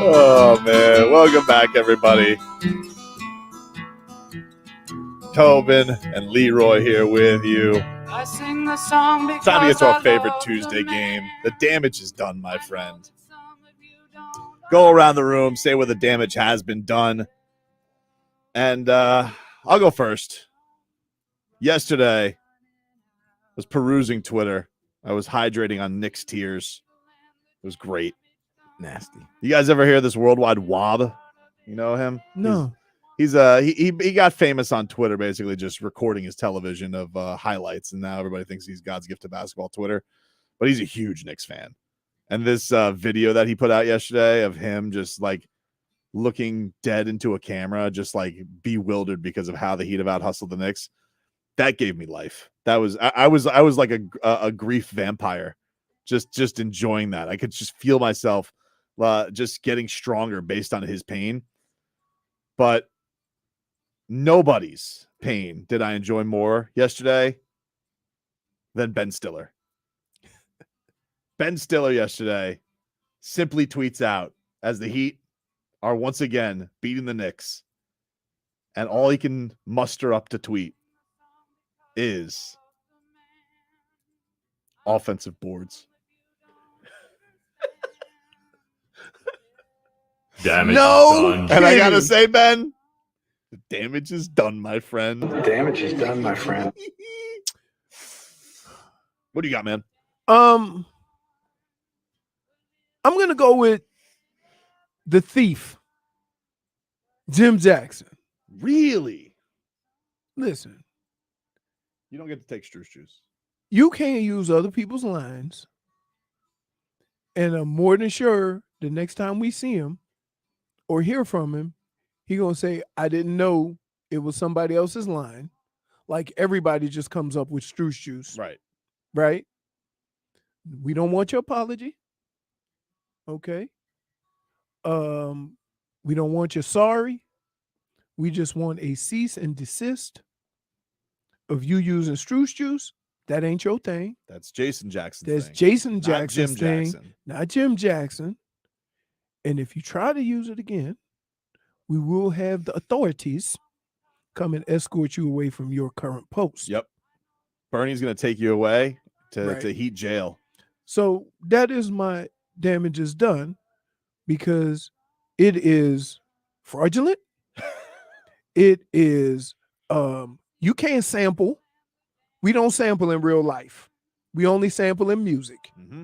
Oh man, welcome back, everybody. Tobin and Leroy here with you.
I sing the song because
Time to get to
I
our favorite
love
Tuesday
you,
game. The damage is done, my friend. Go around the room, say where the damage has been done. And I'll go first. Yesterday, I was perusing Twitter. I was hydrating on Knicks tears. It was great.
Nasty.
You guys ever hear this worldwide wob? You know him?
No.
He got famous on Twitter, basically just recording his television of highlights, and now everybody thinks he's God's gift to basketball Twitter. But he's a huge Knicks fan. And this video that he put out yesterday of him just like looking dead into a camera, just like bewildered because of how the Heat have out hustled the Knicks, that gave me life. That was I was like a grief vampire, just enjoying that. I could just feel myself just getting stronger based on his pain. But nobody's pain did I enjoy more yesterday than Ben Stiller. Ben Stiller yesterday simply tweets out as the Heat are once again beating the Knicks, and all he can muster up to tweet is offensive boards.
Damage
no,
is done.
And I gotta say, Ben, the damage is done, my friend.
The damage is done, my friend.
What do you got, man?
I'm gonna go with the thief, Jim Jackson.
Really?
Listen,
you don't get to take Strus juice.
You can't use other people's lines, and I'm more than sure the next time we see him or hear from him, he gonna say, "I didn't know it was somebody else's line." Like everybody just comes up with Strus juice, right? We don't want your apology. Okay. We don't want your sorry. We just want a cease and desist of you using Strus juice. That ain't your thing.
That's Jason Jackson's
That's
thing.
Jason Jackson's
Jim
thing,
Jackson.
not Jim Jackson. And if you try to use it again, we will have the authorities come and escort you away from your current post.
Yep. Bernie's going to take you away to
Right.
Heat jail.
So that is my damage is done because it is fraudulent. It is you can't sample. We don't sample in real life. We only sample in music.
Mm-hmm.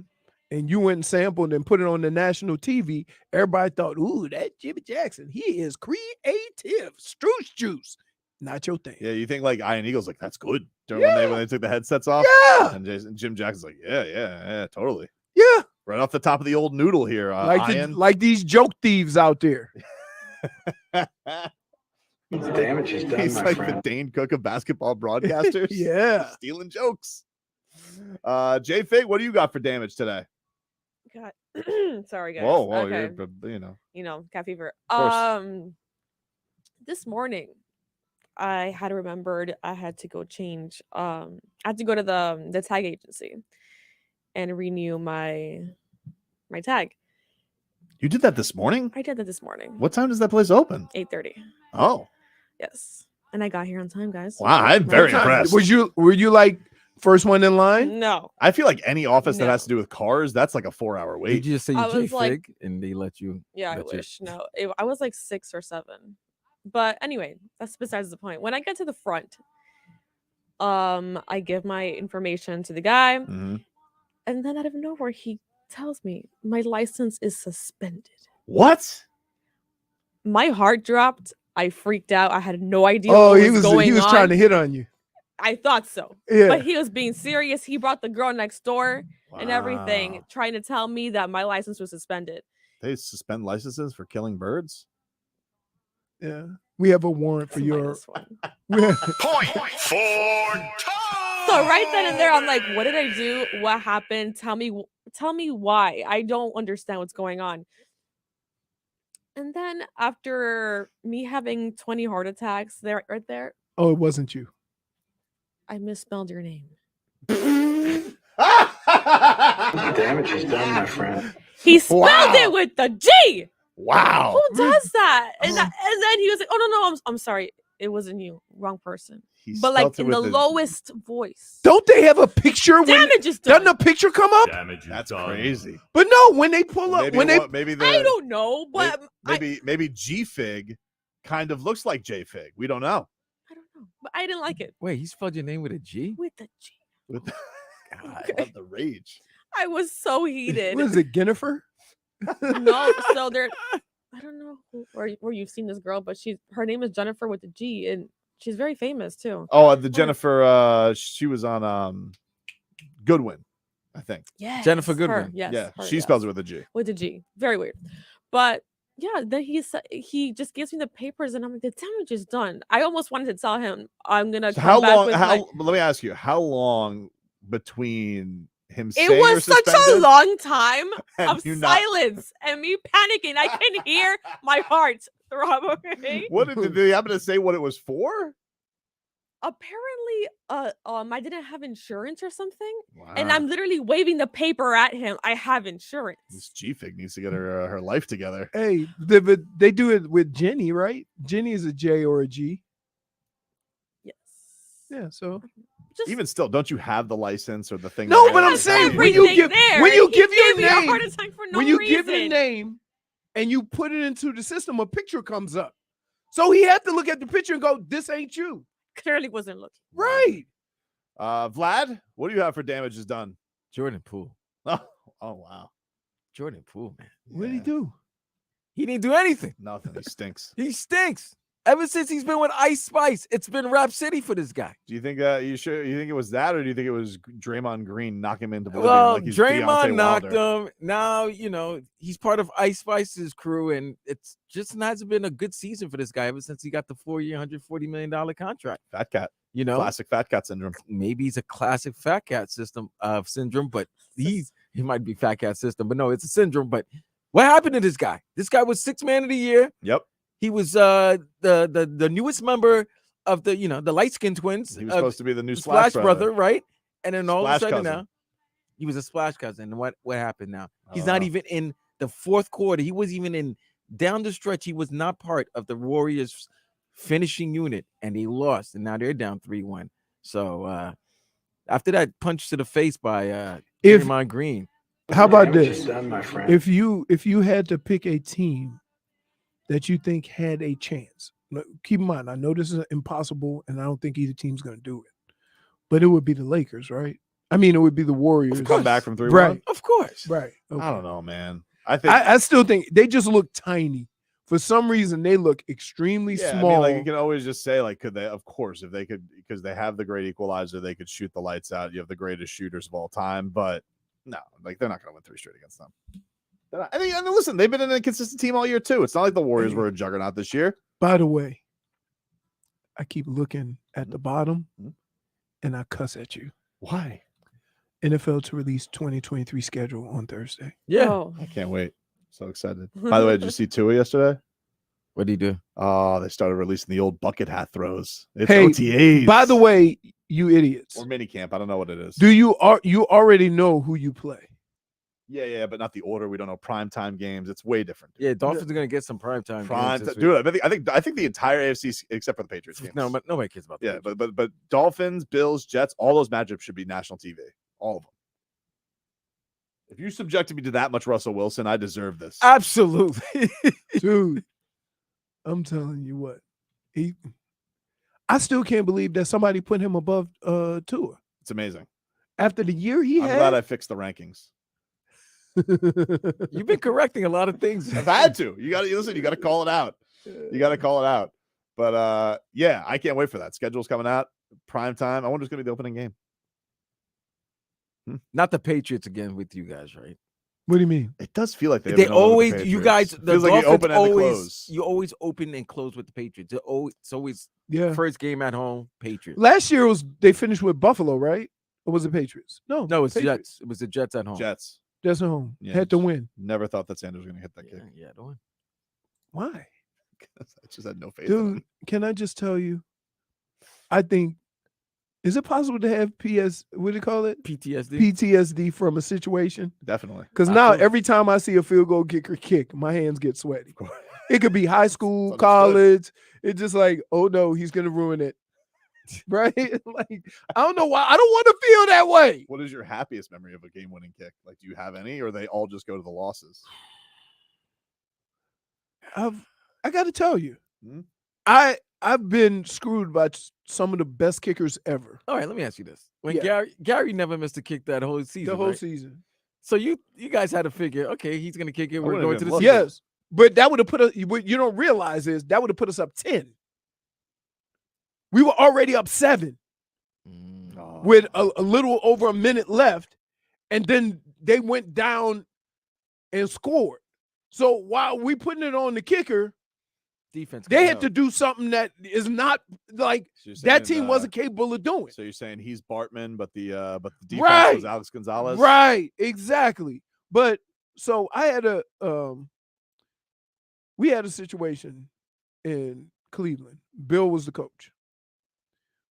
And you went and sampled and put it on the national TV. Everybody thought, ooh, that Jimmy Jackson, he is creative. Strus juice. Not your thing.
Yeah, you think like Iron Eagle's like, that's good. During when they took the headsets off?
Yeah.
And Jim Jackson's like, yeah, totally.
Yeah.
Right off the top of the old noodle here.
Like these joke thieves out there.
The damage is done,
He's
my
like
friend.
the Dane Cook of basketball broadcasters.
Yeah.
Stealing jokes. J Fig, what do you got for damage today?
God. Sorry, guys.
Whoa,
Okay.
you're,
cat fever.
course.
This morning, I had remembered I had to go change. I had to go to the tag agency and renew my tag.
You did that this morning?
I did that this morning.
What time does that place open?
8:30.
Oh.
Yes. And I got here on time, guys.
Wow, I'm very impressed.
Were you like first one in line?
No.
I feel like any office that has to do with cars, that's like a 4-hour wait.
Did you just say
I
you J
was like-
Fig and they let you?
Yeah, I
let you-
wish. No, I was like 6 or 7. But anyway, that's besides the point. When I get to the front, I give my information to the guy,
Mhm.
and then out of nowhere, he tells me my license is suspended.
What?
My heart dropped. I freaked out. I had no idea
Oh,
what
he
was
was
going on.
trying to hit on you.
I thought so.
Yeah.
But he was being serious. He brought the girl next door and everything,
Wow.
trying to tell me that my license was suspended.
They suspend licenses for killing birds?
Yeah. We have a warrant for your
Point for
So right then and there, I'm like, what did I do? What happened? Tell me why. I don't understand what's going on. And then after me having 20 heart attacks right there,
Oh, it wasn't you.
I misspelled your name.
The damage is done, my friend.
He spelled
Wow.
it with the G.
Wow.
Who does that? And then he was like, "Oh no, I'm sorry, it wasn't you, wrong person." But like
spelt it
in
with
the
the-
lowest voice.
Don't they have a picture?
Damage is done.
Doesn't a picture come up?
That's crazy.
But no, when they pull up,
Maybe
when they
maybe the
I don't know, but
maybe G-Fig kind of looks like J-Fig. We don't know.
but I didn't like it
Wait, he spelled your name with a G?
with the G.
With I love the rage.
I was so heated.
what is it, Jennifer?
No, so there. I don't know where you've seen this girl, but her name is Jennifer with a G, and she's very famous too.
Oh, the Jennifer. She was on Goodwin, I think.
Yeah,
Jennifer Goodwin.
Yes,
Yeah,
her,
she
yes.
spells it with a G.
With a G. Very weird. But yeah, then he just gives me the papers, and I'm like, the damage is done. I almost wanted to tell him I'm gonna
So
come
how
back
long?
with
Let me ask you, how long between him saying
It
you're
was such a
suspended
long time
and
of
you not-
silence and me panicking. I can hear my heart throb. Okay.
What did he happen to say? What it was for?
Apparently, I didn't have insurance or something, and
Wow.
I'm literally waving the paper at him. I have insurance.
This G-Fig needs to get her life together.
Hey, they do it with Jenny, right? Jenny is a J or a G.
Yes.
Yeah. So
Even still, don't you have the license or the thing?
no,
there?
but I'm
Like,
saying
how
when
do
you give
there.
when you
He
give your
gave me a
name,
heart attack for no
when you give your
reason.
name and you put it into the system, a picture comes up. So he had to look at the picture and go, "This ain't you."
Clearly wasn't looking.
Right.
Vlad, what do you have for damages done?
Jordan Poole.
Oh wow.
Jordan Poole, man.
What did he do?
He didn't do anything.
Nothing. He stinks.
He stinks. Ever since he's been with Ice Spice, it's been Rap City for this guy.
Do you think you think it was that, or do you think it was Draymond Green knocking him into oblivion
Well,
like he's
Draymond
Deontay
knocked
Wilder?
him. Now, he's part of Ice Spice's crew, and it's just hasn't been a good season for this guy ever since he got the 4-year, $140 million contract.
Fat cat.
Classic
Fat cat syndrome.
Maybe he's a classic fat cat syndrome, but he might be fat cat system, but no, it's a syndrome. But what happened to this guy? This guy was 6th man of the year.
Yep.
He was the newest member of the light-skinned twins.
He was supposed to be the new
Splash
Splash
brother, right? And then all of a
Splash
sudden
cousin.
now, he was a Splash cousin. And what happened now? He's not even in the fourth quarter. He was even in down the stretch. He was not part of the Warriors finishing unit, and they lost. And now they're down 3-1. So after that punch to the face by Draymond Green.
How about
Damage
this?
is done, my friend.
If you had to pick a team that you think had a chance, keep in mind, I know this is impossible, and I don't think either team's going to do it, but it would be the Lakers, right? I mean, it would be the Warriors.
Come back from 3-1.
Right.
Of course.
Right.
I don't know, man. I think
I still think they just look tiny. For some reason, they look extremely
yeah,
small.
I mean, like you can always just say, like, could they? Of course, if they could, because they have the great equalizer, they could shoot the lights out. You have the greatest shooters of all time, but no, like they're not going to win 3 straight against them. I mean, listen, they've been an inconsistent team all year too. It's not like the Warriors were a juggernaut this year.
By the way, I keep looking at the bottom, and I cuss at you.
Why?
NFL to release 2023 schedule on Thursday.
Yeah.
Oh.
I can't wait. So excited. By the way, did you see Tua yesterday?
What did he do?
Oh, they started releasing the old bucket hat throws. It's
Hey,
OTAs.
by the way, you idiots,
Or mini camp. I don't know what it is.
do you already know who you play?
Yeah, but not the order. We don't know primetime games. It's way different.
Yeah, Dolphins are going to get some primetime
Prime,
games this week.
dude. I think the entire AFC except for the Patriots games.
No, but nobody cares about that.
Yeah, but Dolphins, Bills, Jets, all those matchups should be national TV. All of them. If you subjected me to that much Russell Wilson, I deserve this.
Absolutely.
Dude, I'm telling you what. I still can't believe that somebody put him above Tua.
It's amazing.
After the year he
I'm
had.
glad I fixed the rankings.
You've been correcting a lot of things.
I've had to. You got to listen. You got to call it out. You got to call it out. But yeah, I can't wait for that. Schedule's coming out. Prime time. I wonder who's going to be the opening game.
Not the Patriots again with you guys, right?
What do you mean?
It does feel like they
They
have been over with the
always, you
Patriots.
guys,
It
the
feels like you
Dolphins
open and
always,
close.
you always open and close with the Patriots. It's always
Yeah.
first game at home, Patriots.
Last year they finished with Buffalo, right? Or was it Patriots? No,
It's
Patriots.
Jets. It was the Jets at home.
Jets.
Jets at home.
Yeah,
Had to win.
Never thought that Sanders was going to hit that kick.
Yeah, the one.
Why?
I just had no faith in
Dude,
him.
can I just tell you? I think Is it possible to have what do you call it?
PTSD.
PTSD from a situation?
Definitely.
Because now every time I see a field goal kicker kick, my hands get sweaty. It could be high school, college. It's just like, oh no, he's gonna ruin it. Right? Like, I don't know why. I don't want to feel that way.
What is your happiest memory of a game-winning kick? Like, do you have any, or they all just go to the losses?
I got to tell you,
Hmm?
I've been screwed by some of the best kickers ever.
All right, let me ask you this: when
Yeah.
Gary never missed a kick that whole season,
The whole
right?
season.
So you guys had to figure, okay, he's gonna kick it. We're
wouldn't
going
even
to the
look.
season.
Yes, but that would have put us. What you don't realize is that would have put us up 10. We were already up 7 with a little over a minute left, and then they went down and scored. So while we putting it on the kicker,
defense,
they had to do something that is not like
So you're
that
saying,
team wasn't capable of doing.
So you're saying he's Bartman, but the defense
Right.
was Alex Gonzalez?
Right, exactly. But so I had we had a situation in Cleveland. Bill was the coach.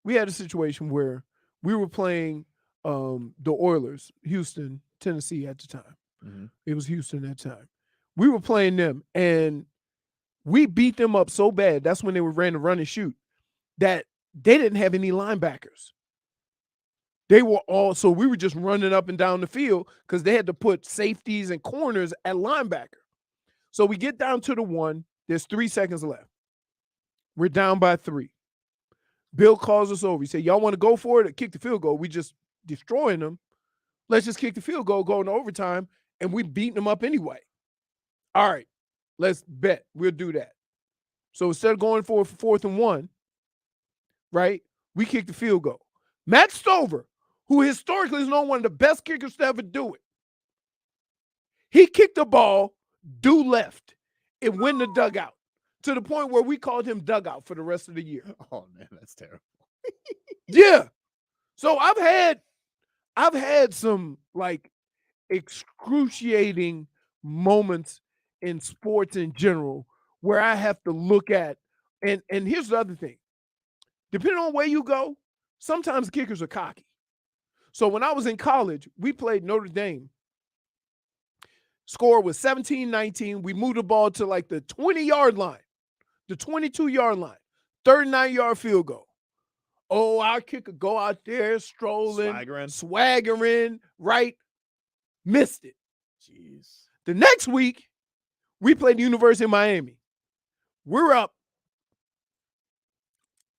We had a situation where we were playing the Oilers, Houston, Tennessee at the time.
Mhm.
It was Houston at the time. We were playing them, and we beat them up so bad. That's when they ran the run and shoot, that they didn't have any linebackers. They were all, so we were just running up and down the field because they had to put safeties and corners at linebacker. So we get down to the 1. There's 3 seconds left. We're down by 3. Bill calls us over. He said, y'all want to go for it or kick the field goal? We just destroying them. Let's just kick the field goal, go into overtime, and we beating them up anyway. All right, let's bet. We'll do that. So instead of going for 4th and 1, right, we kick the field goal. Matt Stover, who historically is known one of the best kickers to ever do it, he kicked the ball due left. It went in the dugout to the point where we called him dugout for the rest of the year.
Oh man, that's terrible.
Yeah. So I've had some like excruciating moments in sports in general where I have to look at, and here's the other thing. Depending on where you go, sometimes kickers are cocky. So when I was in college, we played Notre Dame. Score was 17-19. We moved the ball to like the 20-yard line, the 22-yard line, 39-yard field goal. Oh, our kicker go out there strolling, swaggering, right? Missed it.
Jeez.
The next week, we played the University of Miami. We're up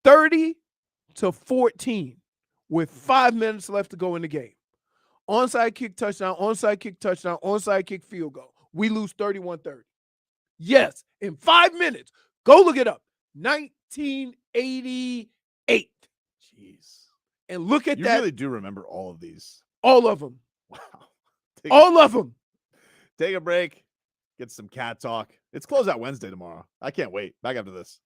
30-14 with 5 minutes left to go in the game. Onside kick touchdown, onside kick touchdown, onside kick field goal. We lose 31-30. Yes, in 5 minutes. Go look it up. 1988.
Jeez.
And look at
You
that.
really do remember all of these.
All of them.
Wow.
All of them.
Take a break. Get some cat talk. It's Closeout Wednesday tomorrow. I can't wait. Back after this.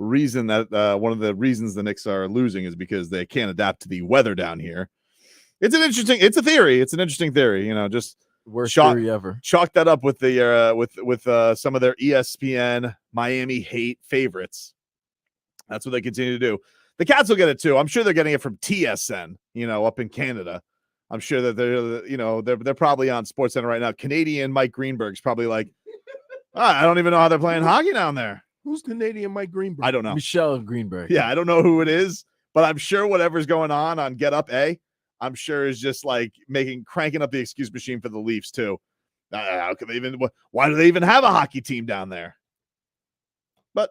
reason that one of the reasons the Knicks are losing is because they can't adapt to the weather down here. It's a theory. It's an interesting theory. Just
worst theory ever.
Chalk that up with the with some of their ESPN Miami hate favorites. That's what they continue to do. The Cats will get it too. I'm sure they're getting it from TSN, up in Canada. I'm sure that they're probably on SportsCenter right now. Canadian Mike Greenberg's probably like, I don't even know how they're playing hockey down there.
Who's Canadian Mike Greenberg?
I don't know.
Michelle Greenberg.
Yeah, I don't know who it is, but I'm sure whatever's going on Get Up I'm sure is just like cranking up the excuse machine for the Leafs too. How can they why do they even have a hockey team down there? But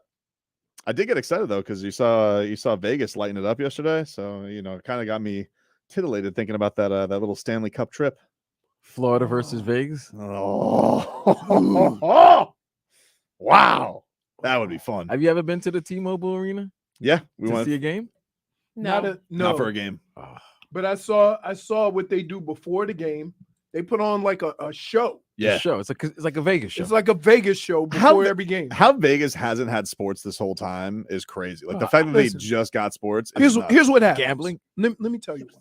I did get excited though, because you saw Vegas lighten it up yesterday. So, it kind of got me titillated thinking about that little Stanley Cup trip.
Florida versus Vegas.
Oh, wow. That would be fun.
Have you ever been to the T-Mobile Arena?
Yeah.
We went to see a game?
No.
Not for a game.
But I saw what they do before the game. They put on like a show.
Yeah.
A show. It's like a Vegas show.
It's like a Vegas show before every game.
How Vegas hasn't had sports this whole time is crazy. Like the fact that they just got sports.
Here's what happens.
Gambling.
Let me tell you why.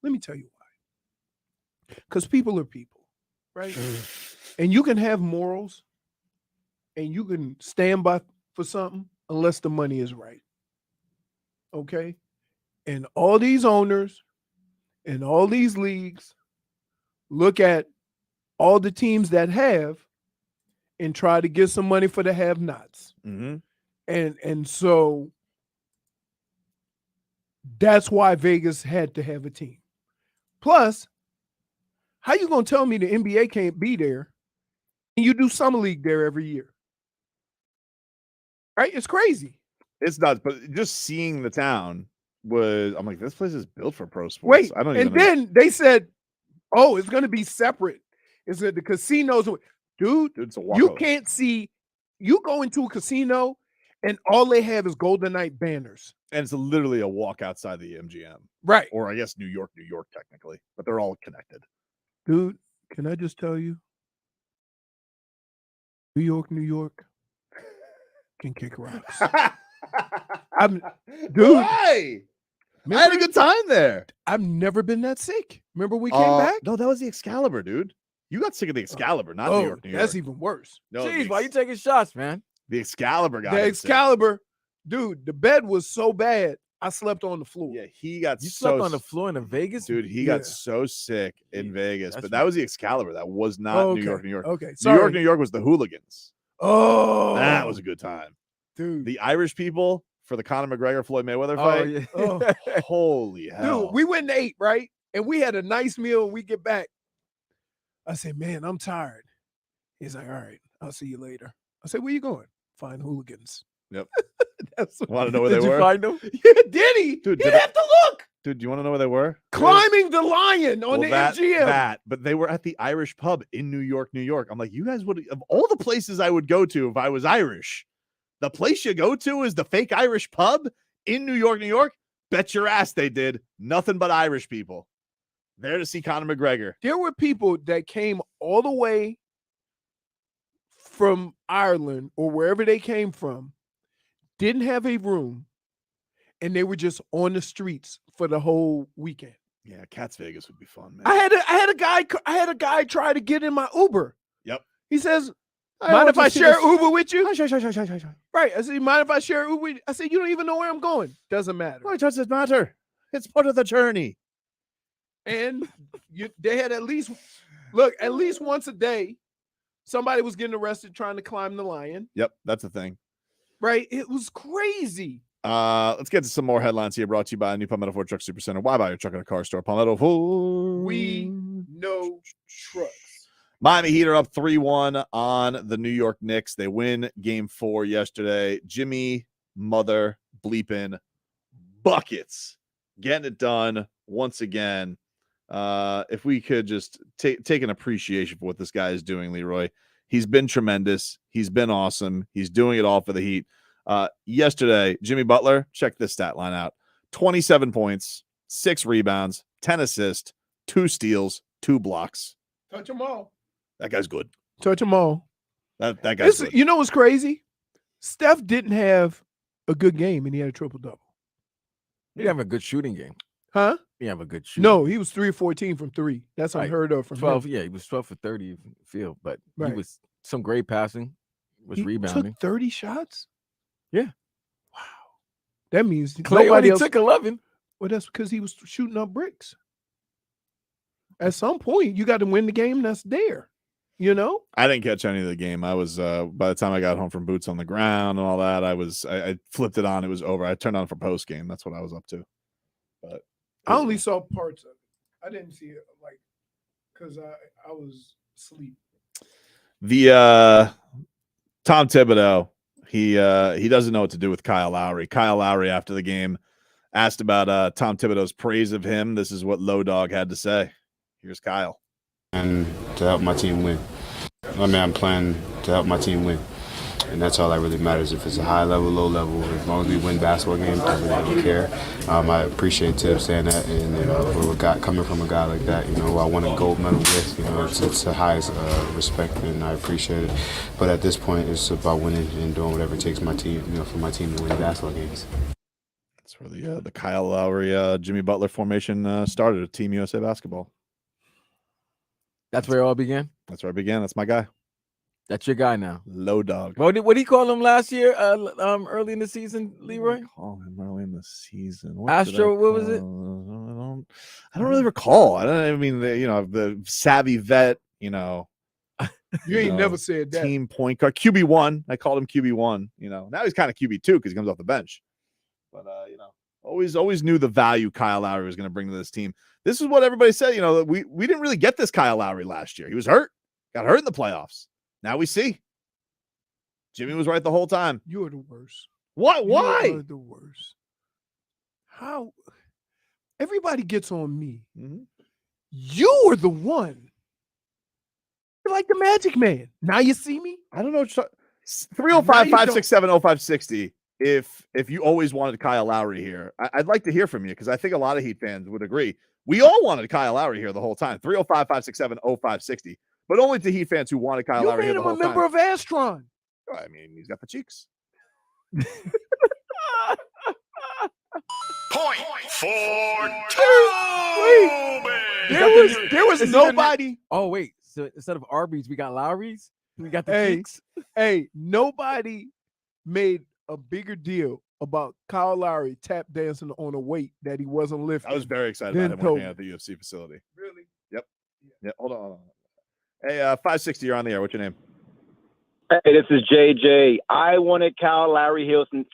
Let me tell you why. Because people are people, right? And you can have morals and you can stand by for something unless the money is right. Okay? And all these owners and all these leagues look at all the teams that have and try to get some money for the have-nots.
Mm-hmm.
And so that's why Vegas had to have a team. Plus, how you going to tell me the NBA can't be there and you do summer league there every year? Right? It's crazy.
It's nuts, but just seeing the town I'm like, this place is built for pro sports.
Wait,
I don't
and
even know.
then they said, oh, it's going to be separate. It's at the casinos. Dude,
it's a
you
walkover.
can't see. You go into a casino and all they have is Golden Knight banners.
And it's literally a walk outside the MGM.
Right.
Or I guess New York, technically. But they're all connected.
Dude, can I just tell you? New York can kick rocks. Dude.
Why? I had a good time there.
I've never been that sick. Remember we came back?
No, that was the Excalibur, dude. You got sick of the Excalibur, not New York.
That's even worse.
No,
Jeez, why you taking shots, man?
The Excalibur got
The
him
Excalibur, dude, the bed was so bad, I slept on the floor.
sick. Yeah, he got
You
so
slept on the floor in Vegas?
dude. He got so sick in Vegas,
That's
but that was the Excalibur. That was not New York.
Okay,
New York was the Hooligans.
Oh,
That was a good time,
dude.
The Irish people for the Conor McGregor Floyd Mayweather fight.
yeah.
Oh.
Holy hell,
Dude, we went and ate, right? And we had a nice meal and we get back. I said, man, I'm tired. He's like, all right, I'll see you later. I said, where you going? Find hooligans.
Yep.
That's
Want to know where
Did
they
you
were?
find them?
Yeah, did he?
Dude,
He
did
didn't have to look.
Dude, do you want to know where they were?
Climbing the lion on the MGM.
But they were at the Irish pub in New York. I'm like, you guys would, of all the places I would go to if I was Irish, the place you go to is the fake Irish pub in New York. Bet your ass they did. Nothing but Irish people there to see Conor McGregor.
There were people that came all the way from Ireland or wherever they came from, didn't have a room, and they were just on the streets for the whole weekend.
Yeah, Cats Vegas would be fun, man.
I had a guy try to get in my Uber.
Yep.
He says,
I
mind
want
if
to
I
see
share
this-
Uber with you?
Sure.
Right. I said, mind if I share Uber with you? I said, you don't even know where I'm going. Doesn't matter.
Why does it matter? It's part of the journey.
And they had at least once a day, somebody was getting arrested trying to climb the lion.
Yep, that's the thing.
Right. It was crazy.
Let's get to some more headlines here, brought to you by New Palmetto Ford Truck Supercenter. Why buy your truck at a car store? Palmetto Ford.
We know trucks.
Miami Heat are up 3-1 on the New York Knicks. They win game 4 yesterday. Jimmy mother bleeping buckets. Getting it done once again. If we could just take an appreciation for what this guy is doing, Leroy. He's been tremendous. He's been awesome. He's doing it all for the Heat. Yesterday, Jimmy Butler, check this stat line out. 27 points, 6 rebounds, 10 assists, 2 steals, 2 blocks.
Touch them all.
That guy's good.
Touch them all.
That guy's good.
You know what's crazy? Steph didn't have a good game and he had a triple-double.
He have a good shooting game.
Huh?
He have a good shooting.
No, he was 3 of 14 from 3. That's
Right.
unheard of from
12.
him.
Yeah, he was 12 for 30 from the field, but he
Right.
was some great passing. Was
He
rebounding.
took 30 shots?
Yeah.
That means
Clay
nobody
only
else
took 11.
Well, that's because he was shooting up bricks. At some point, you got to win the game that's there. You know?
I didn't catch any of the game. I was by the time I got home from boots on the ground and all that, I flipped it on. It was over. I turned on for post game. That's what I was up to. But
I only saw parts of it. I didn't see it like because I was asleep.
The Tom Thibodeau, he doesn't know what to do with Kyle Lowry. Kyle Lowry after the game asked about Tom Thibodeau's praise of him. This is what Low Dog had to say. Here's Kyle.
And to help my team win. I mean, I'm playing to help my team win. And that's all that really matters. If it's a high level, low level, as long as we win basketball games, I really don't care. I appreciate Tibbs saying that. And, you know, for a guy, coming from a guy like that, you know, who I won a gold medal with, you know, it's the highest respect, and I appreciate it. But at this point, it's about winning and doing whatever it takes my team, you know, for my team to win basketball games.
That's where the Kyle Lowry, Jimmy Butler formation started at Team USA Basketball.
That's where it all began?
That's where I began. That's my guy.
That's your guy now.
Low Dog.
What did he call him last year? Early in the season, Leroy?
Call him early in the season.
Astro, what was it?
I don't really recall. I mean, the savvy vet, you know.
You ain't never said that.
Team point guard. QB1. I called him QB1. You know, now he's kind of QB2 because he comes off the bench. But, you know, always knew the value Kyle Lowry was going to bring to this team. This is what everybody said. You know, we didn't really get this Kyle Lowry last year. He was hurt. Got hurt in the playoffs. Now we see. Jimmy was right the whole time.
You are the worst.
What? Why?
You are the worst. How? Everybody gets on me.
Mm-hmm.
You are the one. You're like the Magic Man. Now you see me?
I don't know. 305-567-0560. If you always wanted Kyle Lowry here, I'd like to hear from you because I think a lot of Heat fans would agree. We all wanted Kyle Lowry here the whole time. 305-567-0560. But only to Heat fans who wanted Kyle Lowry here the whole time.
You made him a member of Astron.
I mean, he's got the cheeks.
Point for
There was nobody.
Oh, wait. So instead of Arby's, we got Lowry's? We got the cheeks?
Hey, nobody made a bigger deal about Kyle Lowry tap dancing on a weight that he wasn't lifting.
I was very excited about him working at the UFC facility.
Really?
Yep. Yeah. Hold on. Hey, 560, you're on the air. What's your name?
Hey, this is JJ. I wanted Kyle Lowry here since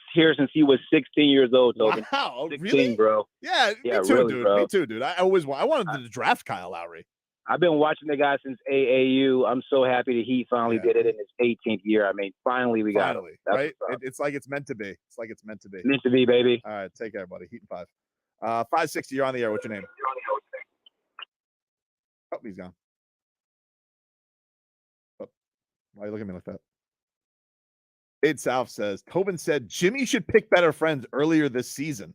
he was 16 years old. Tobin.
Wow,
16,
really?
bro.
Yeah, me too,
really,
dude.
bro.
Me too, dude. I wanted to draft Kyle Lowry.
I've been watching the guy since AAU. I'm so happy that he finally did it in his 18th year. I mean, finally we got him. That's
Right?
what's up.
It's like it's meant to be. It's like it's meant to be.
Meant to be, baby.
All right, take care, buddy. Heat and 5. 560, you're on the air. What's your name? Oh, he's gone. Oh, why are you looking at me like that? Id South says, Tobin said Jimmy should pick better friends earlier this season.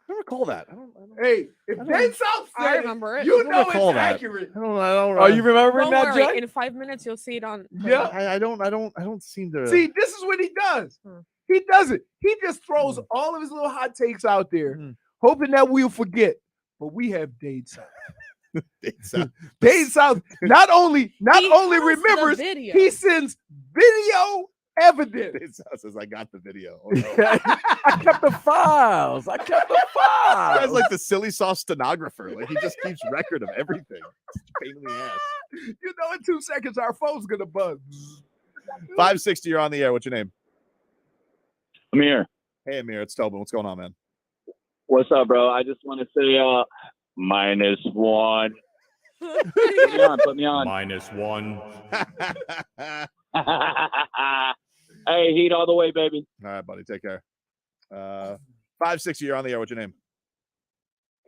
I don't recall that. I don't
Hey, if Ed South said
I remember it.
you know it's
recall that.
accurate.
I don't.
Oh, you remembering
Don't
that,
worry.
Jay?
In 5 minutes, you'll see it on.
Yeah.
I don't seem to
See, this is what he does. He does it. He just throws all of his little hot takes out there, hoping that we'll forget. But we have Dade South. Dade South not only
has the
remembers,
video.
he sends video evidence.
Dade South says, I got the video. Oh, no.
I kept the files.
This guy's like the silly sauce stenographer. Like he just keeps record of everything. It's a pain in the ass.
You know, in 2 seconds, our phone's gonna buzz.
560, you're on the air. What's your name?
Amir.
Hey, Amir. It's Tobin. What's going on, man?
What's up, bro? I just want to say -1. Put me on.
-1.
Hey, Heat all the way, baby.
All right, buddy. Take care. 560, you're on the air. What's your name?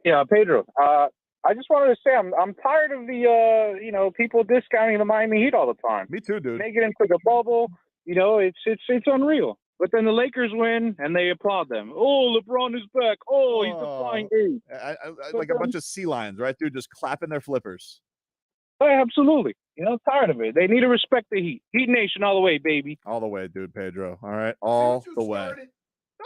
Yeah, Pedro. I just wanted to say I'm tired of the people discounting the Miami Heat all the time.
Me too, dude.
Make it into the bubble. You know, it's unreal. But then the Lakers win and they applaud them. Oh, LeBron is back. Oh, he's the flying ace.
I like a bunch of sea lions, right, dude? Just clapping their flippers.
Oh, absolutely. You know, tired of it. They need to respect the Heat. Heat Nation all the way, baby.
All the way, dude, Pedro. All right, all the way.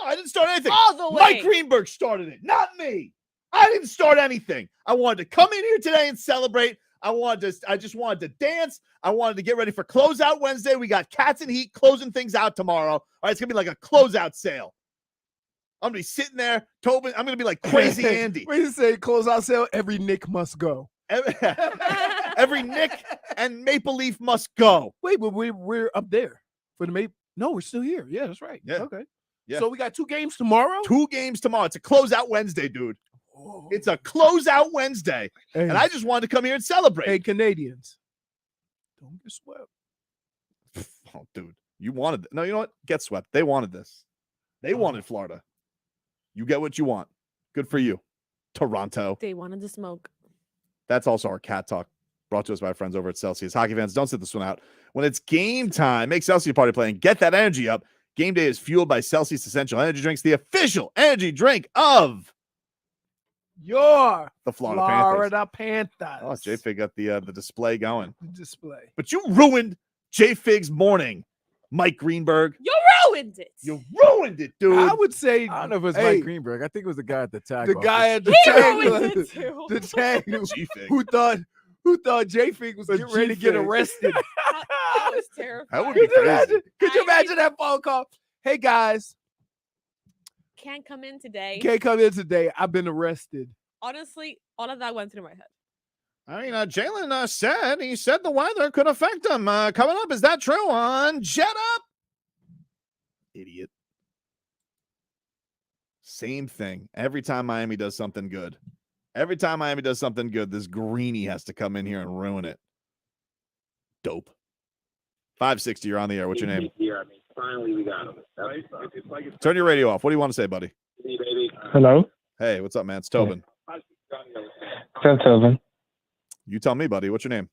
No, I didn't start anything.
All the way.
Mike Greenberg started it, not me. I didn't start anything. I wanted to come in here today and celebrate. I just wanted to dance. I wanted to get ready for Closeout Wednesday. We got Cats and Heat closing things out tomorrow. All right, it's gonna be like a closeout sale. I'm gonna be sitting there, Tobin. I'm gonna be like crazy Andy.
When you say closeout sale, every Nick must go.
Every Nick and Maple Leaf must go.
Wait, but we're up there for the Maple. No, we're still here. Yeah, that's right.
Yeah.
Okay.
Yeah.
So we got 2 games tomorrow.
2 games tomorrow. It's a closeout Wednesday, dude. It's a closeout Wednesday,
Hey.
and I just wanted to come here and celebrate.
Hey, Canadians, don't get swept.
Oh, dude, you wanted no. You know what? Get swept. They wanted this. They wanted Florida. You get what you want. Good for you, Toronto.
They wanted to smoke.
That's also our cat talk, brought to us by our friends over at Celsius. Hockey fans, don't sit this one out. When it's game time, make Celsius party play and get that energy up. Game day is fueled by Celsius Essential Energy Drinks, the official energy drink of
Your
the Florida Panthers.
Panthers.
Oh, J-Fig got the display going.
Display.
But you ruined J-Fig's morning, Mike Greenberg.
You ruined it.
You ruined it, dude.
I would say
I don't know if it was
hey,
Mike Greenberg. I think it was the guy at the tag.
the
office.
guy at the
He
tag,
ruined it too.
the tag
G-Fig.
who thought J-Fig was getting ready to get
G-Fig.
arrested.
That was terrifying.
That would be
Could you
crazy.
imagine? Could you imagine that phone call? Hey guys,
Can't come in today.
can't come in today. I've been arrested.
Honestly, all of that went through my head.
I mean, Jalen said the weather could affect him. Coming up, is that true on Jet Up? Idiot. Same thing. Every time Miami does something good. Every time Miami does something good, this greenie has to come in here and ruin it. Dope. 560, you're on the air. What's your name?
Finally, we got him.
Turn your radio off. What do you want to say, buddy?
Hello?
Hey, what's up, man? It's Tobin.
What's up, Tobin?
You tell me, buddy. What's your name?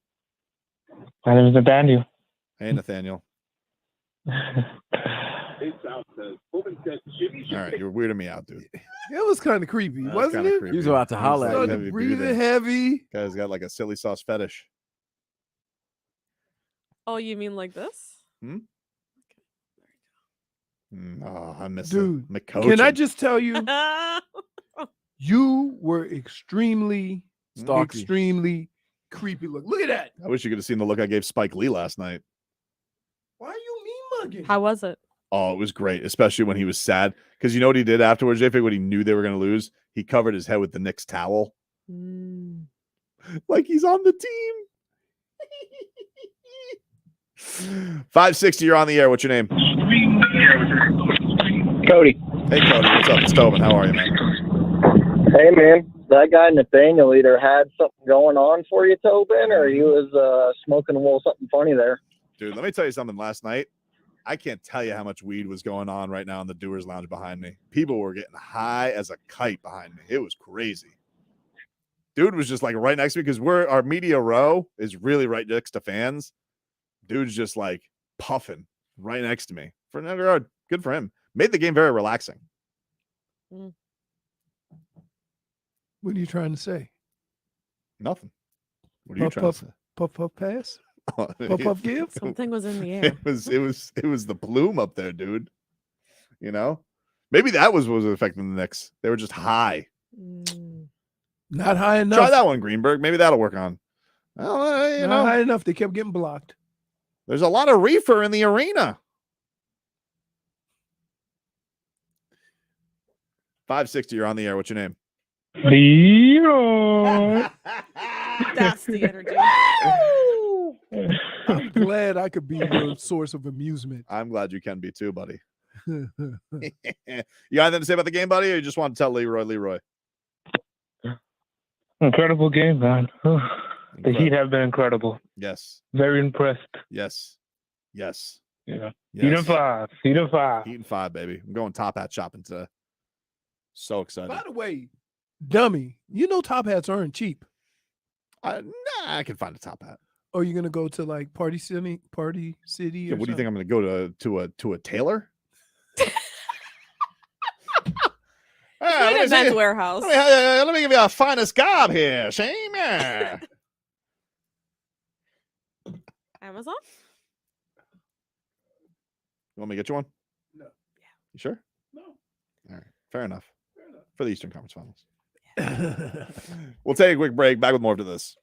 My name is Nathaniel.
Hey, Nathaniel. All right, you're weirding me out, dude.
It was kind of creepy,
That was
wasn't
kinda
it?
creepy.
He was about to holler at
Started
you.
heavy
Breathing
breathing.
heavy.
Guy's got like a silly sauce fetish.
Oh, you mean like this?
Oh, I miss
Dude,
it.
Can I just tell you,
I
you were extremely
Stalky.
extremely creepy. Look at that.
I wish you could have seen the look I gave Spike Lee last night.
Why are you mean mugging?
How was it?
Oh, it was great, especially when he was sad. Because you know what he did afterwards, JP, when he knew they were going to lose? He covered his head with the Knicks towel. Like he's on the team. 560, you're on the air. What's your name?
Cody.
Hey, Cody. What's up? It's Tobin. How are you, man?
Hey, man. That guy Nathaniel either had something going on for you, Tobin, or he was smoking a little something funny there.
Dude, let me tell you something. Last night, I can't tell you how much weed was going on right now in the Doers Lounge behind me. People were getting high as a kite behind me. It was crazy. Dude was just like right next to me because our media row is really right next to fans. Dude's just like puffing right next to me. For another yard, good for him. Made the game very relaxing.
What are you trying to say?
Nothing. What are you
Puff,
trying to say?
puff, puff, pass? Puff, puff, give?
Something was in the air.
It was the bloom up there, dude. You know, maybe that was affecting the Knicks. They were just high.
Not high enough.
Try that one, Greenberg. Maybe that'll work on. Well, you
Not
know,
high enough. They kept getting blocked.
there's a lot of reefer in the arena. 560, you're on the air. What's your name?
Leroy.
That's the energy.
I'm glad I could be your source of amusement.
I'm glad you can be too, buddy. You got anything to say about the game, buddy, or you just want to tell Leroy?
Incredible game, man. The Heat have been incredible.
Yes.
Very impressed.
Yes. Yes.
Yeah.
Yes.
Heat and five. Heat and five.
Heat and 5, baby. I'm going top hat shopping today. So excited.
By the way, dummy, you know top hats aren't cheap.
Nah, I can find a top hat.
Or are you gonna go to like Party City?
Yeah, what do you think I'm going to go to a tailor?
It's an Men's Warehouse.
Let me give you a finest garb here, Shane. Yeah.
Amazon?
You want me to get you one?
No.
You sure?
No.
All right, fair enough. For the Eastern Conference Finals. We'll take a quick break. Back with more after this.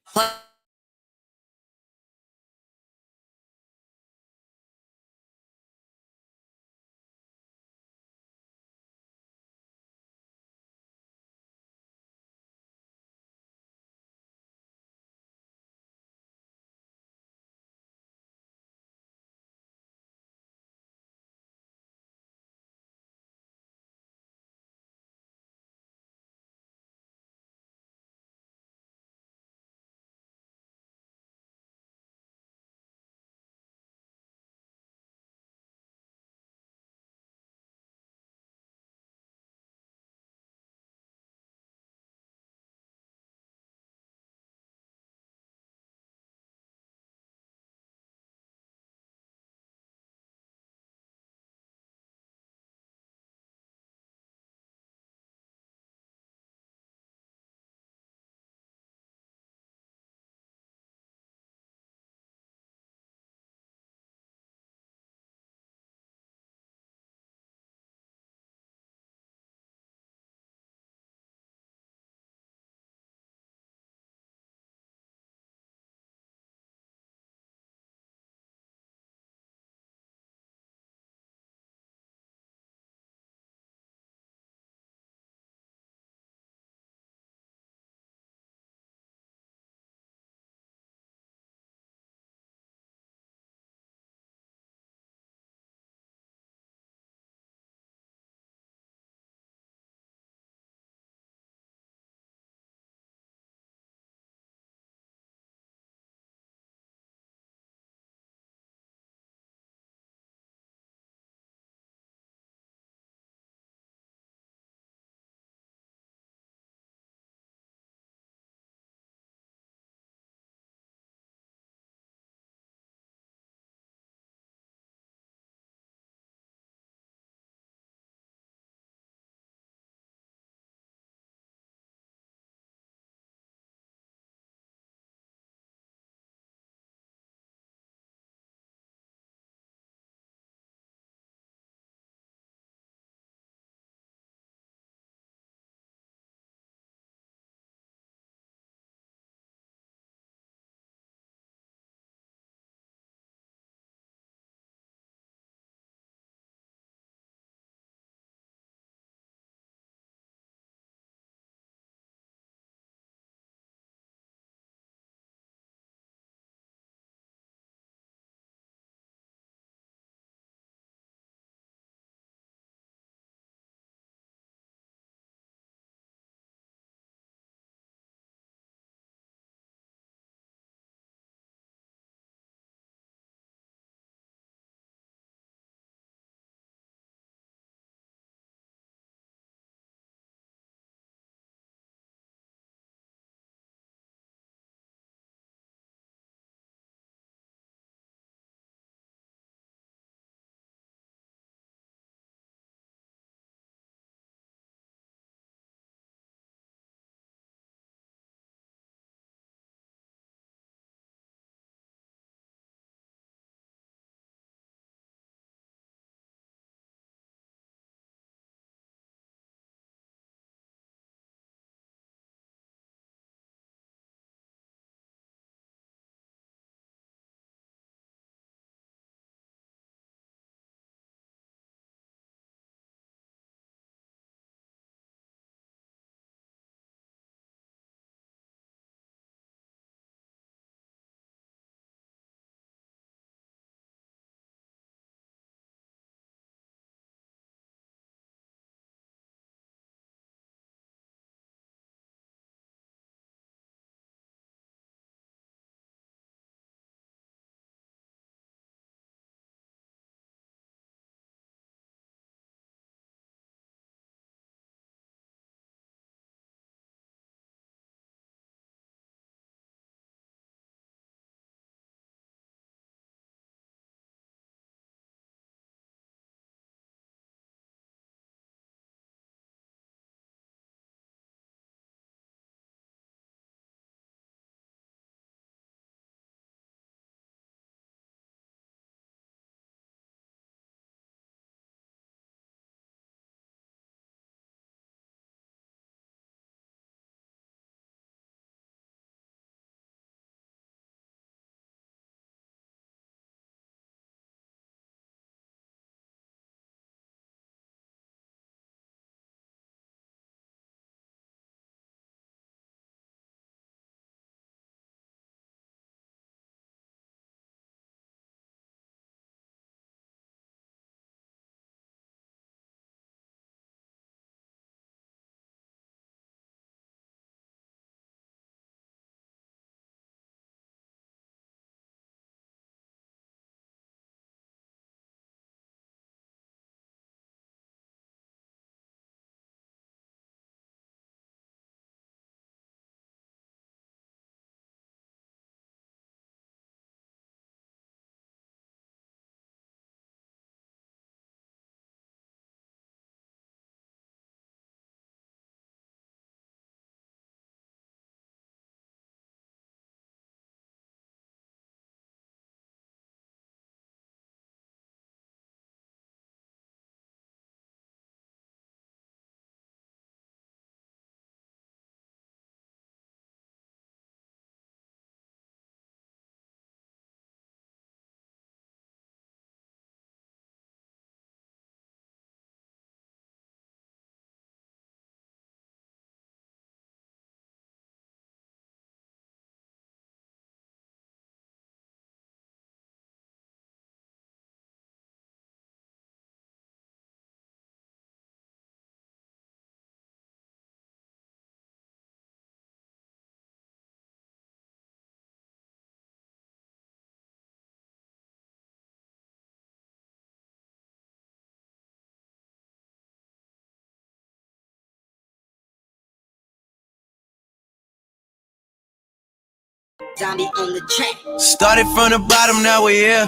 Zombie on the track.
Started from the bottom, now we're here.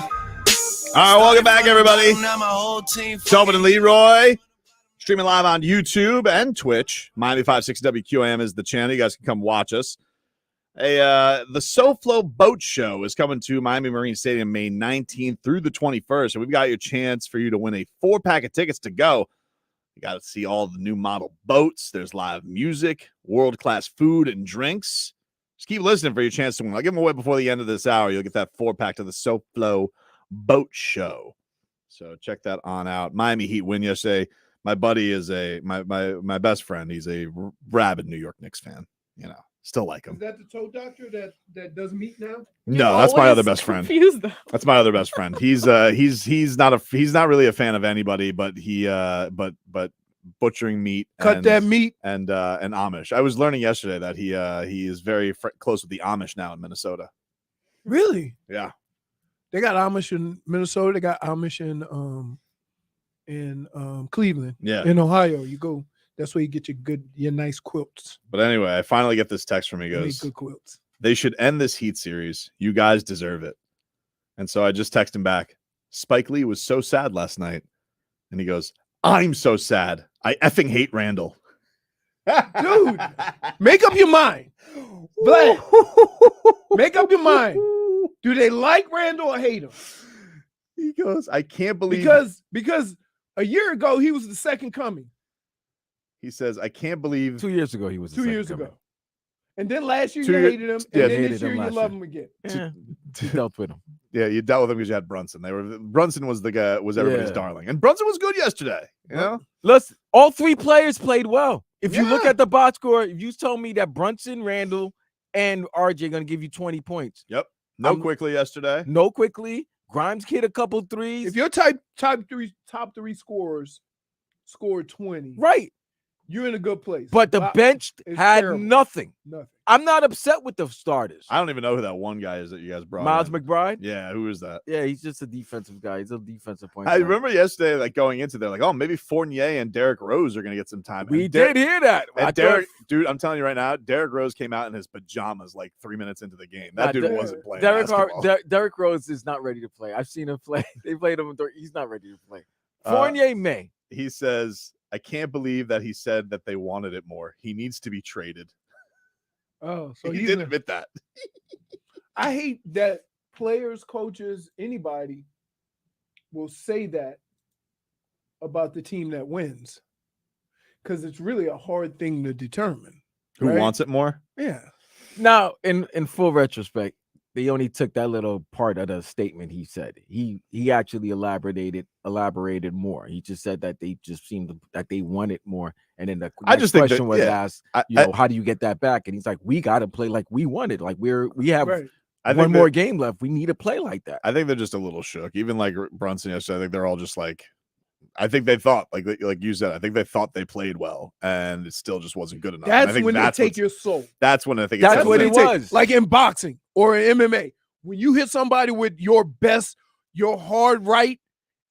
All right, welcome back, everybody. Tobin and Leroy, streaming live on YouTube and Twitch. Miami 560 WQAM is the channel. You guys can come watch us. The SoFlo Boat Show is coming to Miami Marine Stadium May 19th through the 21st, and we've got your chance for you to win a 4-pack of tickets to go. You got to see all the new model boats. There's live music, world-class food and drinks. Just keep listening for your chance to win. I'll give them away before the end of this hour. You'll get that 4-pack to the SoFlo Boat Show. So check that on out. Miami Heat win yesterday. My buddy is my best friend. He's a rabid New York Knicks fan. You know, still like him.
Is that the toe doctor that does meat now?
No, that's my other best friend.
Confused,
That's my other best friend. He's not really a fan of anybody, but but butchering meat,
Cut that meat,
and Amish. I was learning yesterday that he is very close with the Amish now in Minnesota.
Really?
Yeah.
They got Amish in Minnesota. They got Amish in Cleveland.
Yeah.
In Ohio, you go. That's where you get your nice quilts.
But anyway, I finally get this text from me.
They make
Goes,
good quilts.
they should end this Heat series. You guys deserve it. And so I just text him back. Spike Lee was so sad last night. And he goes, I'm so sad. I effing hate Randle.
Dude, make up your mind. Black, make up your mind. Do they like Randle or hate him?
He goes, I can't believe
because a year ago he was the second coming.
He says, I can't believe
2 years ago he was the
2
second
years
coming.
ago. And then last year
2
you
year-
hated him, and
yeah,
then
hated
this year
him
you
last
love
year.
him again.
Yeah, he dealt with him.
Yeah, you dealt with him because you had Brunson. Brunson was the guy, was everybody's
Yeah.
darling. And Brunson was good yesterday. You know?
Listen, all three players played well. If you look
Yeah.
at the box score, if you told me that Brunson, Randle, and RJ going to give you 20 points.
Yep. No Quickly yesterday.
No Quickly. Grimes hit a couple threes.
If your top three scorers scored 20,
Right.
you're in a good place.
But the
Wow,
bench
it's
had
terrible.
nothing.
Nothing.
I'm not upset with the starters.
I don't even know who that one guy is that you guys brought.
Miles
in.
McBride?
Yeah, who is that?
Yeah, he's just a defensive guy. He's a defensive point
I
guard.
remember yesterday, like going into there, like, oh, maybe Fournier and Derrick Rose are going to get some time.
We
And
did hear that. I
And
thought-
Derrick, dude, I'm telling you right now, Derrick Rose came out in his pajamas like 3 minutes into the game. That
Nah,
dude
Der-
wasn't playing
Derrick
basketball.
Derrick Rose is not ready to play. I've seen him play. They played him. He's not ready to play.
Uh,
Fournier may.
He says, I can't believe that he said that they wanted it more. He needs to be traded.
Oh, so
he
he's
did
a-
admit that.
I hate that players, coaches, anybody will say that about the team that wins, because it's really a hard thing to determine.
Who
right?
wants it more?
Yeah.
Now, in full retrospect, they only took that little part of the statement he said. He actually elaborated more. He just said that they just seemed that they wanted more. And then the
I
next
just think that-
question was
yeah,
asked, how do you get that back? And he's like, we got to play like we wanted. Like we have
Right.
I
one
think
more
that-
game left. We need to play like that.
I think they're just a little shook. Even like Brunson yesterday, I think they're all just like, I think they thought, like you said, I think they thought they played well, and it still just wasn't good enough. And I
That's
think
when they
that's
take
what's-
your soul.
That's when I think
That's
it's
what
They
it
take-
was.
Like in boxing or in MMA, when you hit somebody with your best, your hard right,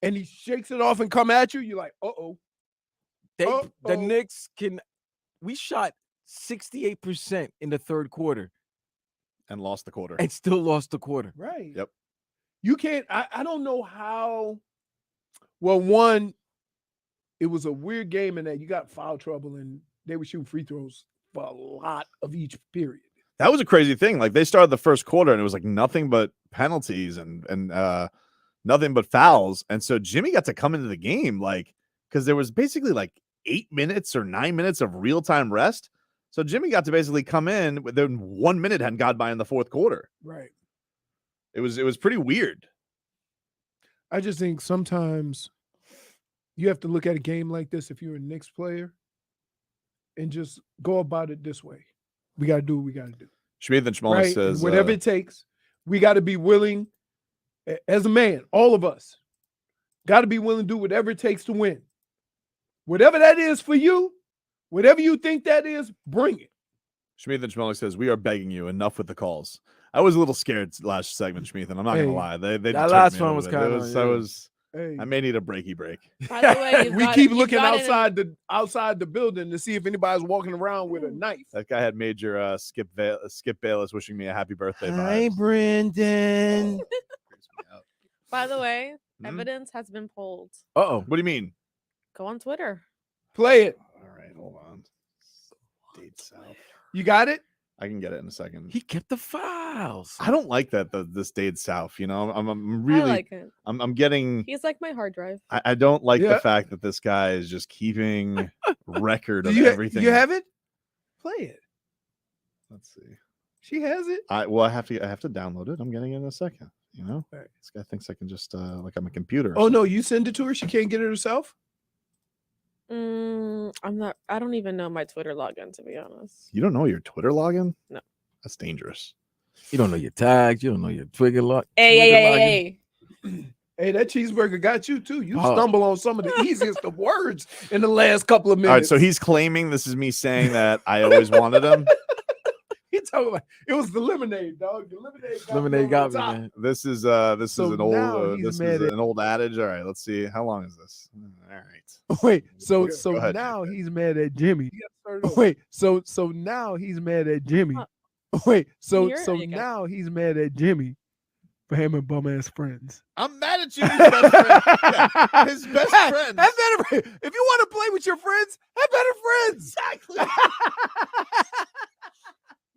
and he shakes it off and come at you, you're like, uh-oh.
The Knicks we shot 68% in the third quarter
and lost the quarter.
and still lost the quarter.
Right.
Yep.
You can't, I don't know how. Well, one, it was a weird game in that you got foul trouble and they were shooting free throws for a lot of each period.
That was a crazy thing. Like they started the first quarter and it was like nothing but penalties and nothing but fouls. And so Jimmy got to come into the game like because there was basically like 8 minutes or 9 minutes of real-time rest. So Jimmy got to basically come in then 1 minute hadn't gone by in the fourth quarter.
Right.
It was pretty weird.
I just think sometimes you have to look at a game like this if you're a Knicks player and just go about it this way. We got to do what we got to do.
Schmied and Schmoller
Right?
says
And whatever it takes, we got to be willing, as a man, all of us, got to be willing to do whatever it takes to win. Whatever that is for you, whatever you think that is, bring it.
Schmied and Schmoller says, we are begging you, enough with the calls. I was a little scared last segment, Schmied, and I'm not
Hey,
gonna lie. They
that
deterred
last
me a
one
little
was
bit.
kinda, yeah.
Hey.
I may need a breaky break.
By the way,
we keep looking outside the building to see if anybody's walking around with a knife.
That guy had major Skip Bayless wishing me a happy birthday.
Hi,
vibes.
Brendan.
By the way, evidence has been pulled.
Uh-oh.
What do you mean?
Go on Twitter.
Play it.
All right, hold on. Date south.
You got it?
I can get it in a second.
He kept the files.
I don't like that this stayed south. You know, I'm really.
I like it.
I'm getting.
He's like my hard drive.
I don't like
Yeah.
the fact that this guy is just keeping record of
you
everything.
You have it? Play it.
Let's see.
She has it.
I have to download it. I'm getting it in a second. You know, this guy thinks I can just like I'm a computer.
Oh no, you send it to her. She can't get it herself.
I'm not. I don't even know my Twitter login, to be honest.
You don't know your Twitter login?
No.
That's dangerous.
You don't know your tags. You don't know your Twitter log.
Hey.
Hey, that cheeseburger got you too. You
Oh.
stumble on some of the easiest of words in the last couple of minutes.
All right, so he's claiming this is me saying that I always wanted him.
He talking about it was the lemonade, dog. The
Lemonade got me,
top.
man.
This is
So
an
now
old
he's
this
mad
is
at-
an old adage. All right, let's see. How long is this? All right.
Wait, so
Go ahead.
now he's mad at Jimmy. Wait, so now he's mad at Jimmy. Wait, so
Here you go.
now he's mad at Jimmy for having bum ass friends.
I'm mad at Jimmy's best friend. Yeah, his best friends.
Have better. If you want to play with your friends, have better friends.
Exactly.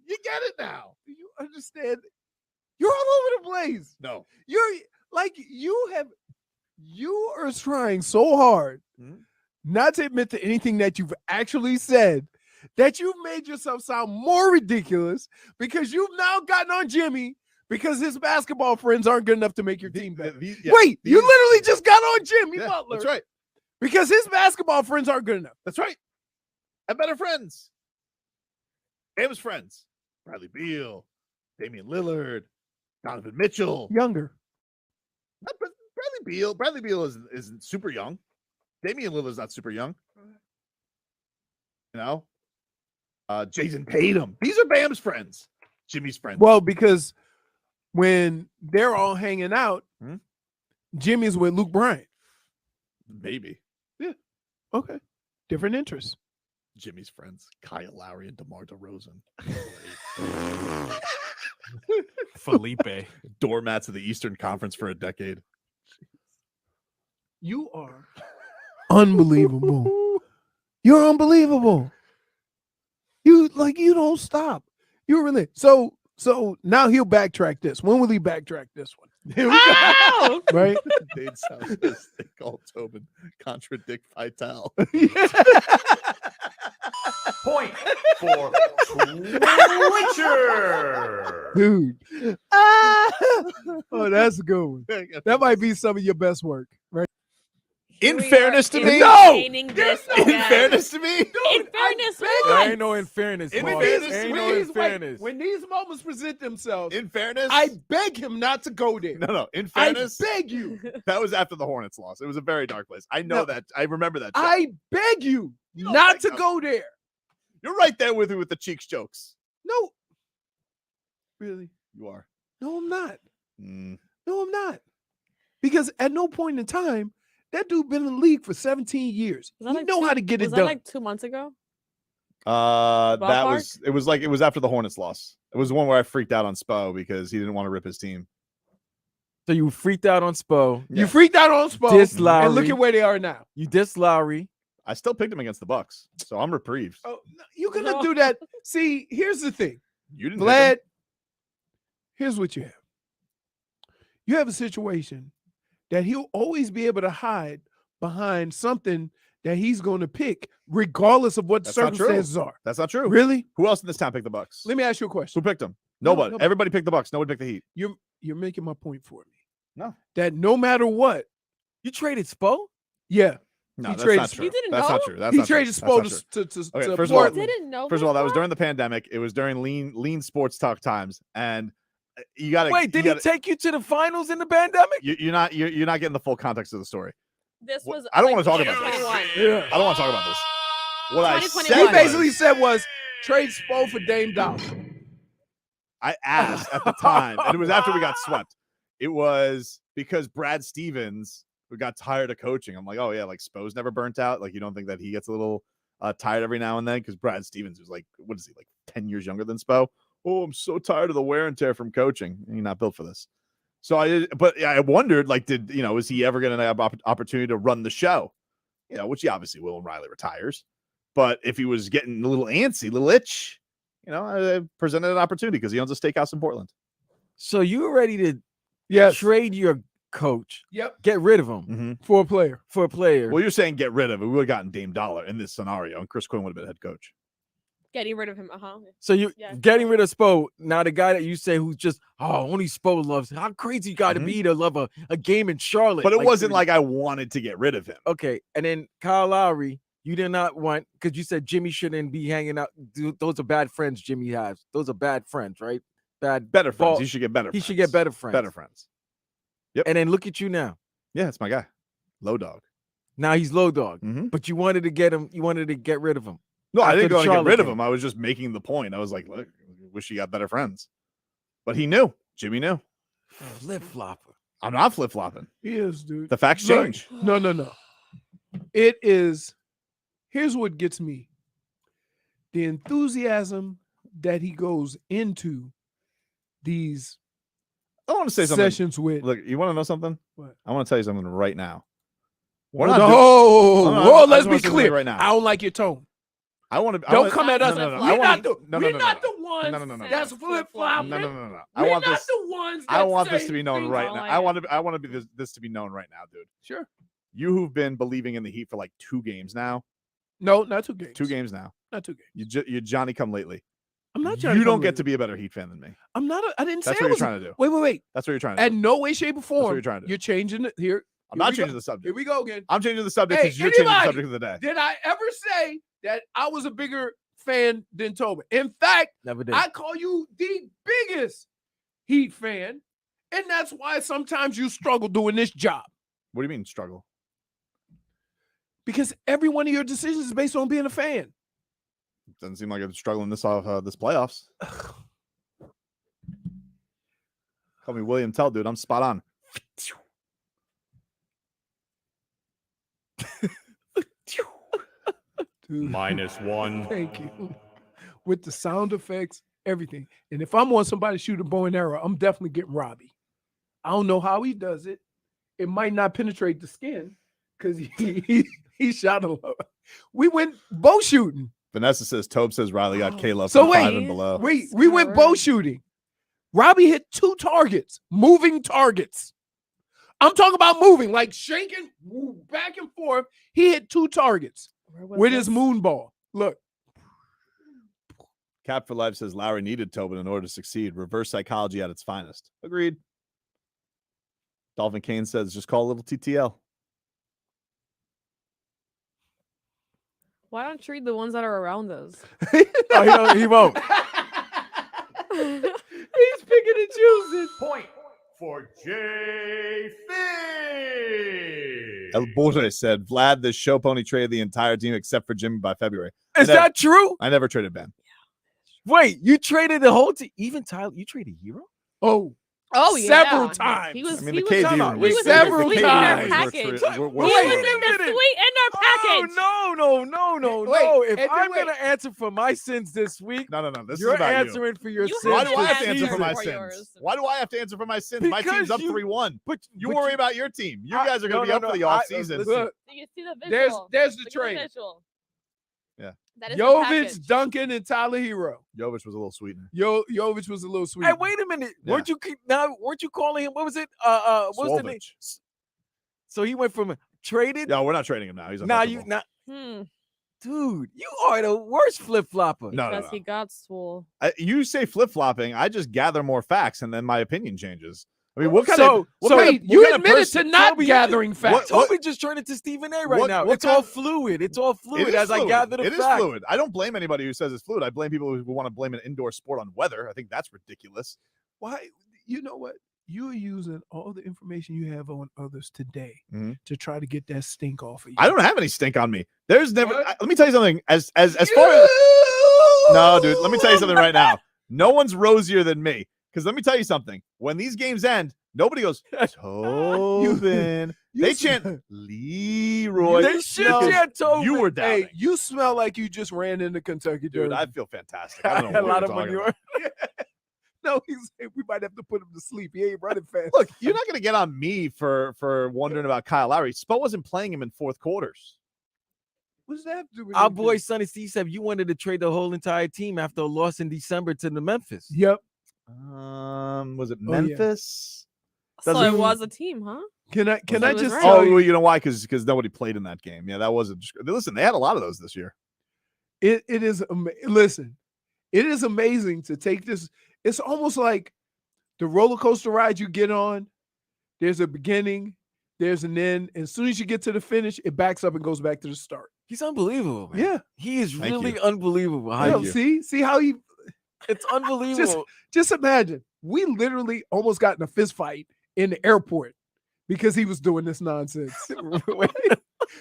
You get it now.
Do you understand? You're all over the place.
No.
You're like you are trying so hard not to admit to anything that you've actually said that you've made yourself sound more ridiculous because you've now gotten on Jimmy because his basketball friends aren't good enough to make your team better. Wait, you literally just got on Jimmy Butler.
That's right.
Because his basketball friends aren't good enough.
That's right. Have better friends. Famous friends. Bradley Beal, Damian Lillard, Donovan Mitchell.
Younger.
Bradley Beal isn't super young. Damian Lillard's not super young. You know? Jason Tatum. These are Bam's friends. Jimmy's friends.
Well, because when they're all hanging out, Jimmy's with Luke Bryant.
Maybe.
Yeah. Okay. Different interests.
Jimmy's friends. Kyle Lowry and DeMar DeRozan.
Felipe.
Doormats of the Eastern Conference for a decade.
You are unbelievable. You're unbelievable. You don't stop. You're really so now he'll backtrack this. When will he backtrack this one? Here we go. Right?
Dade South says they call Tobin contradict Vital.
Point for Twitcher.
Dude. Oh, that's a good one. That might be some of your best work, right?
In fairness to me,
entertaining this
In
again.
fairness to me,
In fairness,
There
what?
ain't no in fairness.
In
Mark.
fairness,
Ain't no
Please,
in
wait.
fairness.
When these moments present themselves,
in fairness,
I beg him not to go there.
no. In
I
fairness,
beg you.
that was after the Hornets loss. It was a very dark place. I know
No.
that. I remember that. Joke.
I beg you
don't
not
beg
to
him.
go there.
You're right there with the cheeks jokes.
No. Really?
You are.
No, I'm not.
Mm.
No, I'm not. Because at no point in time, that dude been in the league for 17 years.
Was that
You
like
know
two-
how to get it
was that
done.
like 2 months ago?
That
Ballpark?
it was after the Hornets loss. It was the one where I freaked out on Spo because he didn't want to rip his team.
So you freaked out on Spo.
You freaked out on Spo.
Diss Lowry.
And look at where they are now.
You diss Lowry.
I still picked him against the Bucks, so I'm reprieved.
Oh, no, you're going to do that. See, here's the thing.
You didn't. pick him.
Vlad, here's what you have. You have a situation that he'll always be able to hide behind something that he's going to pick, regardless of what the
That's not true.
circumstances are.
That's not true.
Really?
Who else in this town picked the Bucks?
Let me ask you a question.
Who picked them?
No,
Nobody.
nobody.
Everybody picked the Bucks. Nobody picked the Heat.
You're making my point for me.
No.
That no matter what,
You traded Spo?
yeah,
No,
He
that's
traded
not
Spo.
true.
You didn't
That's
know?
not true. That's
he
not true.
traded
That's
Spo
not true.
to
Okay,
to
first of all-
I
Portland.
didn't know.
First of all, that was
before?
during the pandemic. It was during lean sports talk times, and you got to
Wait, did he take you to the finals in the pandemic?
You're not getting the full context of the story.
This
What-
was.
I don't
like
want to talk about this.
2021.
I don't want to talk about this. What I
2021.
said
He basically
was,
said was trade Spo for Dame Dollar.
I asked at the time, and it was after we got swept. It was because Brad Stevens who got tired of coaching. I'm like, oh yeah, like Spo's never burnt out. Like you don't think that he gets a little tired every now and then? Because Brad Stevens was like, what is he, like 10 years younger than Spo? Oh, I'm so tired of the wear and tear from coaching. You're not built for this. So I wondered, like, is he ever going to have opportunity to run the show? Which he obviously will when Riley retires. But if he was getting a little antsy, a little itch, I presented an opportunity because he owns a steakhouse in Portland.
So you were ready to trade your coach?
Yep.
Get rid of him
for a player.
For a player.
Well, you're saying get rid of it. We would have gotten Dame Dollar in this scenario, and Chris Quinn would have been head coach.
Getting rid of him.
So you getting rid of Spo. Now the guy that you say who's just only Spo loves. How crazy you got to be to love a game in Charlotte?
But it wasn't like I wanted to get rid of him.
Okay, and then Kyle Lowry, you did not want because you said Jimmy shouldn't be hanging out. Those are bad friends Jimmy has. Those are bad friends, right? Better
friends. He should get better.
He should get better friends.
Better friends. Yep.
And then look at you now.
Yeah, it's my guy, Low Dog.
Now he's Low Dog, but you wanted to get him. You wanted to get rid of him.
No, I didn't go to get rid of him. I was just making the point. I was like, look, wish he got better friends. But he knew. Jimmy knew.
Flip flopper.
I'm not flip flopping.
He is, dude.
The facts change.
No. It is. Here's what gets me: the enthusiasm that he goes into these.
I want to say something.
Sessions with.
Look, you want to know something?
What?
I want to tell you something right now.
Let's be clear.
Right now.
I don't like your tone.
I want to.
Don't come at us. We're not the ones.
No.
That's flip flop.
No.
We're not the ones.
I want this to be known right now. I want to be this to be known right now, dude.
Sure.
You who've been believing in the Heat for like 2 games now.
No, not 2 games.
2 games now.
Not 2 games.
You Johnny come lately.
I'm not Johnny.
You don't get to be a better Heat fan than me.
I'm not. I didn't say.
That's what you're trying to do.
Wait.
That's what you're trying to do.
At no way, shape, or form.
That's what you're trying to do.
You're changing it here.
I'm not changing the subject.
Here we go again.
I'm changing the subject because you're changing the subject of the day.
Did I ever say that I was a bigger fan than Tobin? In fact,
never did.
I call you the biggest Heat fan, and that's why sometimes you struggle doing this job.
What do you mean struggle?
Because every one of your decisions is based on being a fan.
Doesn't seem like I'm struggling this playoffs. Call me William Tell, dude. I'm spot on.
Dude,
-1.
Thank you. With the sound effects, everything. And if I'm on somebody shoot a bow and arrow, I'm definitely getting Robbie. I don't know how he does it. It might not penetrate the skin because he shot a lot. We went bow shooting.
Vanessa says Tobes says Riley got K-Love
So
from
wait,
5 and below.
we went bow shooting. Robbie hit 2 targets, moving targets. I'm talking about moving, like shaking back and forth. He hit 2 targets with his moon ball. Look.
Cap for Life says Lowry needed Tobin in order to succeed. Reverse psychology at its finest. Agreed. Dolphin Kane says just call a little TTL.
Why don't you read the ones that are around us?
He won't.
He's picking and choosing.
Point for J. Fig.
El Borre said Vlad, the show pony, traded the entire team except for Jimmy by February.
Is that true?
I never traded Ben.
Wait, you traded the whole team? Even Tyler, you traded Hero?
Oh, yeah.
Several times.
He was,
I mean,
he
the
was,
KD
he was
several
in the
times.
sweet in our package. He
We're
was in the sweet in our package.
No.
Wait,
If I'm going to answer for my sins this week,
No. This
you're
is about
answering for your sins.
Why do I have to
this
answer for my
season.
sins? Why do I have to answer for my sins? My team's up 3-1.
But
You worry about your team. You guys are going to be up for the off season.
Look,
You see the visual.
there's the
Look at
trade.
visual.
Yeah.
That is the
Jovic,
package.
Duncan, and Tyler Hero.
Jovic was a little sweetener.
Jovic was a little sweet.
Hey, wait a minute.
Yeah.
Weren't you calling him? What was it? What's the name?
Swolvich.
So he went from traded.
Yeah, we're not trading him now. He's
Now
untouchable.
dude, you are the worst flip flopper.
No.
Because he got swole.
You say flip flopping. I just gather more facts, and then my opinion changes. I mean, what kind
So-
of what
so
kind
wait,
of,
you
what kind of
admitted
person-
to not
Toby,
gathering facts.
Toby just turned into Stephen A right now.
what
It's all
kind-
fluid. It's all
It
fluid
is
as I
fluid.
gather the
It is
facts.
fluid. I don't blame anybody who says it's fluid. I blame people who want to blame an indoor sport on weather. I think that's ridiculous.
Why? You know what? You're using all the information you have on others today to try to get that stink off of you.
I don't have any stink on me. There's never.
What?
Let me tell you something. As far as no, dude. Let me tell you something right now. No one's rosier than me. Because let me tell you something. When these games end, Nobody goes, Tobin. They chant Leroy.
They should
because
chant Tobin.
You were doubting.
Hey, you smell like you just ran into Kentucky,
Dude, I
Derby.
feel fantastic. I don't know
A
what
lot
you're
of
talking
manure.
about.
No, he's saying we might have to put him to sleep. He ain't running fast.
Look, you're not going to get on me for wondering about Kyle Lowry. Spo wasn't playing him in fourth quarters.
What does that have to do with
Our
anything?
boy Sonny C said you wanted to trade the whole entire team after a loss in December to the Memphis.
Yep.
Was it
Oh, yeah.
Memphis?
So
Doesn't-
it was a team, huh?
Can I
He was
just
right.
tell
Oh,
you?
well, you know why? Because nobody played in that game. Yeah, that wasn't. Listen, they had a lot of those this year.
It is listen, it is amazing to take this. It's almost like the roller coaster ride you get on. There's a beginning, there's an end, and as soon as you get to the finish, it backs up and goes back to the start.
He's unbelievable, man.
Yeah.
He is
Thank
really
you.
unbelievable. How
Yo,
you-
see how he
It's unbelievable.
just imagine. We literally almost got in a fist fight in the airport because he was doing this nonsense.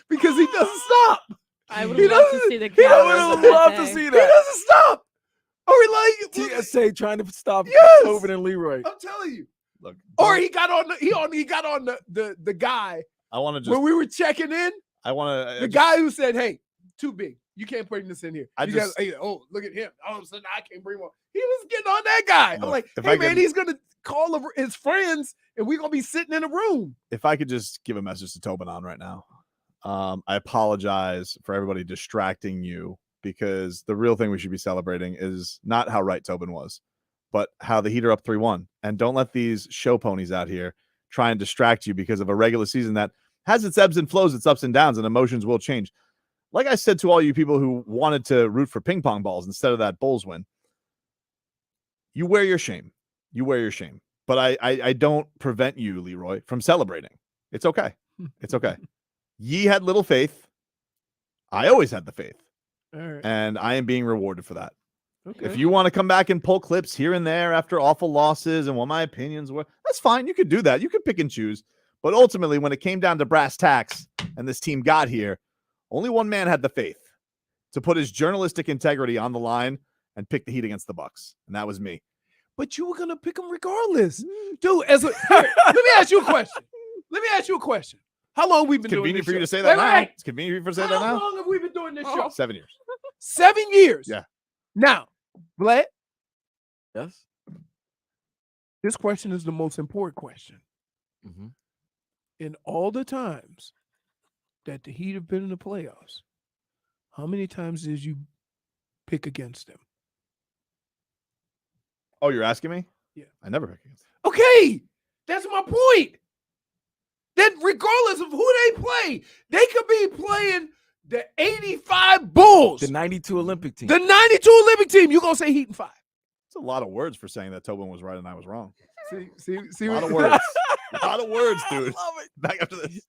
Because he doesn't stop.
I would
He
love to
doesn't-
see the
he
I
cameras
would
of
have
that
loved to
day.
see
He
that.
doesn't stop. Or he like
TSA trying to stop
Yes!
Tobin and Leroy.
I'm telling you.
Look,
Or he got on the guy
I want to just.
when we were checking in.
I want to.
The guy who said, "Hey, too big. You can't bring this in here."
I
You
just-
guys, hey, oh, look at him. All of a sudden, I can't bring one. He was getting on that guy. I'm
Look,
like,
if
hey,
I
man,
can-
he's gonna call his friends, and we're gonna be sitting in a room.
If I could just give a message to Tobin on right now. I apologize for everybody distracting you because the real thing we should be celebrating is not how right Tobin was, but how the Heat are up 3-1. And don't let these show ponies out here try and distract you because of a regular season that has its ebbs and flows, its ups and downs, and emotions will change. Like I said to all you people who wanted to root for ping pong balls instead of that Bulls win, you wear your shame. You wear your shame. But I don't prevent you, Leroy, from celebrating. It's okay. It's okay. Ye had little faith. I always had the faith.
All right.
And I am being rewarded for that.
Okay.
If you want to come back and pull clips here and there after awful losses and what my opinions were, that's fine. You could do that. You could pick and choose. But ultimately, when it came down to brass tacks and this team got here, only one man had the faith to put his journalistic integrity on the line and pick the Heat against the Bucks, and that was me.
But you were gonna pick him regardless, dude. Here, let me ask you a question. Let me ask you a question. How long have we been
It's
doing
convenient
this
for you
show?
to say that
Wait,
now.
wait.
It's convenient for you to say
How
that now.
long have we been doing this show?
7 years.
7 years.
Yeah.
Now, Vlad,
Yes.
this question is the most important question.
Mm-hmm.
In all the times that the Heat have been in the playoffs, how many times did you pick against them?
Oh, you're asking me?
Yeah.
I never pick against.
Okay, that's my point. That regardless of who they play, they could be playing the 85 Bulls,
The 92 Olympic team.
the 92 Olympic team. You're going to say Heat in 5.
It's a lot of words for saying that Tobin was right and I was wrong.
See
A lot
what
of words. A lot of words, dude.
love it.
Back after this.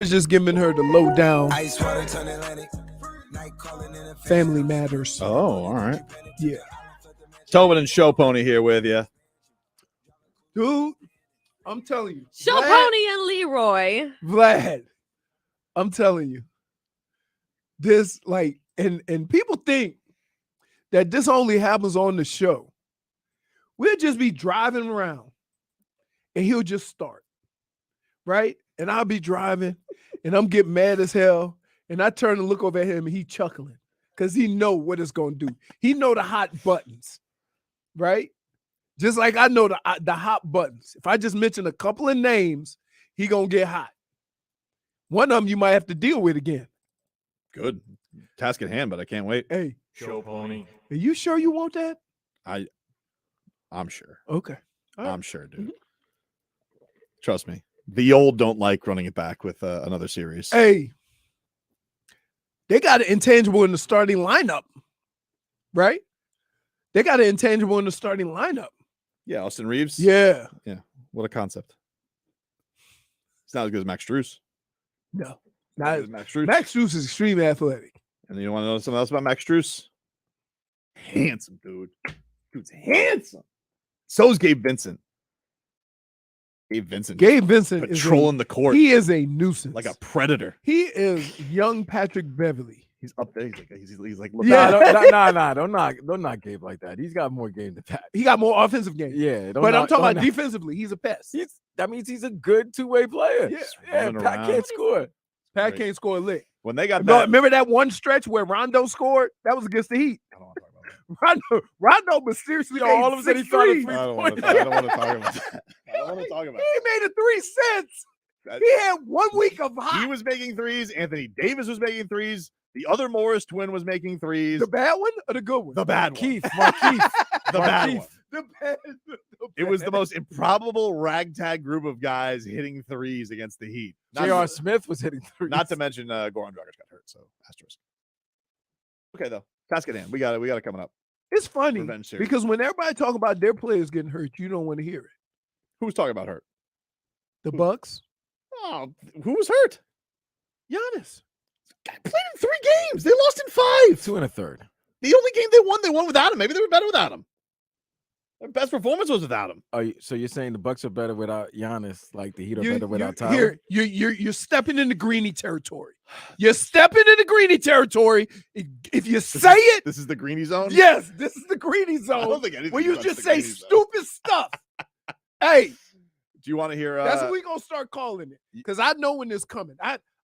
was just giving her the lowdown. Family Matters.
Oh, all right.
Yeah.
Tobin and Show Pony here with you.
Dude, I'm telling you.
Show Pony and Leroy.
Vlad, I'm telling you. This, like, and people think that this only happens on the show. We'll just be driving around and he'll just start, right? And I'll be driving and I'm getting mad as hell. And I turn and look over at him and he chuckling because he know what it's going to do. He know the hot buttons, right? Just like I know the hot buttons. If I just mention a couple of names, he going to get hot. One of them you might have to deal with again.
Good. Task at hand, but I can't wait.
Hey.
Show Pony.
Are you sure you want that?
I'm sure.
Okay. All right.
I'm sure, dude. Trust me. The old don't like running it back with another series.
Hey. They got an intangible in the starting lineup, right? They got an intangible in the starting lineup.
Yeah, Austin Reeves.
Yeah.
Yeah. What a concept. It's not as good as Max Strus.
No.
Not Max Strus.
Max Strus is extremely athletic.
And you want to know something else about Max Strus? Handsome, dude. Dude's handsome. So is Gabe Vincent. Gabe Vincent patrolling the court.
He is a nuisance.
Like a predator.
He is young Patrick Beverly.
He's up there. He's like
Nah, don't knock Gabe like that. He's got more game than that.
He got more offensive game.
Yeah,
but I'm talking about defensively. He's a pest.
That means he's a good two-way player. Yeah, Pat can't score.
Pat can't score a lick.
When they got
no, remember that one stretch where Rondo scored? That was against the Heat.
I don't want to talk about that.
Rondo mysteriously made
all of a sudden he found a
threes.
I don't want to talk about that. I don't want to talk about
He made a 3 cents. He had 1 week of hot.
He was making threes. Anthony Davis was making threes. The other Morris twin was making threes.
The bad one or the good one?
The bad one.
Markeith.
The bad one.
The bad.
It was the most improbable ragtag group of guys hitting threes against the Heat.
J.R. Smith was hitting threes.
Not to mention Goran Dragic got hurt, so asterisk. Okay, though. Task at hand. We got it coming up.
It's funny
Revenge series.
because when everybody talk about their players getting hurt, you don't want to hear it.
Who's talking about hurt?
The Bucks.
Oh, who was hurt?
Giannis.
Guy played in 3 games. They lost in 5.
2 1/3.
The only game they won without him. Maybe they were better without him. Their best performance was without him.
Oh, so you're saying the Bucks are better without Giannis, like the Heat are better without Tyler?
Here, you're stepping into Greeny territory. You're stepping into Greeny territory. If you say it,
this is the Greeny zone.
Yes, this is the Greeny zone.
I don't think anything.
Where you
touched
just
the
say
Greeny zone.
stupid stuff. Hey,
do you want to hear?
That's what we gonna start calling it. Because I know when it's coming.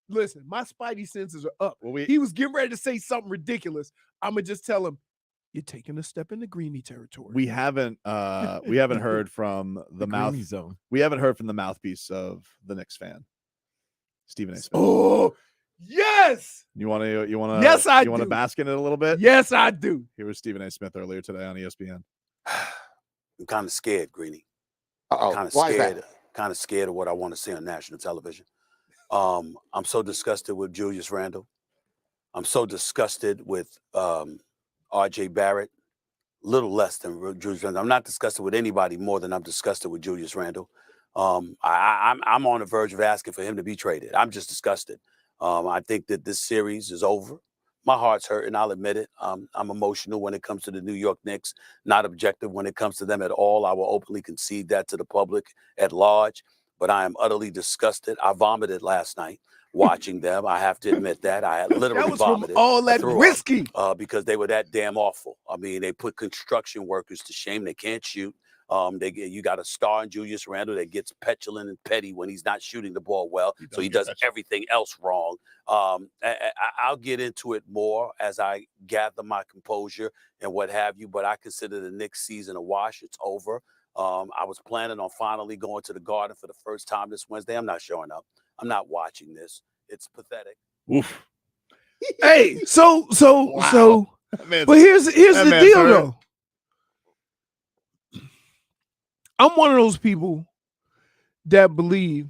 Listen, my spidey senses are up.
Well,
he was getting ready to say something ridiculous. I'm gonna just tell him, you're taking a step into Greeny territory.
We haven't heard from the mouth
zone.
We haven't heard from the mouthpiece of the Knicks fan, Stephen A. Smith.
Oh, yes.
You want to?
Yes, I
do. You want to bask in it a little bit?
Yes, I do.
Here was Stephen A. Smith earlier today on ESPN.
I'm kind of scared, Greeny.
Uh-oh.
Kind of
Why is
scared.
that?
Kind of scared of what I want to see on national television. I'm so disgusted with Julius Randle. I'm so disgusted with R.J. Barrett. Little less than Julius Randle. I'm not disgusted with anybody more than I'm disgusted with Julius Randle. I'm on the verge of asking for him to be traded. I'm just disgusted. I think that this series is over. My heart's hurting. I'll admit it. I'm emotional when it comes to the New York Knicks, not objective when it comes to them at all. I will openly concede that to the public at large, but I am utterly disgusted. I vomited last night watching them. I have to admit that. I literally
That was
vomited.
from all that
threw up,
whiskey.
because they were that damn awful. I mean, they put construction workers to shame. They can't shoot. You got a star in Julius Randle that gets petulant and petty when he's not shooting the ball well. So he does everything else wrong. I'll get into it more as I gather my composure and what have you. But I consider the Knicks season a wash. It's over. I was planning on finally going to the Garden for the first time this Wednesday. I'm not showing up. I'm not watching this. It's pathetic.
Oof.
Hey, so,
Wow.
but here's the deal though. I'm one of those people that believe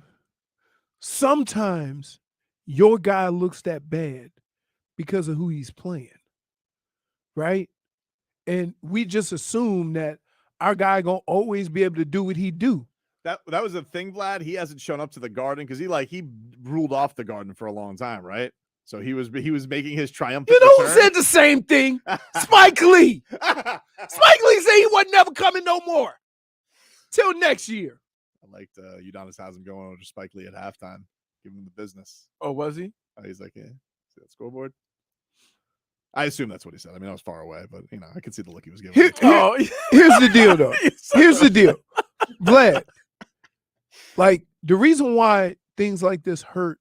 sometimes your guy looks that bad because of who he's playing, right? And we just assume that our guy gonna always be able to do what he do.
That was the thing, Vlad. He hasn't shown up to the Garden because he ruled off the Garden for a long time, right? So he was making his triumphant.
You know who
return.
said the same thing? Spike Lee. Spike Lee said he wasn't never coming no more till next year.
I liked Udonis Haslam going over to Spike Lee at halftime, giving him the business.
Oh, was he?
He's like, yeah, see that scoreboard? I assume that's what he said. I mean, I was far away, but I could see the look he was giving.
Here's the deal, though. Here's the deal, Vlad. Like, the reason why things like this hurt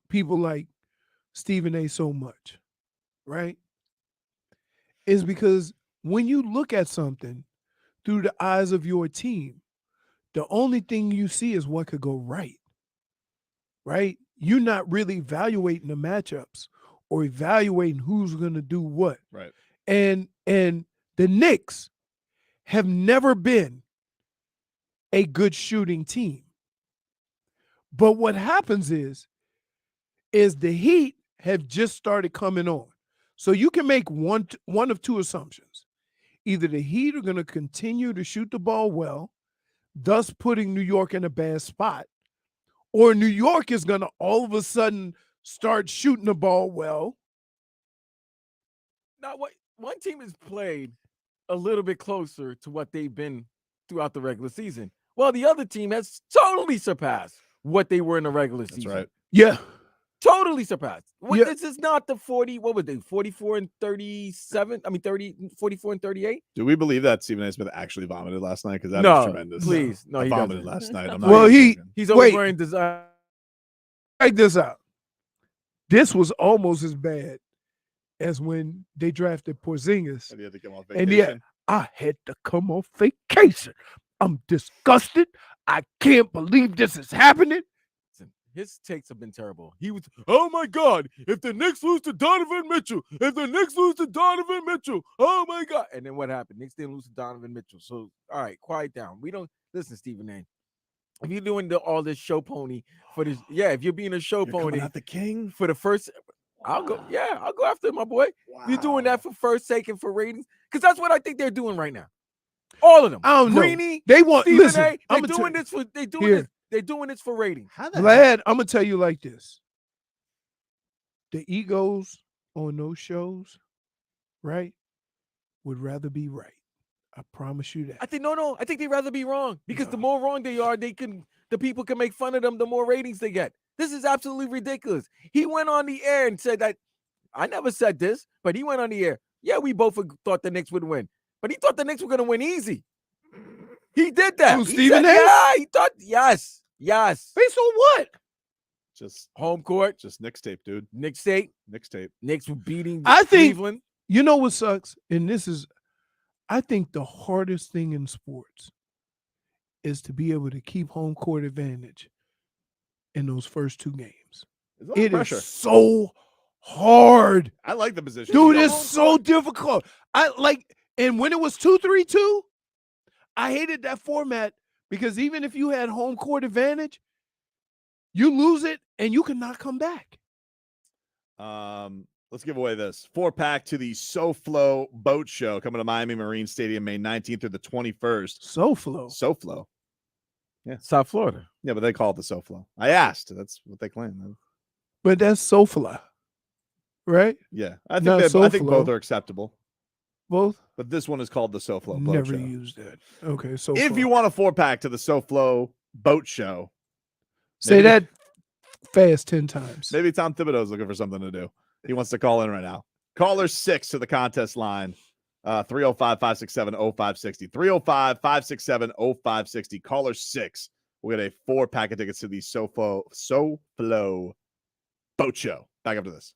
people like Stephen A so much, right, is because when you look at something through the eyes of your team, the only thing you see is what could go right, right? You're not really evaluating the matchups or evaluating who's going to do what.
Right.
And the Knicks have never been a good shooting team. But what happens is the Heat have just started coming on. So you can make one of two assumptions. Either the Heat are going to continue to shoot the ball well, thus putting New York in a bad spot, or New York is going to all of a sudden start shooting the ball well.
Now, one team has played a little bit closer to what they've been throughout the regular season, while the other team has totally surpassed what they were in the regular season.
That's right.
Yeah.
Totally surpassed.
Yeah.
This is not the 40, what were they, 44 and 37? I mean, 44 and 38?
Do we believe that Stephen A. Smith actually vomited last night? Because that
No,
is tremendous.
please. No,
I
he
vomited
doesn't.
last night. I'm
Well,
not
He's always wearing design.
Check this out. This was almost as bad as when they drafted Porzingis.
And he had to come off
And
vacation.
I had to come off vacation. I'm disgusted. I can't believe this is happening.
His takes have been terrible. He was, oh my God, if the Knicks lose to Donovan Mitchell, oh my God. And then what happened? Knicks didn't lose to Donovan Mitchell. So, all right, quiet down. We don't, listen, Stephen A. If you're doing all this show pony for this, if you're being a show pony
at the king
for the first, I'll go after it, my boy. If you're doing that for first sake and for ratings, because that's what I think they're doing right now. All of them.
I don't know.
Greeny,
They want,
Stephen
listen,
A.
I'm
They're
gonna
doing this for, they're doing this for ratings.
Vlad, I'm going to tell you like this. The egos on those shows, right, would rather be right. I promise you that.
I think I think they'd rather be wrong because the more wrong they are, the people can make fun of them, the more ratings they get. This is absolutely ridiculous. He went on the air and said that I never said this, but he went on the air. Yeah, we both thought the Knicks would win, but he thought the Knicks were going to win easy. He did that.
Who,
He
Stephen
said,
A?
yeah, he thought yes.
Based on what?
Just
home court,
just Knicks tape, dude.
Knicks tape.
Knicks
were beating
I think,
Cleveland.
You know what sucks? And this is, I think the hardest thing in sports is to be able to keep home court advantage in those first two games. It
pressure.
is so hard.
I like the position.
Dude, it's so difficult. And when it was 2-3-2, I hated that format because even if you had home court advantage, you lose it and you cannot come back.
Let's give away this 4-pack to the SoFlo Boat Show coming to Miami Marine Stadium May 19th through the 21st. SoFlo. Yeah.
South Florida.
Yeah, but they call it the SoFlo. I asked. That's what they claim.
But that's SoFla, right?
Yeah. I
Not
think I think
SoFlo.
both are acceptable.
Both?
But this one is called the SoFlo Boat
Never
Show.
used that. Okay, so
If you want a 4-pack to the SoFlo Boat Show,
say that fast 10 times.
Maybe Tom Thibodeau's looking for something to do. He wants to call in right now. Caller 6 to the contest line. 305-567-0560. 305-567-0560. Caller 6. We'll get a 4-pack of tickets to the SoFlo Boat Show. Back up to this.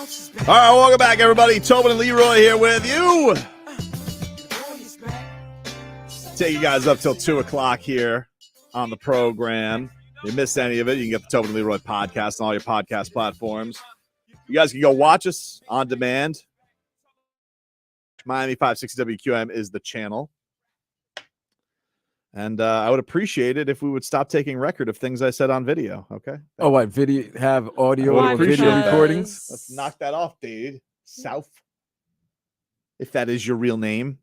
All right, welcome back, everybody. Tobin and Leroy here with you. Take you guys up till 2 o'clock here on the program. If you missed any of it, you can get the Tobin and Leroy podcast on all your podcast platforms. You guys can go watch us on demand. Miami 560 WQM is the channel. And I would appreciate it if we would stop taking record of things I said on video, okay?
Oh, what? Video have audio
Why?
or video
Because-
recordings?
Let's knock that off, dude. South. If that is your real name.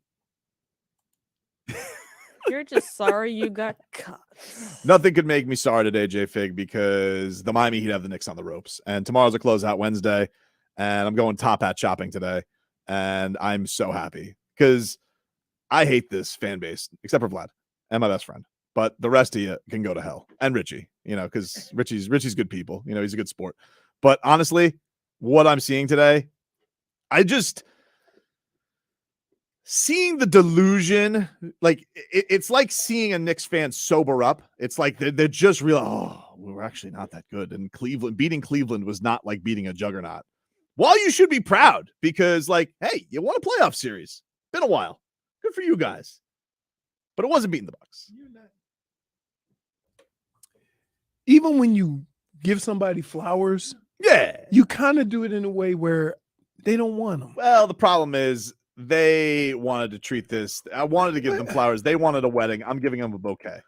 You're just sorry you got caught.
Nothing could make me sorry today, J-Fig, because the Miami Heat have the Knicks on the ropes. And tomorrow's a closeout Wednesday. And I'm going top hat shopping today. And I'm so happy because I hate this fan base, except for Vlad and my best friend. But the rest of you can go to hell. And Richie, because Richie's good people. He's a good sport. But honestly, what I'm seeing today, seeing the delusion, like it's like seeing a Knicks fan sober up. It's like they're just real. Oh, we're actually not that good. And beating Cleveland was not like beating a juggernaut. Well, you should be proud because, hey, you won a playoff series. Been a while. Good for you guys. But it wasn't beating the Bucks.
Even when you give somebody flowers, you kind of do it in a way where they don't want them.
Well, the problem is they wanted to treat this. I wanted to give them flowers. They wanted a wedding. I'm giving them a bouquet.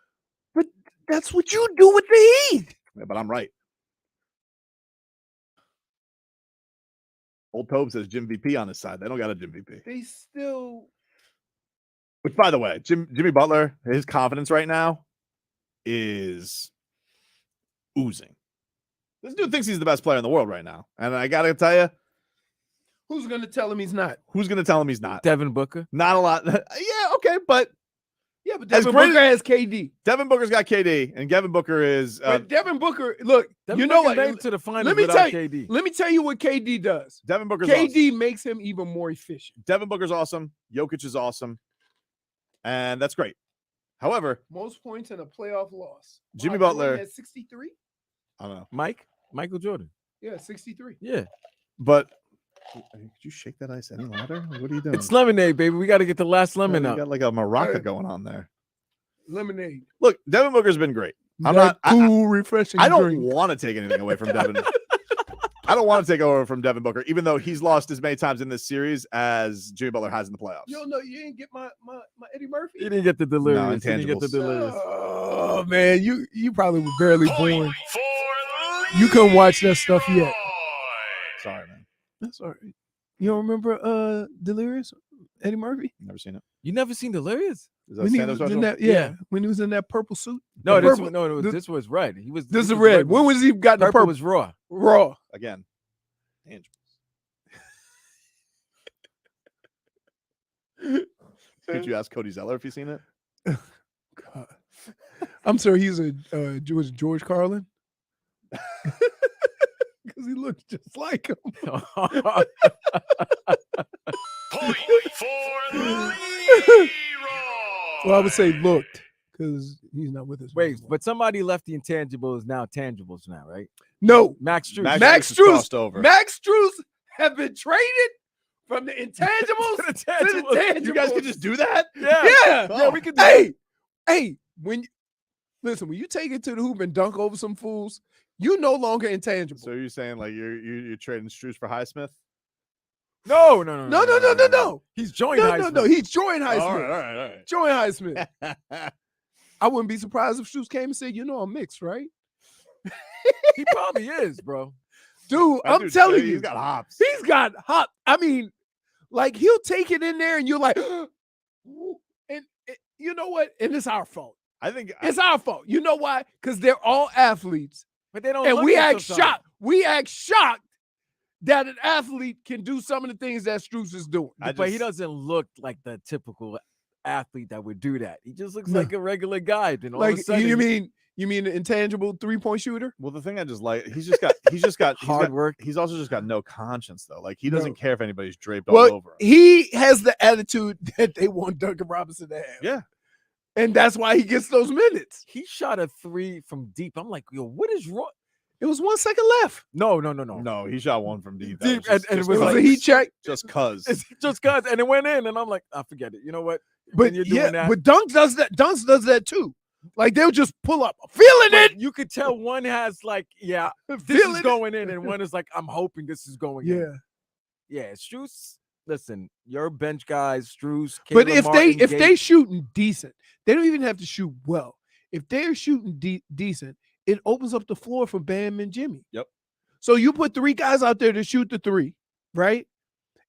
But that's what you do with the Heat.
Yeah, but I'm right. Old Tobs says Jim VP on his side. They don't got a Jim VP.
They still.
Which, by the way, Jimmy Butler, his confidence right now is oozing. This dude thinks he's the best player in the world right now. And I got to tell you.
Who's going to tell him he's not?
Who's going to tell him he's not?
Devin Booker.
Not a lot. Yeah, okay, but.
Yeah, but Devin Booker has KD.
Devin Booker's got KD, and Devin Booker is.
But Devin Booker, look,
Devin
you know
Booker
what?
made it to the finals
Let me
without
tell you.
KD.
Let me tell you what KD does.
Devin Booker's
KD
awesome.
makes him even more efficient.
Devin Booker's awesome. Jokic is awesome, and that's great. However,
most points in a playoff loss.
Jimmy
Wow,
Butler
at 63.
I don't know.
Michael Jordan.
Yeah, 63.
Yeah,
but could you shake that ice any louder? What are you doing?
it's lemonade, baby. We got to get the last lemon
You
up.
got like a maraca going on there.
Lemonade.
Look, Devin Booker's been great. I'm
That
not
cool, refreshing.
I don't
drink.
want to take anything away from Devin. I don't want to take over from Devin Booker, even though he's lost as many times in this series as Jimmy Butler has in the playoffs.
Yo, no, you didn't get my Eddie Murphy.
You didn't get the delirious.
No,
You didn't get the
intangibles.
delirious.
Oh man, you probably were barely born. You couldn't watch that stuff yet.
Sorry, man.
That's all right. You don't remember Delirious? Eddie Murphy?
Never seen it.
You never seen delirious?
Is that
When he
stand-up
was in
special?
that, yeah, when he was in that purple suit.
No,
The
this
purple-
was this was red. He was.
This
he
is
was
red. When was he got the
Purple
purple?
was raw.
Raw.
Again. Tangibles. Did you ask Cody Zeller if he's seen it?
God. I'm sorry, he's a was it George Carlin? Because he looks just like him. Well, I would say looked because he's not with us.
Wait, but somebody left the intangibles now tangibles now, right?
No,
Max Strus.
Max
Strus
Strus.
crossed over.
Max Strus have been traded from the intangibles to the tangibles.
You guys can just do that?
Yeah,
we could do
Hey, when when you take it to the hoop and dunk over some fools, you no longer intangible.
So you're saying like you're trading Strus for Highsmith?
No.
No.
He's joined Highsmith.
No. He's joined Highsmith.
All right.
Join Highsmith. I wouldn't be surprised if Strus came and said, I'm mixed, right?
He probably is, bro.
Dude,
That
I'm
dude's
telling
crazy.
you.
He's got hops.
He's got hop. I mean, like he'll take it in there and you're like, and you know what? And it's our fault.
I think
It's our fault. You know why? Because they're all athletes.
But they don't.
And
look
we
it
act
sometimes.
shocked. We act shocked that an athlete can do some of the things that Strus is doing.
But he doesn't look like the typical athlete that would do that. He just looks
No.
like a regular guy. Then all
Like
of a sudden,
you mean an intangible 3-point shooter?
Well, the thing I just like, he's got
hard work.
He's also just got no conscience though. Like he doesn't
No.
care if anybody's draped all
Well,
over him.
he has the attitude that they want Duncan Robinson to have.
Yeah.
And that's why he gets those minutes.
he shot a 3 from deep. I'm like, yo, what is wrong?
It was 1 second left.
No.
No, he shot one from deep.
Deep,
That
and it
just
was
It was
like-
a heat check.
just cuz.
It's just cuz, and it went in, and I'm like, I forget it. You know what?
But
When you're doing that,
but Dunks does that. Dunks does that too. Like they'll just pull up, feeling
but
it.
you could tell one has like, yeah, this
Feeling
is
it.
going in, and one is like, I'm hoping this is going in.
Yeah.
Yeah, Strus. Listen, your bench guys, Strus.
But
Caleb
if
Martin,
they
Gates,
shooting decent, they don't even have to shoot well. If they're shooting decent, it opens up the floor for Bam and Jimmy.
Yep.
So you put 3 guys out there to shoot the 3, right?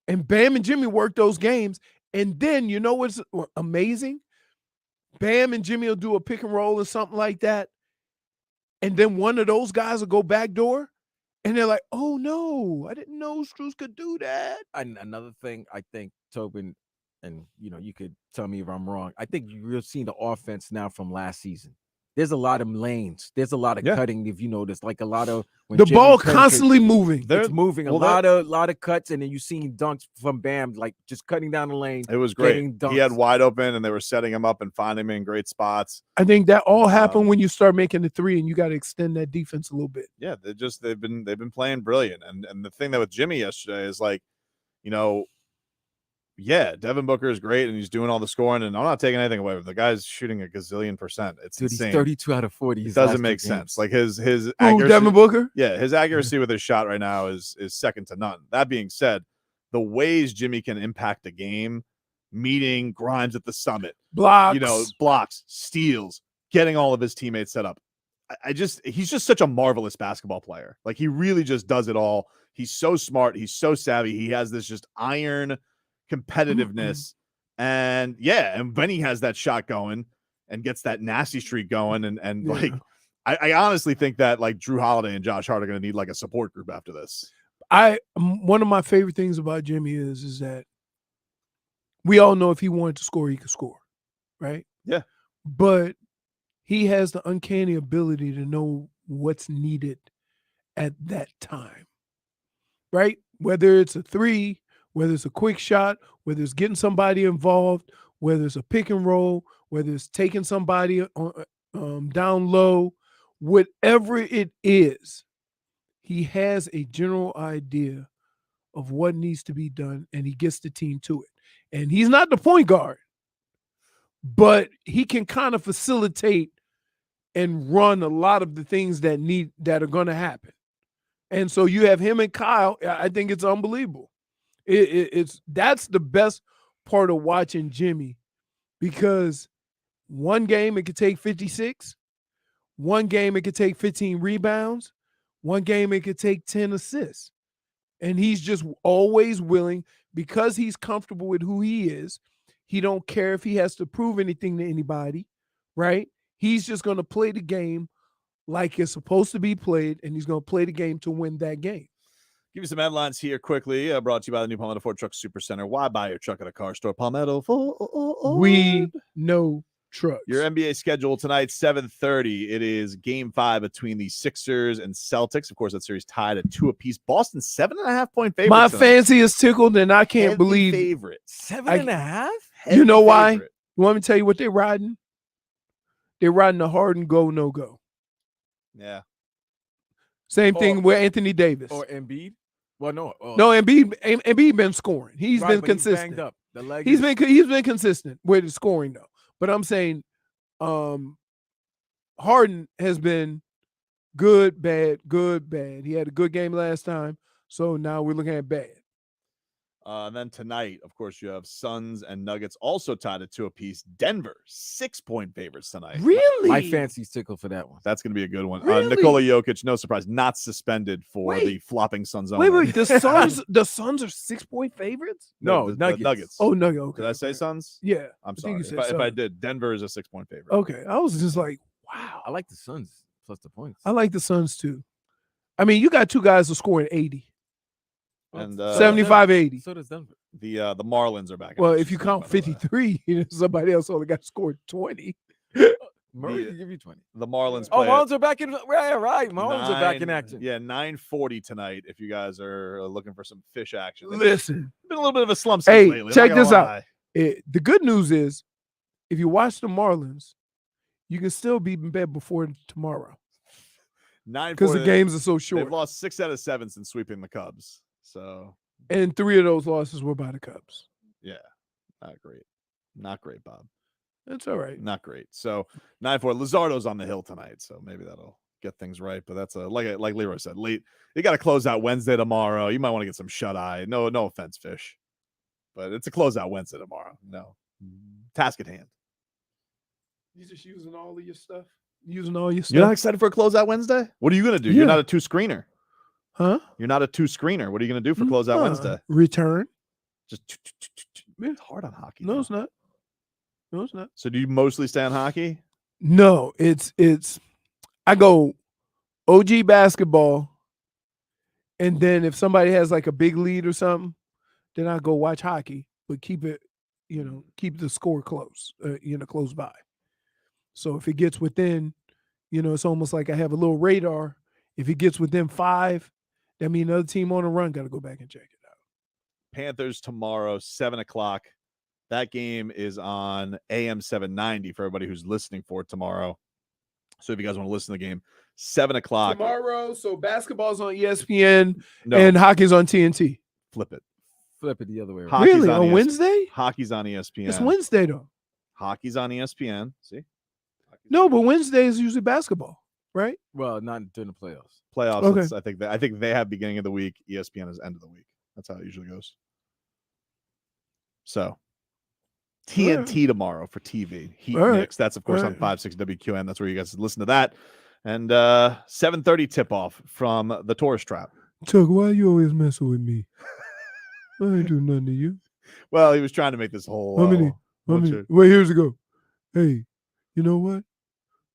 And Bam and Jimmy work those games. And then you know what's amazing? Bam and Jimmy will do a pick and roll or something like that. And then one of those guys will go backdoor. And they're like, oh no, I didn't know Strus could do that.
and another thing, I think Tobin, and you could tell me if I'm wrong. I think you're seeing the offense now from last season. There's a lot of lanes. There's a lot of cutting. If you notice, like a lot of when
The
Jimmy
ball
Clinton-
constantly moving.
It's moving. A lot of cuts, and then you seen dunks from Bam, like just cutting down the lane.
It was great.
getting
He had
dunks.
wide open, and they were setting him up and finding him in great spots.
I think that all happened when you start making the 3 and you got to extend that defense a little bit.
Yeah, they've been playing brilliant. And the thing that with Jimmy yesterday is like, yeah, Devin Booker is great and he's doing all the scoring, and I'm not taking anything away. The guy's shooting a gazillion %. It's
Dude,
insane.
he's 32 out of 40.
It
his
doesn't
last
make
2
sense.
games.
Like his
Who,
accuracy,
Devin Booker?
Yeah, his accuracy with his shot right now is second to none. That being said, the ways Jimmy can impact a game, meeting Grimes at the summit,
Blocks.
blocks, steals, getting all of his teammates set up. He's just such a marvelous basketball player. Like he really just does it all. He's so smart. He's so savvy. He has this just iron competitiveness. And when he has that shot going and gets that nasty streak going, and like, I honestly think that like Drew Holiday and Josh Hart are going to need like a support group after this.
One of my favorite things about Jimmy is that we all know if he wanted to score, he could score, right?
Yeah.
But he has the uncanny ability to know what's needed at that time, right? Whether it's a 3, whether it's a quick shot, whether it's getting somebody involved, whether it's a pick and roll, whether it's taking somebody down low, whatever it is, he has a general idea of what needs to be done, and he gets the team to it. And he's not the point guard, but he can kind of facilitate and run a lot of the things that are going to happen. And so you have him and Kyle. I think it's unbelievable. That's the best part of watching Jimmy, because one game it could take 56, one game it could take 15 rebounds, one game it could take 10 assists. And he's just always willing, because he's comfortable with who he is. He don't care if he has to prove anything to anybody, right? He's just going to play the game like it's supposed to be played, and he's going to play the game to win that game.
Give you some headlines here quickly. Brought to you by the new Palmetto Ford Truck Super Center. Why buy your truck at a car store? Palmetto Ford.
We know trucks.
Your NBA schedule tonight, 7:30. It is Game 5 between the Sixers and Celtics. Of course, that series tied at 2 apiece. Boston 7.5 point favorite.
My
tonight.
fancy is tickled, and I can't
Heavy
believe
favorite.
7.5.
You know why?
favorite.
You want me to tell you what they're riding? They're riding the Harden go no go.
Yeah.
Same thing with Anthony Davis.
Or Embiid. Well, no.
No, Embiid been scoring. He's been consistent.
He's banged up. The leg
He's
is-
been consistent with the scoring though. But I'm saying, Harden has been good, bad, good, bad. He had a good game last time, so now we're looking at bad.
And then tonight, of course, you have Suns and Nuggets also tied at 2 apiece. Denver 6-point favorites tonight.
Really?
My fancy's tickled for that one.
That's going to be a good one.
Really?
Nikola Jokic, no surprise, not suspended for the flopping Suns.
Wait,
owner.
the Suns are 6-point favorites?
No,
the
Nuggets.
Oh, Nuggets. Okay.
Did I say Suns?
Yeah.
I'm
I think
sorry.
you said
If I
Suns.
did, Denver is a 6-point favorite.
Okay. I was just like, wow.
I like the Suns plus the points.
I like the Suns too. I mean, you got 2 guys who scoring 80.
And
75, 80.
So does Denver.
The Marlins are back. in
Well,
action
if you
too,
count
by the way.
53, somebody else only got scored 20.
Murray can give you 20.
The Marlins
Oh,
play at
Marlins are back in. Right. Marlins are back in
9
action.
Yeah, 9:40 tonight. If you guys are looking for some fish action,
Listen.
been a little bit of a slump
Hey,
lately. not
check
gonna
this out.
lie.
The good news is, if you watch the Marlins, you can still be in bed before tomorrow. because the games are so short.
They've lost 6 out of 7 since sweeping the Cubs. So,
and 3 of those losses were by the Cubs.
yeah, not great. Not great, Bob.
That's all right.
Not great. So 9-4. Luzardo's on the hill tonight, so maybe that'll get things right. But that's like Leroy said, late. You got to close out Wednesday tomorrow. You might want to get some shut eye. No offense, Fish, but it's a closeout Wednesday tomorrow. No task at hand.
You just using all of your stuff. Using all your stuff.
You're not excited for a closeout Wednesday? What are you gonna do?
Yeah.
You're not a 2-screener,
huh?
You're not a 2-screener. What are you gonna do for closeout Wednesday?
Return.
Just it's hard on hockey.
No, it's not. No, it's not.
So do you mostly stay on hockey?
No, it's I go OG basketball, and then if somebody has like a big lead or something, then I go watch hockey, but keep it, keep the score close, close by. So if it gets within, it's almost like I have a little radar. If it gets within 5, that means another team on a run got to go back and check it out.
Panthers tomorrow, 7:00. That game is on AM 790 for everybody who's listening for it tomorrow. So if you guys want to listen to the game, 7:00
tomorrow. So basketball's on ESPN
No.
and hockey's on TNT.
Flip it.
Flip it the other way around.
Hockey's
Really? On
ESPN.
Wednesday?
Hockey's on ESPN.
It's Wednesday though.
Hockey's on ESPN. See?
No, but Wednesday is usually basketball, right?
Well, not during the playoffs.
Playoffs.
Okay.
I think they have beginning of the week. ESPN is end of the week. That's how it usually goes. So TNT tomorrow for TV. Heat Knicks. That's of course on 5-6 WQN. That's where you guys listen to that. And 7:30 tip off from the Tourist Trap.
Chuck, why you always messing with me? I ain't do nothing to you.
Well, he was trying to make this whole.
How many? Wait, here's a go. Hey, you know what?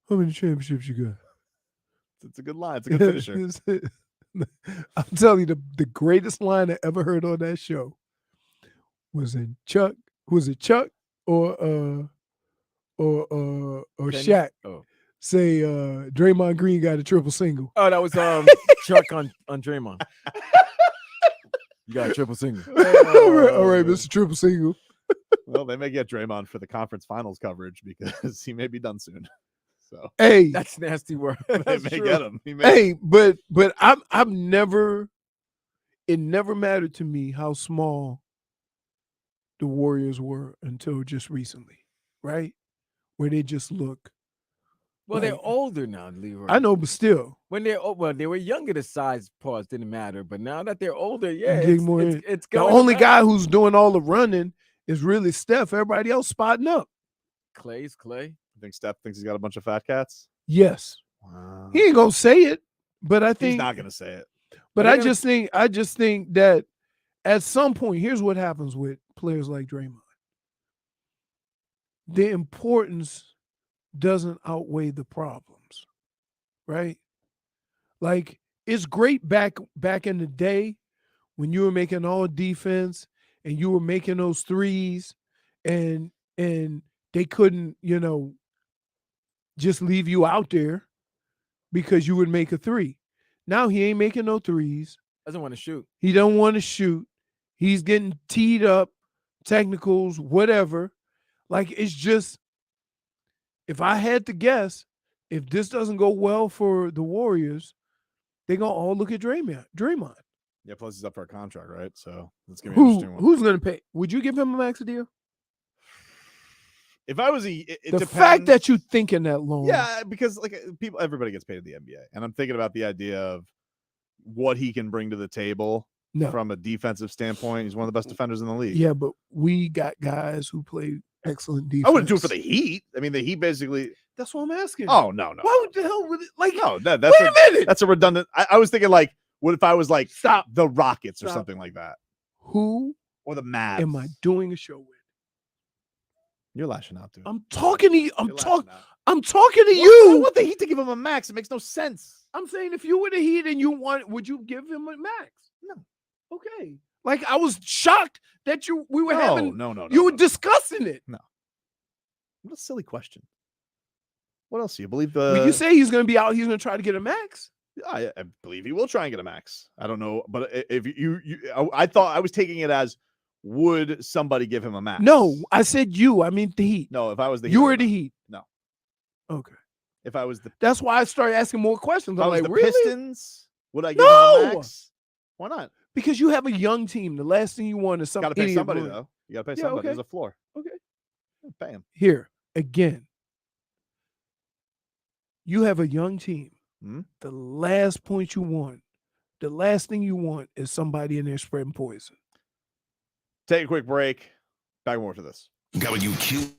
How many championships you got?
It's a good line. It's a good finisher.
I'm telling you, the greatest line I ever heard on that show was in Chuck. Was it Chuck or Shaq?
Oh.
Say Draymond Green got a triple single.
Oh, that was Chuck on Draymond. You got a triple single.
All right, Mr. Triple Single.
Well, they may get Draymond for the conference finals coverage because he may be done soon. So
hey,
that's nasty word.
They may
true.
get him.
Hey, but I've never. It never mattered to me how small the Warriors were until just recently, right? Where they just look.
Well,
like,
they're older now, Leroy.
I know, but still.
When they were younger, the size pause didn't matter. But now that they're older, yeah,
Getting
it's
more in.
it's
The
going
only
up.
guy who's doing all the running is really Steph. Everybody else spotting up.
Clay's Clay.
I think Steph thinks he's got a bunch of fat cats.
Yes.
Wow.
He ain't gonna say it, but I think
He's not gonna say it.
But I just think that at some point, here's what happens with players like Draymond. The importance doesn't outweigh the problems, right? Like, it's great back in the day when you were making all defense and you were making those threes and they couldn't, just leave you out there because you would make a three. Now he ain't making no threes.
Doesn't want to shoot.
He don't want to shoot. He's getting teed up, technicals, whatever. Like, it's just, if I had to guess, if this doesn't go well for the Warriors, they're going to all look at Draymond.
Yeah, plus he's up for a contract, right? So that's gonna be an interesting one.
Who's going to pay? Would you give him a max deal?
If I was
The fact that you're thinking that long.
Yeah, because everybody gets paid in the NBA, and I'm thinking about the idea of what he can bring to the table from a defensive standpoint. He's one of the best defenders in the league.
Yeah, but we got guys who play excellent defense.
I wouldn't do it for the Heat. I mean, the Heat basically.
That's what I'm asking.
Oh no.
Why the hell would it? Like,
no, that's
wait a minute.
That's a redundant. I was thinking like, what if I was like the Rockets or something like that?
Who
or the Mavs?
Am I doing a show with?
You're lashing out, dude.
I'm talking to you. I'm talking to
I
you.
want the Heat to give him a max. It makes no sense.
I'm saying if you were the Heat and would you give him a max?
No.
Okay. Like, I was shocked that we were having.
No.
You were discussing it.
No. What a silly question. What else do you believe?
When you say he's going to be out, he's going to try to get a max.
I believe he will try and get a max. I don't know, but if I thought I was taking it as, would somebody give him a max?
No, I said you. I mean the Heat.
No, if I was the Heat,
you were the Heat.
No.
Okay.
If I was the
That's why I started asking more questions.
if I
I'm
was
like,
the
really?
Pistons, would I give him a max? Why not?
Because you have a young team. The last thing you want is some
Got to pay
idiot
somebody
ruin-
though. You got to pay
Yeah,
somebody.
okay.
There's a floor.
Okay.
Pay him.
Here again, you have a young team.
Hmm?
The last point you want, the last thing you want is somebody in there spreading poison.
Take a quick break. Back more to this.
WQ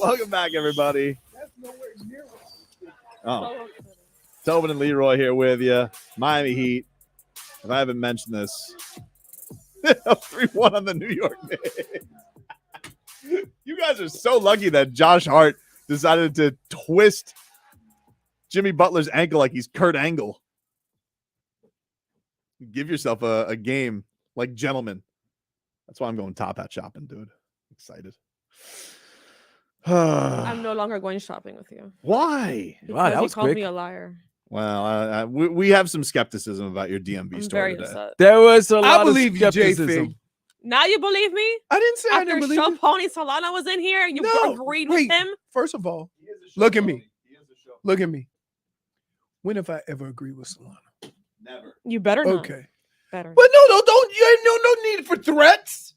Welcome back, everybody. Oh, Tobin and Leroy here with you. Miami Heat. If I haven't mentioned this, 3-1 on the New York Knicks. You guys are so lucky that Josh Hart decided to twist Jimmy Butler's ankle like he's Kurt Angle. Give yourself a game like gentlemen. That's why I'm going top hat shopping, dude. Excited.
I'm no longer going shopping with you.
Why?
Because you called me a liar.
Well, we have some skepticism about your DMV story today.
Upset.
There was a lot of
believe you,
skepticism.
J-Fig.
Now you believe me?
I didn't say I
After
didn't believe
Show
you.
Pony Solana was in here, you agreed with him?
First of all, look at me. Look at me. When have I ever agreed with Solana?
Never.
You better not.
Okay.
Better.
But no, don't. You ain't no need for threats.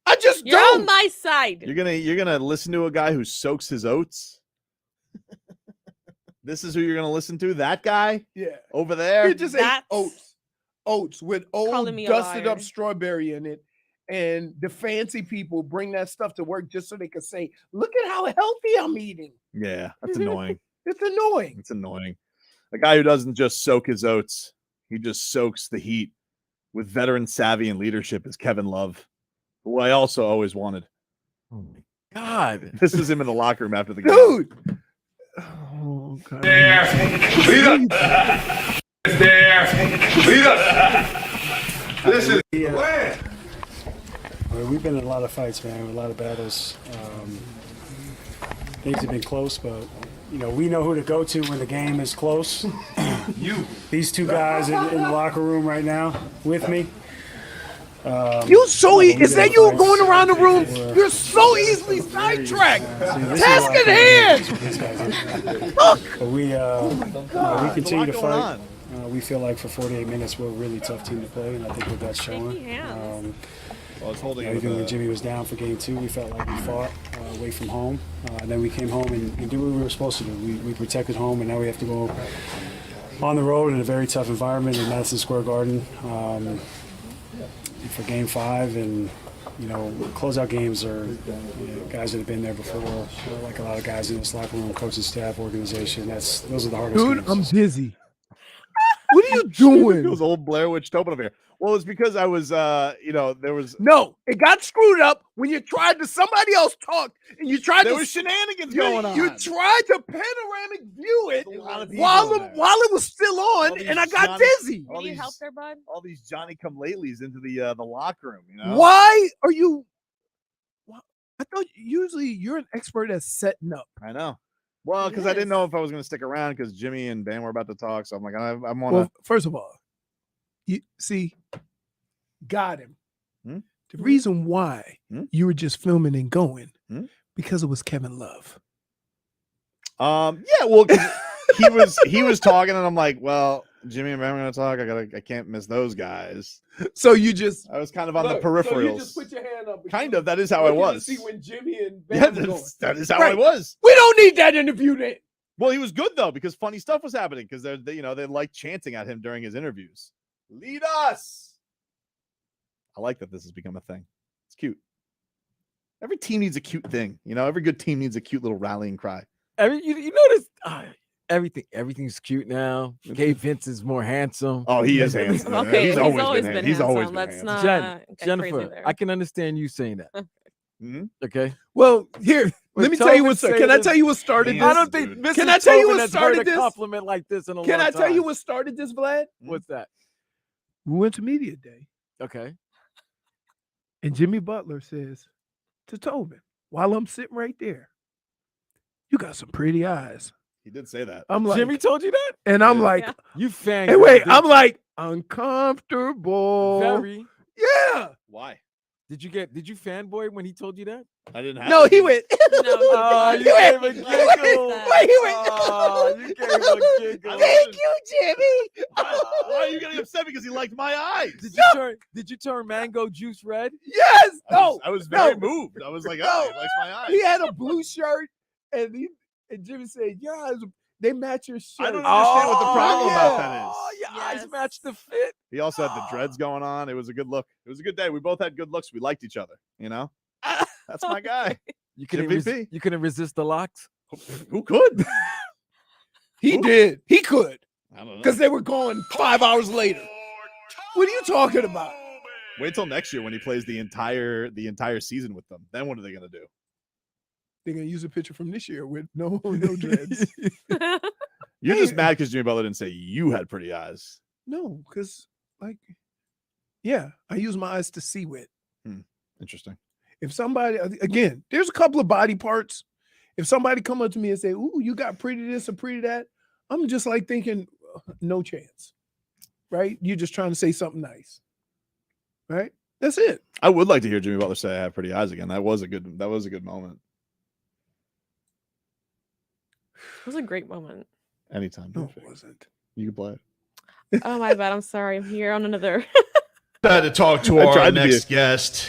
I just
You're
don't.
on my side.
You're gonna listen to a guy who soaks his oats. This is who you're gonna listen to. That guy,
Yeah.
over there.
He just ate oats with old
Calling me a
dusted
liar.
up strawberry in it. And the fancy people bring that stuff to work just so they can say, look at how healthy I'm eating.
Yeah, that's annoying.
It's annoying.
It's annoying. A guy who doesn't just soak his oats, he just soaks the heat with veteran savvy and leadership is Kevin Love, who I also always wanted.
Oh my God.
This is him in the locker room after the game.
Dude. Oh, God.
There. Lead up. There. Lead up. This is land.
Well, we've been in a lot of fights, man, a lot of battles. Things have been close, but we know who to go to when the game is close. These two guys in the locker room right now with me.
You so is that you going around the room? You're so easily sidetracked. Task at hand. Look.
But we continue to fight. We feel like for 48 minutes we're a really tough team to play, and I think what that's showing. Even when Jimmy was down for game 2, we felt like we fought away from home. And then we came home and did what we were supposed to do. We protected home, and now we have to go on the road in a very tough environment in Madison Square Garden for game 5. And closeout games are guys that have been there before, like a lot of guys in this locker room, coaching staff, organization. Those are the hardest
Dude,
games.
I'm dizzy. What are you doing?
It was old Blair Witch Tobin over here. Well, it's because I was, there was
it got screwed up when you tried to somebody else talk and you tried
there
to
was shenanigans
you,
going on.
You tried to panoramic view it
while
it was still on, and I got dizzy.
Need you help there, bud?
All these Johnny come latelys into the locker room. You know
Why are you? I thought usually you're an expert at setting up.
I know. Well, because I didn't know if I was going to stick around because Jimmy and Ben were about to talk. So I'm like, I'm on.
Well, first of all, you see, got him.
Hmm?
The reason why you were just filming and going because it was Kevin Love.
Yeah, well, 'cause he was talking, and I'm like, well, Jimmy and Ben are going to talk. I can't miss those guys.
So you just
I was kind of on the peripherals.
So you just put your hand up.
Kind of. That is how I was.
See when Jimmy and Ben were going.
That is how I was.
We don't need that interview then.
Well, he was good though because funny stuff was happening because they like chanting at him during his interviews. Lead us. I like that this has become a thing. It's cute. Every team needs a cute thing. Every good team needs a cute little rallying cry.
You notice everything's cute now. Gabe Vince is more handsome.
Oh, he is handsome.
Okay,
he's always been
handsome.
He's always been
Let's
handsome.
not get
Jennifer,
crazy there.
I can understand you saying that. Okay.
Well, here, let me tell you what. Can I tell you what started this?
I don't think. Mrs.
Can I tell you
Tobin
what
has
started
heard a
this?
compliment like this in a
Can
long
I tell you
time.
what started this, Vlad?
What's that?
We went to media day,
Okay.
and Jimmy Butler says to Tobin, while I'm sitting right there, "You got some pretty eyes."
He did say that.
I'm like,
Jimmy told you that,
and I'm like,
you fan.
hey, wait, I'm like uncomfortable.
Very.
Yeah.
Why?
Did you fanboy when he told you that?
I didn't have.
No, he went.
Oh, you
He
gave
went.
a giggle.
Wait, he went.
Oh, you gave a giggle.
Thank you, Jimmy.
Why are you getting upset because he liked my eyes?
Did you turn mango juice red?
Yes. No.
I was very moved. I was like, oh, he likes my eyes.
He had a blue shirt, and Jimmy said, "Your eyes, they match your shirt."
I don't understand what the problem about that is.
Oh, your eyes match the fit.
He also had the dreads going on. It was a good look. It was a good day. We both had good looks. We liked each other. That's my guy.
You couldn't
MVP.
you couldn't resist the locks.
Who could?
He did. He could.
I don't know.
Because they were going 5 hours later. What are you talking about?
Wait till next year when he plays the entire season with them. Then what are they gonna do?
They're gonna use a picture from this year with no dreads.
You're just mad because Jimmy Butler didn't say you had pretty eyes.
No, because yeah, I use my eyes to see with.
Interesting.
If somebody, again, there's a couple of body parts. If somebody come up to me and say, "Ooh, you got pretty this or pretty that," I'm just like thinking, no chance, right? You're just trying to say something nice, right? That's it.
I would like to hear Jimmy Butler say I have pretty eyes again. That was a good moment.
It was a great moment.
Anytime.
No, it wasn't.
You can play it.
Oh my bad. I'm sorry. I'm here on another.
I had to talk to
I
our
tried to be
next guest,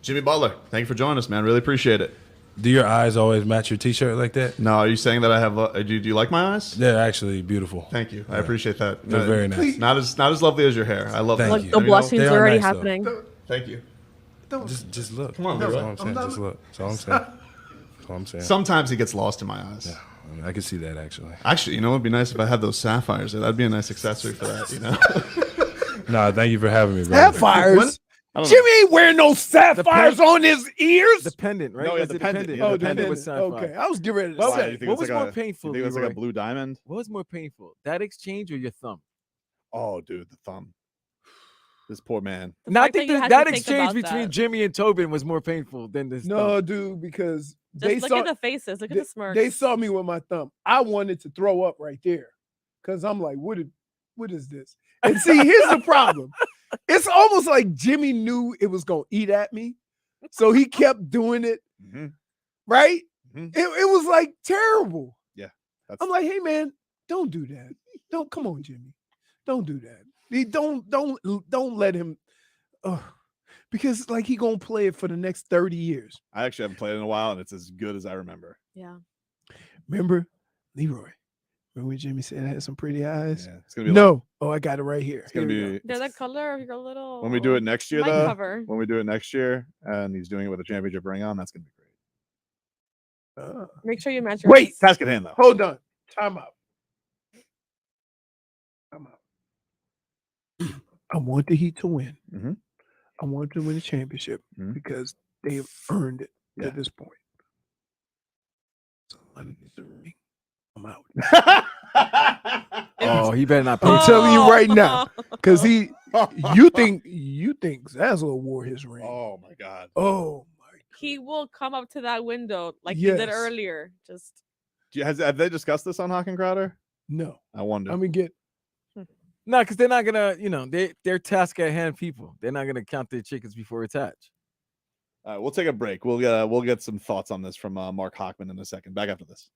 Jimmy Butler. Thank you for joining us, man. Really appreciate it.
Do your eyes always match your T-shirt like that?
No, are you saying that I have? Do you like my eyes?
They're actually beautiful.
Thank you. I appreciate that.
They're very nice.
Not as lovely as your hair. I love that.
Look, the blushing's already happening.
Thank you.
Just look.
Come on,
That's
Leroy.
all I'm saying. Just look. That's all I'm saying. That's all I'm saying.
Sometimes he gets lost in my eyes.
Yeah, I can see that actually.
Actually, you know, it'd be nice if I had those sapphires. That'd be a nice accessory for that. You know.
Nah, thank you for having me, bro.
Sapphires. Jimmy ain't wearing no sapphires on his ears.
The pendant, right?
No, yeah,
Was
the
it
pendant.
pendant?
Yeah,
Oh,
the
the
pendant.
with
pendant.
sapphire.
Okay, I was getting ready to
What,
say.
what was more painful?
You think it's like a
Leroy?
blue diamond?
What was more painful, that exchange or your thumb?
Oh, dude, the thumb. This poor man.
No, I
fact
think
that you had
that
to think
exchange
about
between
that.
Jimmy and Tobin was more painful than this.
No,
thumb.
dude, because
Just look at the faces. Look at the smirks.
They saw me with my thumb. I wanted to throw up right there because I'm like, what is this? And see, here's the problem. It's almost like Jimmy knew it was going to eat at me. So he kept doing it. Right? It was like terrible.
Yeah.
I'm like, hey, man, don't do that. Don't come on, Jimmy. Don't do that. Don't let him. Because like he gonna play it for the next 30 years.
I actually haven't played it in a while, and it's as good as I remember.
Yeah.
Remember, Leroy? Remember when Jimmy said I had some pretty eyes?
Yeah, it's gonna be
no. Oh, I got it right here.
It's gonna
Here we
be
go.
They're the color of your little.
when we do it next year,
mic
though.
cover.
When we do it next year, and he's doing it with a championship ring on, that's gonna be great.
Make sure you match your
Wait,
eyes.
Task at hand, though.
hold on. Time out. I want the Heat to win. I want to win the championship because they've earned it to this point. So I'm out.
Oh, he better not.
I'm telling you right now, because you think Zazzle wore his ring.
Oh my God.
Oh,
He will come up to that window like he did
Yes.
earlier. Just
Have they discussed this on Hawk and Crowder?
no.
I wonder.
I mean, get
No, because they're not gonna, they're task at hand people. They're not gonna count their chickens before it's hatched.
All right, we'll take a break. We'll get some thoughts on this from Mark Hockman in a second. Back after this.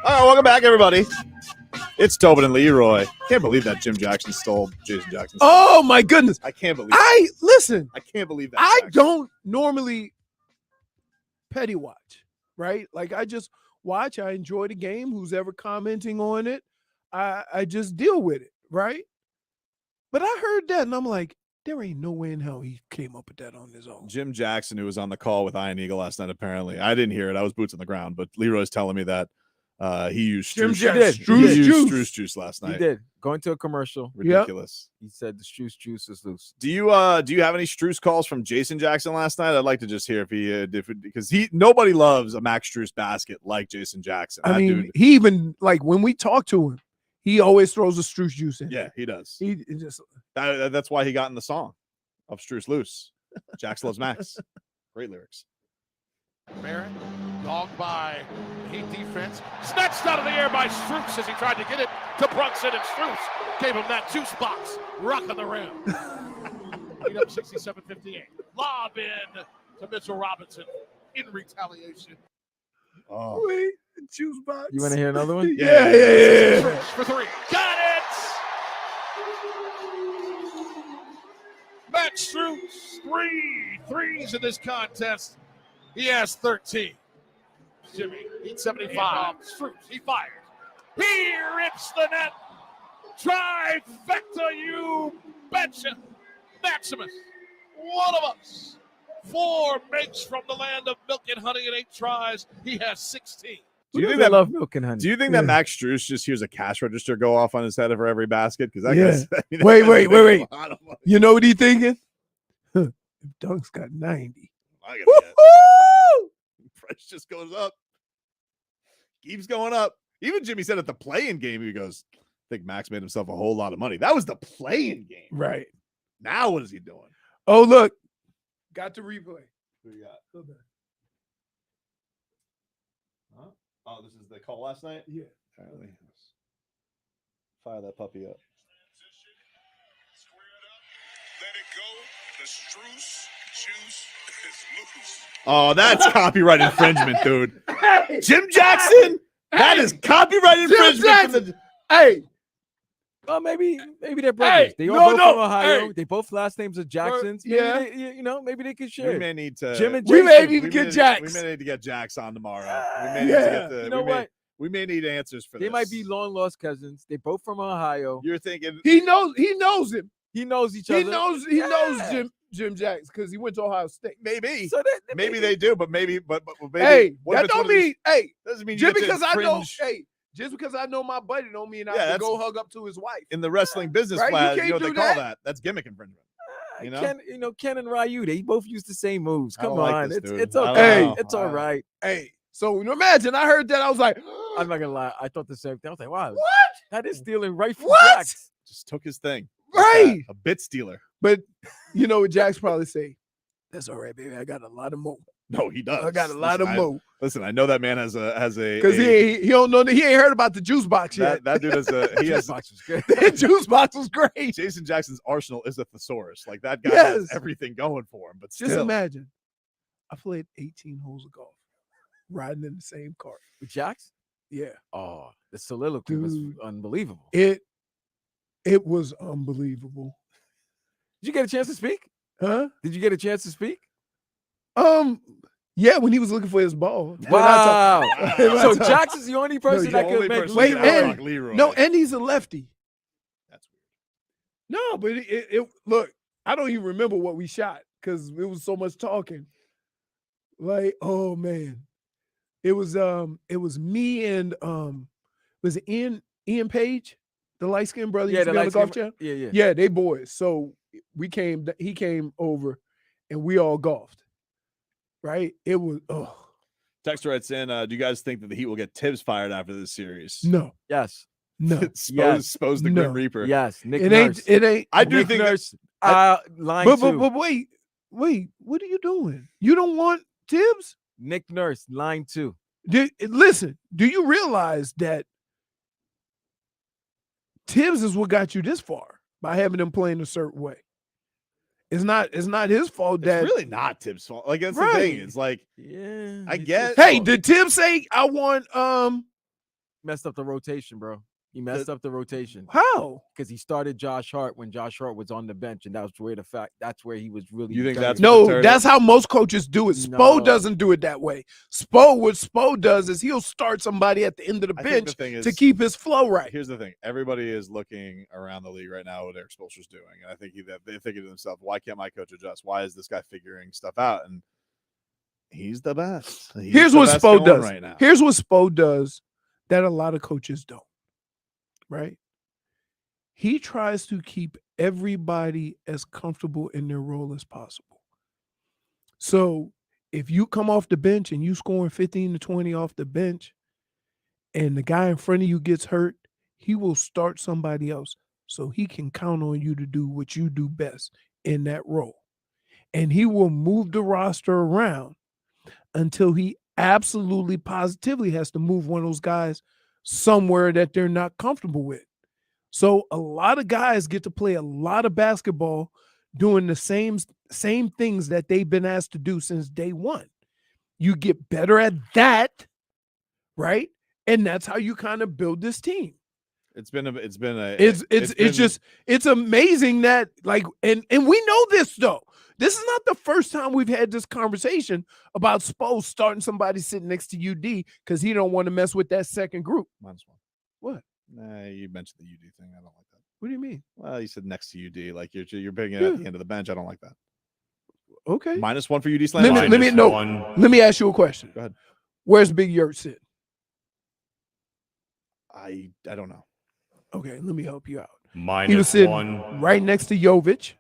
All right, welcome back, everybody. It's Tobin and Leroy. Can't believe that Jim Jackson stole Jason Jackson.
Oh my goodness!
I can't believe.
Listen.
I can't believe that.
I
Jackson.
don't normally petty watch, right? Like I just watch. I enjoy the game. Who's ever commenting on it, I just deal with it, right? But I heard that, and I'm like, there ain't no way in hell he came up with that on his own.
Jim Jackson, who was on the call with Iron Eagle last night, apparently. I didn't hear it. I was boots on the ground, but Leroy's telling me that he used Strus juice last night.
He did. Going to a commercial.
Ridiculous.
He said the Strus juice is loose.
Do you have any Strus calls from Jason Jackson last night? I'd like to just hear if he because nobody loves a Max Strus basket like Jason Jackson.
I mean, he even like when we talk to him, he always throws a Strus juice in.
Yeah, he does.
He just
that's why he got in the song of Strus Loose. Jax loves Max. Great lyrics.
Barrett, dogged by Heat defense, snatched out of the air by Strus as he tried to get it to Brunson, and Strus gave him that juice box, rocking the rim. Beat up 67-58. Lob in to Mitchell Robinson in retaliation.
Oh,
wait, juice box.
You want to hear another one?
Yeah.
Strus for three. Got it! Max Strus, 3 threes in this contest. He has 13. Jimmy, Heat 75. Strus, he fires. He rips the net. Trifecta, you betcha. Maximus, one of us. 4 makes from the land of milk and honey in 8 tries. He has 16.
Do you think
that love milk and honey?
Do you think that Max Strus just hears a cash register go off on his head for every basket? Because
Wait. You know what he's thinking? If Dunk's got 90.
I gotta price just goes up. Keeps going up. Even Jimmy said at the play-in game, he goes, I think Max made himself a whole lot of money. That was the play-in game.
Right.
Now what is he doing?
Oh, look. Got the replay.
Who you got? Huh? Oh, this is the call last night?
Yeah.
Apparently. Fire that puppy up.
Let it go. The Strus juice is loose.
Oh, that's copyright infringement, dude. Jim Jackson, that is copyright infringement.
Hey.
Well, maybe they're brothers. They are both from Ohio. They both last names are Jacksons. Maybe maybe they could share.
We may need to.
Jim and
we
Jason.
may need to get Jax.
We may need to get Jax on tomorrow. We may need to get the.
You know what?
We may need answers for
They
this.
might be long lost cousins. They both from Ohio.
You're thinking
he knows him.
He knows each other.
He knows Jim Jackson because he went to Ohio State.
Maybe.
So
maybe they do, but maybe.
Hey,
what if
that
it's one
don't
of these-
mean. Hey,
doesn't mean you
just
get to
because I know.
infringe.
Hey, just because I know my buddy don't mean I
Yeah,
have to
that's-
go hug up to his wife.
In the wrestling business
Right? You
class, you
can't
know what they
do
call
that.
that? That's gimmick infringement. You know?
Ken and Ryu, they both use the same moves.
I don't
Come
like
on.
this, dude.
It's
I don't
okay.
know.
It's all right.
Hey, so imagine I heard that I was like,
I'm not gonna lie. I thought the same thing. I was like, wow,
what?
that is stealing right from
What?
Jax.
Just took his thing.
Right.
A bit stealer.
But you know what Jax probably say? That's all right, baby. I got a lot of more.
No, he does.
I got a lot of more.
Listen, I know that man has a
Because he don't know that he ain't heard about the juice box yet.
that dude has a he has
Box was good.
That juice box was great.
Jason Jackson's arsenal is a thesaurus. Like that guy
Yes.
has everything going for him. But
Just
still,
imagine. I played 18 holes of golf, riding in the same car.
With Jax?
Yeah.
Oh, the soliloquy was
Dude.
unbelievable.
It was unbelievable.
Did you get a chance to speak?
Huh?
Did you get a chance to speak?
Yeah, when he was looking for his ball.
Wow.
When I
So
talk-
Jax is the only person that
only
could make
person
Wait,
who
Leroy.
can
and
rock Leroy.
no, and he's a lefty.
That's weird.
No, but it look, I don't even remember what we shot because it was so much talking. Like, oh man. It was me and was it Ian Page, the light-skinned brother used to be on the golf channel?
Yeah.
Yeah, they boys. So he came over and we all golfed. Right? It was
Texter writes in, do you guys think that the Heat will get Tibbs fired after this series?
no,
Yes.
no.
Suppose the
No.
Grim Reaper.
Yes. Nick
It
Nurse.
ain't
I do
Nick
think
Nurse. Line
but,
two.
but wait, what are you doing? You don't want Tibbs?
Nick Nurse. Line 2.
Listen, do you realize that Tibbs is what got you this far by having them playing a certain way? It's not his fault that
It's really not Tibbs' fault. Like that's the
Right.
thing. It's like
Yeah.
I get.
Hey, did Tibbs say I want
messed up the rotation, bro. He messed up the rotation.
How?
Because he started Josh Hart when Josh Hart was on the bench, and that's where he was really.
You think
dirty.
that's
No, that's how most coaches do it. Spo
No.
doesn't do it that way. What Spo does is he'll start somebody at the end of the
I think the
bench
thing
to
is-
keep his flow right.
Here's the thing: everybody is looking around the league right now what Eric Spoelstra's doing, and I think they're thinking to themselves, "Why can't my coach adjust? Why is this guy figuring stuff out?" And he's the best.
Here's what Spo does
right now.
Here's what Spo does that a lot of coaches don't. Right? He tries to keep everybody as comfortable in their role as possible. So if you come off the bench and you scoring 15 to 20 off the bench and the guy in front of you gets hurt, he will start somebody else so he can count on you to do what you do best in that role. And he will move the roster around until he absolutely positively has to move one of those guys somewhere that they're not comfortable with. So a lot of guys get to play a lot of basketball doing the same things that they've been asked to do since day one. You get better at that, right? And that's how you kind of build this team.
It's
amazing that and we know this though. This is not the first time we've had this conversation about Spo starting somebody sitting next to UD because he don't want to mess with that second group.
-1.
What?
Nah, you mentioned the UD thing. I don't like that.
What do you mean?
Well, you said next to UD, like you're bringing it at the end of the bench. I don't like that.
Okay.
-1 for UD Slam.
Let me ask you a question.
Go ahead.
Where's Big Yurt sit?
I don't know.
Okay, let me help you out.
-1.
He was sitting right next to Jovic,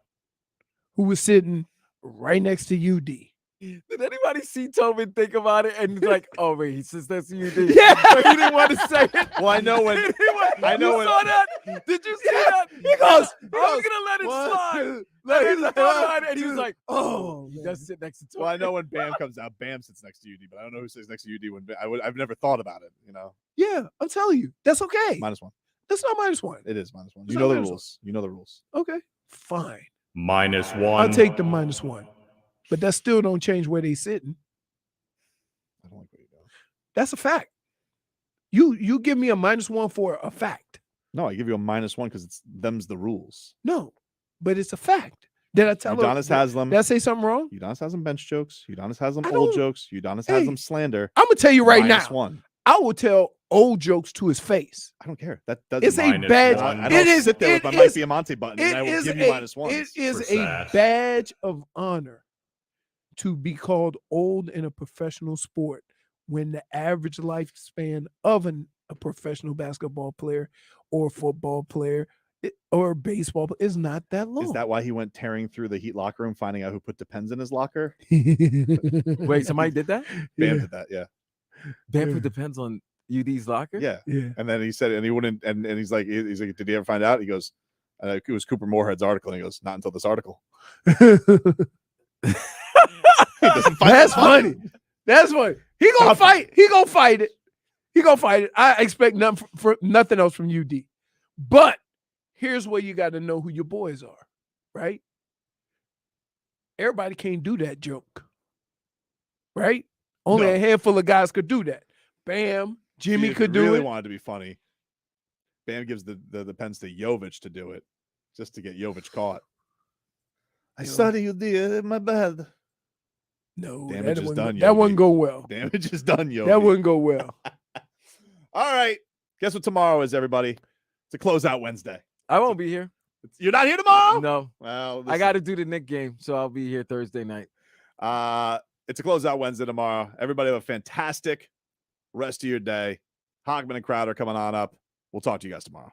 who was sitting right next to UD.
Did anybody see Tobin think about it and like, oh wait, he sits next to you?
Yeah.
But he didn't want to say it.
Well, I know when
You
when
saw that? Did you see that?
He goes,
I was gonna let it slide. And he thought about it, and he was like, oh, he does sit next to Tobin.
Well, I know when Bam comes out, Bam sits next to UD, but I don't know who sits next to UD when I've never thought about it.
Yeah, I'm telling you, that's okay.
-1.
That's not -1.
It is -1.
It's
You
not
know the
-1.
rules. You know the rules.
Okay, fine.
-1.
I'll take the -1, but that still don't change where they sitting.
I don't like what you're doing.
That's a fact. You give me a -1 for a fact.
No, I give you a -1 because them's the rules.
No, but it's a fact. Did I tell
Udonis has them.
Did I say something wrong?
Udonis has them bench jokes. Udonis has them
I
old
don't-
jokes. Udonis has
Hey,
them slander.
I'm gonna tell you right now.
-1.
I will tell old jokes to his face.
I don't care. That doesn't.
It's a badge.
I don't sit there with my Mike Diamante button and I will give you -1.
It is a badge of honor to be called old in a professional sport when the average lifespan of a professional basketball player or football player or baseball is not that long.
Is that why he went tearing through the Heat locker room, finding out who put Depends in his locker?
Wait, somebody did that?
Bam did that. Yeah.
Bamford depends on UD's locker.
Yeah.
Yeah.
And then he said, and he wouldn't, and he's like, did he ever find out? He goes, it was Cooper Moorhead's article. And he goes, not until this article.
That's funny. That's funny. He gonna fight. He gonna fight it. He gonna fight it. I expect nothing else from UD. But here's where you got to know who your boys are, right? Everybody can't do that joke, right? Only a handful of guys could do that. Bam, Jimmy could do
really
it.
Wanted to be funny. Bam gives the pens to Jovic to do it, just to get Jovic caught. I study you, dear. My bad.
No,
damage is done.
That wouldn't go well.
Damage is done, yo.
That wouldn't go well.
All right. Guess what tomorrow is, everybody? It's a closeout Wednesday.
I won't be here.
You're not here tomorrow?
No.
Well,
I got to do the Knicks game, so I'll be here Thursday night.
It's a closeout Wednesday tomorrow. Everybody have a fantastic rest of your day. Hogman and Crowder coming on up. We'll talk to you guys tomorrow.